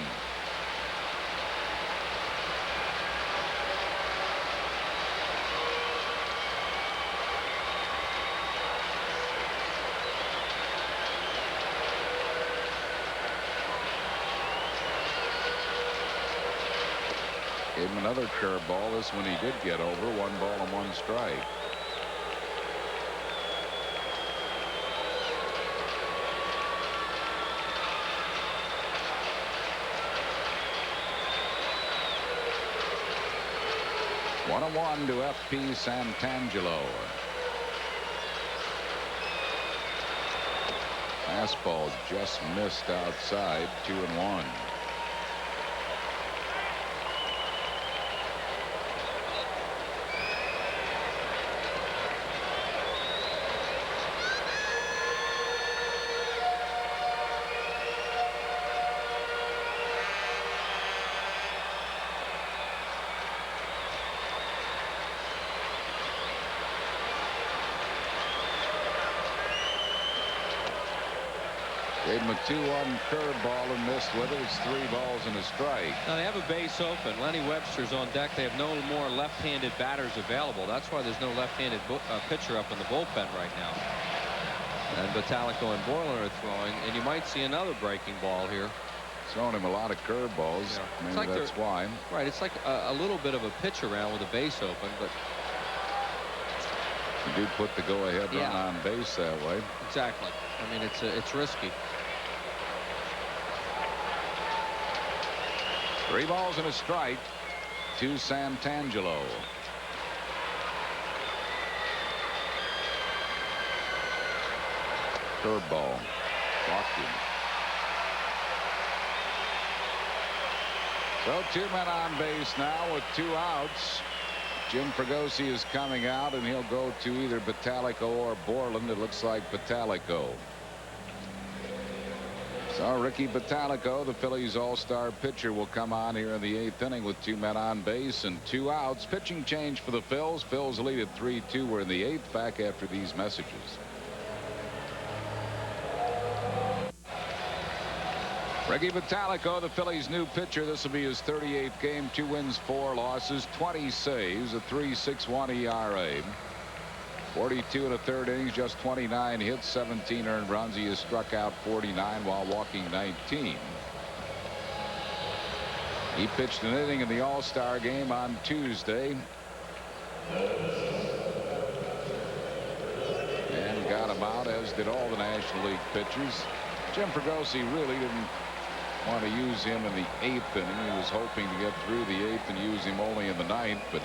Gave him another curveball. This one he did get over. 1 ball and 1 strike. One and 1 to F.P. Santangelo. Fastball just missed outside. 2 and 1. Gave him a 2-1 curveball and missed with it. It's 3 balls and a strike. Now they have a base open. Lenny Webster's on deck. They have no more left-handed batters available. That's why there's no left-handed pitcher up in the bullpen right now. And Vitalico and Borland are throwing, and you might see another breaking ball here. Throwing him a lot of curveballs. Yeah. Maybe like that's why. Right. It's like a little bit of a pitch around with a base open, but you do put the go-ahead run on base that way. Exactly. I mean, it's risky. 3 balls and a strike to Santangelo. Curveball. Walked him. So 2 men on base now with 2 outs. Jim Fregosi is coming out, and he'll go to either Vitalico or Borland. It looks like Vitalico. So Ricky Vitalico, the Phillies all-star pitcher, will come on here in the 8th inning with 2 men on base and 2 outs. Pitching change for the Phils. Phils lead at 3-2. We're in the 8th. Back after these messages. Ricky Vitalico, the Phillies' new pitcher. This will be his 38th game. 2 wins, 4 losses, 20 saves, a 3.61 ERA. 42 in the 3rd innings, just 29 hits, 17 earned runs. He has struck out 49 while walking 19. He pitched an inning in the All-Star game on Tuesday. And got him out, as did all the National League pitchers. Jim Fregosi really didn't want to use him in the 8th inning. He was hoping to get through the 8th and use him only in the 9th, but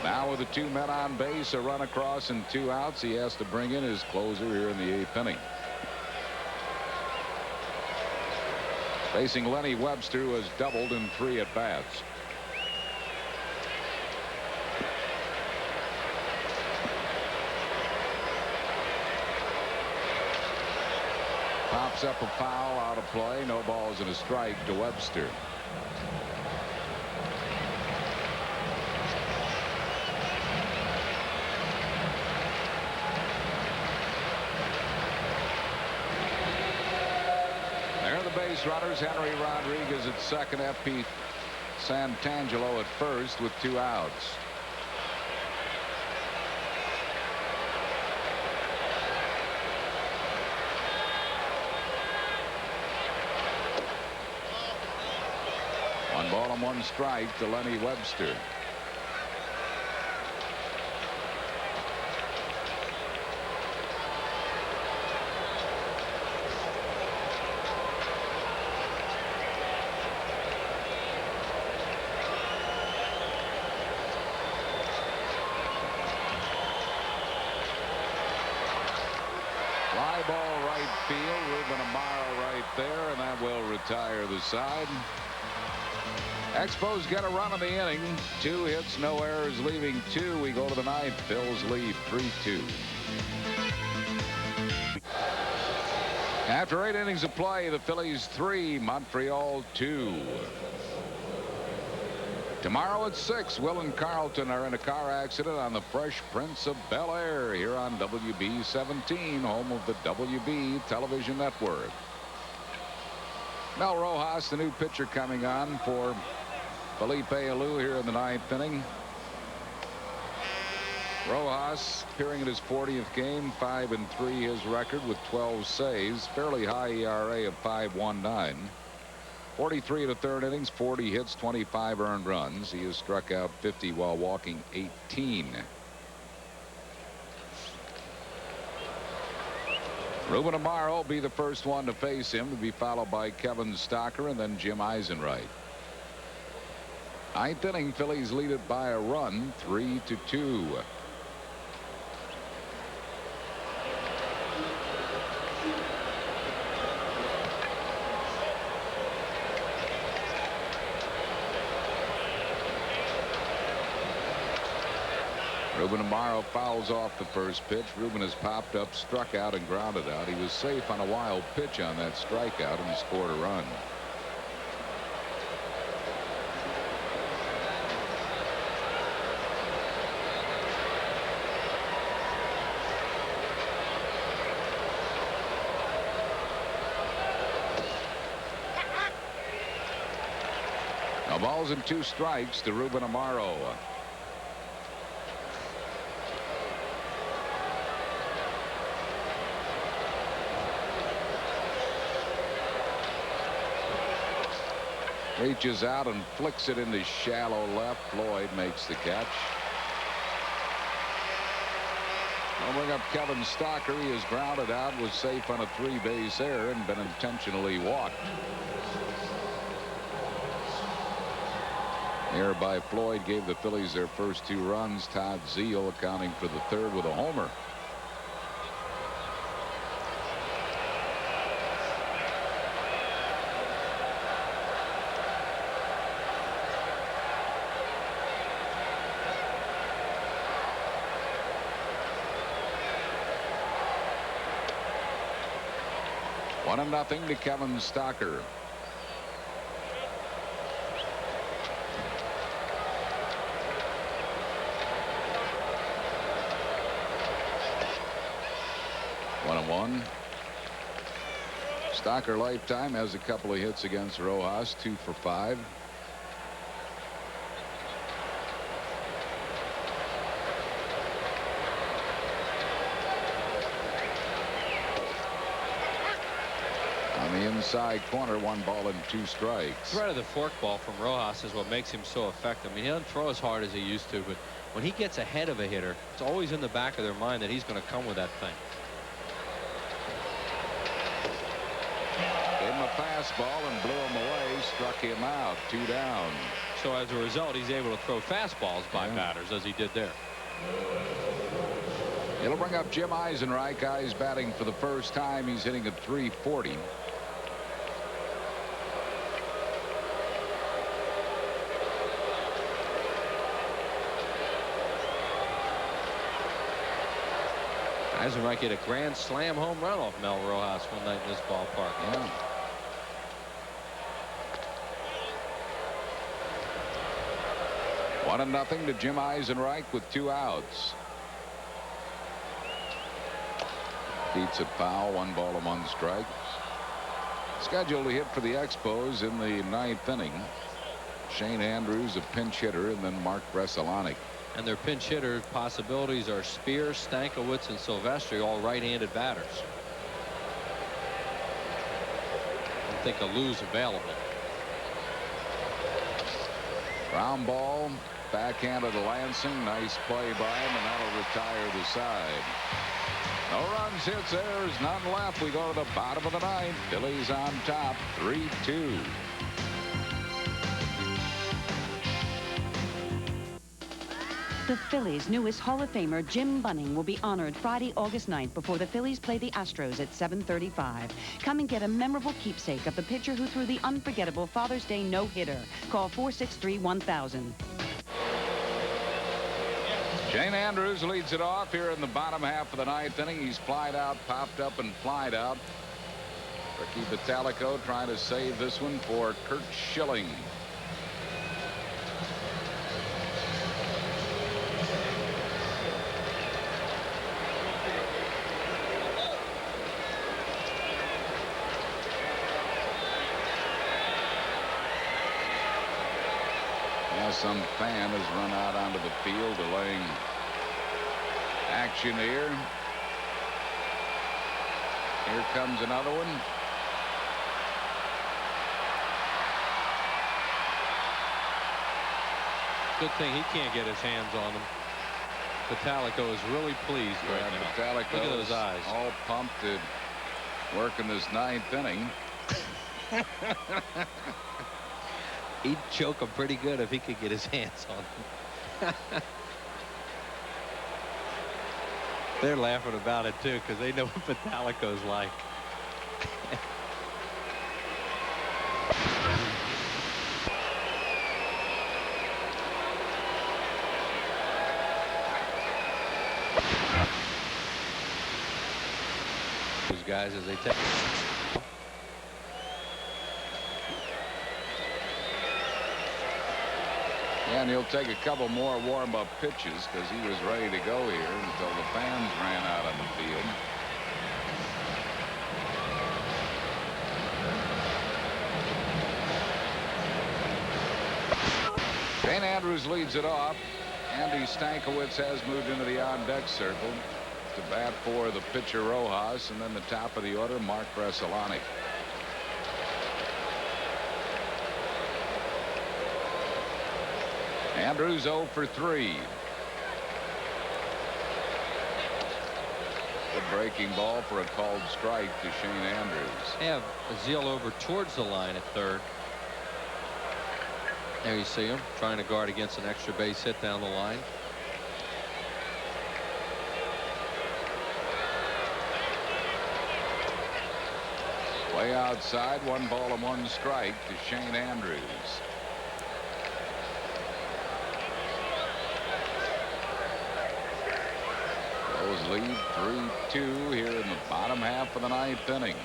now with the 2 men on base, a run across and 2 outs, he has to bring in his closer here in the 8th inning. Facing Lenny Webster, who has doubled in 3 at-bats. Pops up a foul, out of play. No balls and a strike to Webster. Base runners. Henry Rodriguez at second. F.P. Santangelo at first with 2 outs. One ball and 1 strike to Lenny Webster. Retire the side. Expos get a run in the inning. 2 hits, no errors, leaving 2. We go to the 9th. Phils lead 3-2. After 8 innings of play, the Phillies 3, Montreal 2. Tomorrow at 6, Will and Carlton are in a car accident on the Fresh Prince of Bel-Air here on WB 17, home of the WB television network. Mel Rojas, the new pitcher, coming on for Felipe Alou here in the 9th inning. Rojas appearing in his 40th game, 5-3 his record with 12 saves, fairly high ERA of 5.19. 43 in the third innings, 40 hits, 25 earned runs. He has struck out 50 while walking 18. Ruben Amaro will be the first one to face him, to be followed by Kevin Stocker and then Jim Eisenreich. Ninth inning, Phillies lead it by a run, 3-2. Ruben Amaro fouls off the first pitch. Ruben has popped up, struck out, and grounded out. He was safe on a wild pitch on that strikeout and scored a run. Now balls and 2 strikes to Ruben Amaro. Reaches out and flicks it into shallow left. Floyd makes the catch. I'll bring up Kevin Stocker. He is grounded out, was safe on a 3-base error and been intentionally walked. Error by Floyd gave the Phillies their first 2 runs. Todd Zeile accounting for the third with a homer. One and nothing to Kevin Stocker. 1-1. Stocker lifetime has a couple of hits against Rojas, 2 for 5. On the inside corner, 1 ball and 2 strikes. Threat of the forkball from Rojas is what makes him so effective. I mean, he doesn't throw as hard as he used to, but when he gets ahead of a hitter, it's always in the back of their mind that he's going to come with that thing. Gave him a fastball and blew him away, struck him out, 2 down. So as a result, he's able to throw fastballs by batters as he did there. It'll bring up Jim Eisenreich. Guys batting for the first time. He's hitting at .340. Eisenreich hit a grand slam home run off Mel Rojas one night in this ballpark. Yeah. One and nothing to Jim Eisenreich with 2 outs. Beats it foul, 1 ball and 1 strike. Scheduled to hit for the Expos in the 9th inning. Shane Andrews, a pinch hitter, and then Mark Bressolani. And their pinch hitter possibilities are Spear, Stankiewicz, and Silvestri, all right-handed batters. I don't think a lose available. Ground ball, backhand to Lansing. Nice play by him, and that'll retire the side. No runs, hits, errors, none left. We go to the bottom of the 9th. Phillies on top, 3-2. The Phillies' newest Hall of Famer, Jim Bunning, will be honored Friday, August 9th before the Phillies play the Astros at 7:35. Come and get a memorable keepsake of the pitcher who threw the unforgettable Father's Day no-hitter. Call 463-1000. Shane Andrews leads it off here in the bottom half of the 9th inning. He's flied out, popped up, and flied out. Ricky Vitalico trying to save this one for Curt Schilling. Some fan has run out onto the field, delaying action here. Here comes another one. Good thing he can't get his hands on them. Patalico is really pleased right now. Patalico, look at those eyes. All pumped to work in this 9th inning. He'd choke him pretty good if he could get his hands on them. They're laughing about it too because they know what Patalico's like. Those guys as they take. And he'll take a couple more warm-up pitches because he was ready to go here until the fans ran out on the field. St. Andrews leads it off. Andy Stankiewicz has moved into the on-deck circle to bat for the pitcher Rojas, and then the top of the order, Mark Bressolani. Andrews 0 for 3. The breaking ball for a called strike to Shane Andrews. They have Aziel over towards the line at third. There you see him trying to guard against an extra base hit down the line. Way outside, 1 ball and 1 strike to Shane Andrews. Those lead 3-2 here in the bottom half of the 9th inning.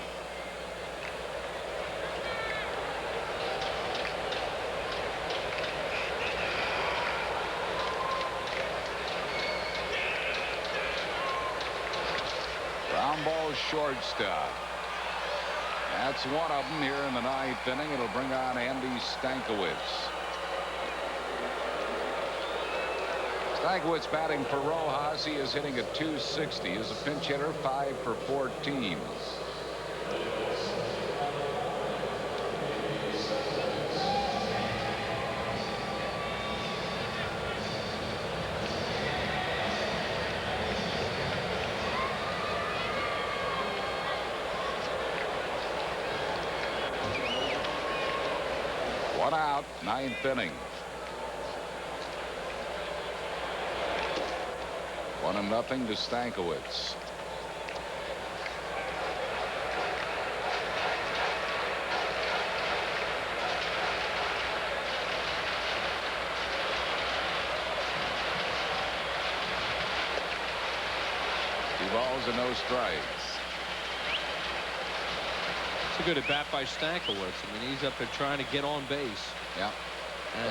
Ground ball shortstop. That's one of them here in the 9th inning. It'll bring on Andy Stankiewicz. Stankiewicz batting for Rojas. He is hitting at .260 as a pinch hitter, 5 for 14. One out, 9th inning. 1-0 to Stankiewicz. Two balls and no strikes. It's a good at bat by Stankiewicz. I mean, he's up there trying to get on base. Yeah.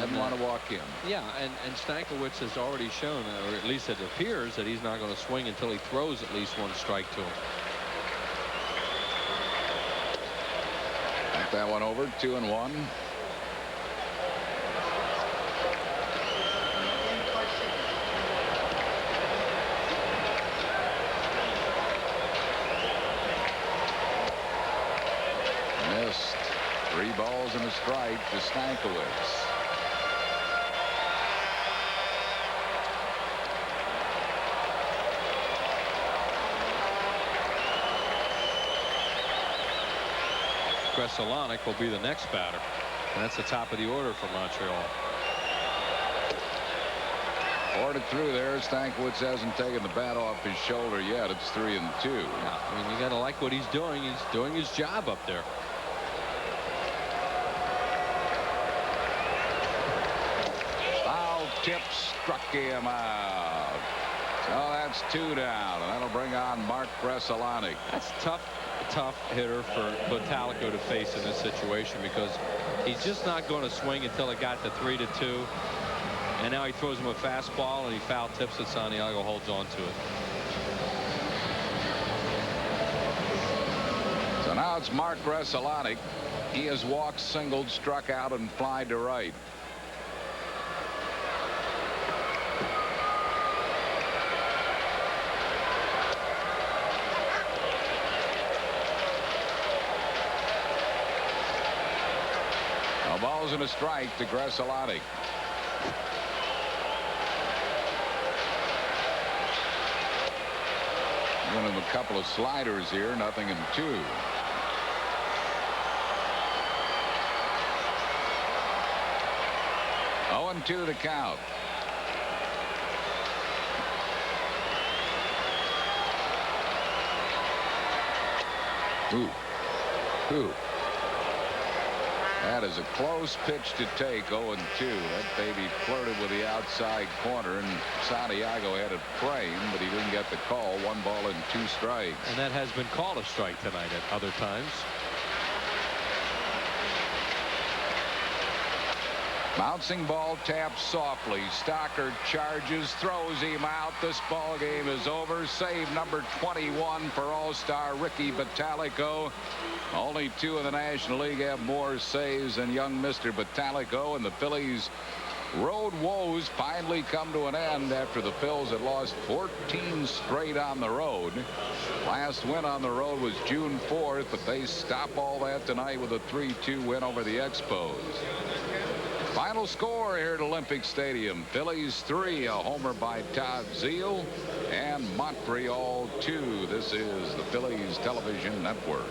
Doesn't want to walk in. Yeah, and Stankiewicz has already shown, or at least it appears, that he's not going to swing until he throws at least 1 strike to him. Got that one over, 2-1. Missed. 3 balls and a strike to Stankiewicz. Bressolani will be the next batter, and that's the top of the order for Montreal. Ordered through there. Stankiewicz hasn't taken the bat off his shoulder yet. It's 3-2. Yeah, I mean, you got to like what he's doing. He's doing his job up there. Foul tip struck him out. So that's 2 down, and that'll bring on Mark Bressolani. That's tough hitter for Patalico to face in this situation, because he's just not going to swing until it got to 3-2. And now he throws him a fastball and he foul tips it. Santiago holds on to it. So now it's Mark Bressolani. He has walked, singled, struck out, and flied to right. Balls and a strike to Bressolani. Giving him a couple of sliders here. 0-2. Oh, 0-2 the count. Ooh. That is a close pitch to take. 0-2. That baby flirted with the outside corner, and Santiago had it framed, but he didn't get the call. 1 ball and 2 strikes. And that has been called a strike tonight at other times. Bouncing ball tapped softly. Stocker charges, throws him out. This ball game is over. Save number 21 for All-Star Ricky Bottalico. Only 2 in the National League have more saves than young Mr. Bottalico, and the Phillies' road woes finally come to an end after the Phils had lost 14 straight on the road. Last win on the road was June 4th, but they stop all that tonight with a 3-2 win over the Expos. Final score here at Olympic Stadium. Phillies 3, a homer by Todd Zeile, and Montreal 2. This is the Phillies Television Network.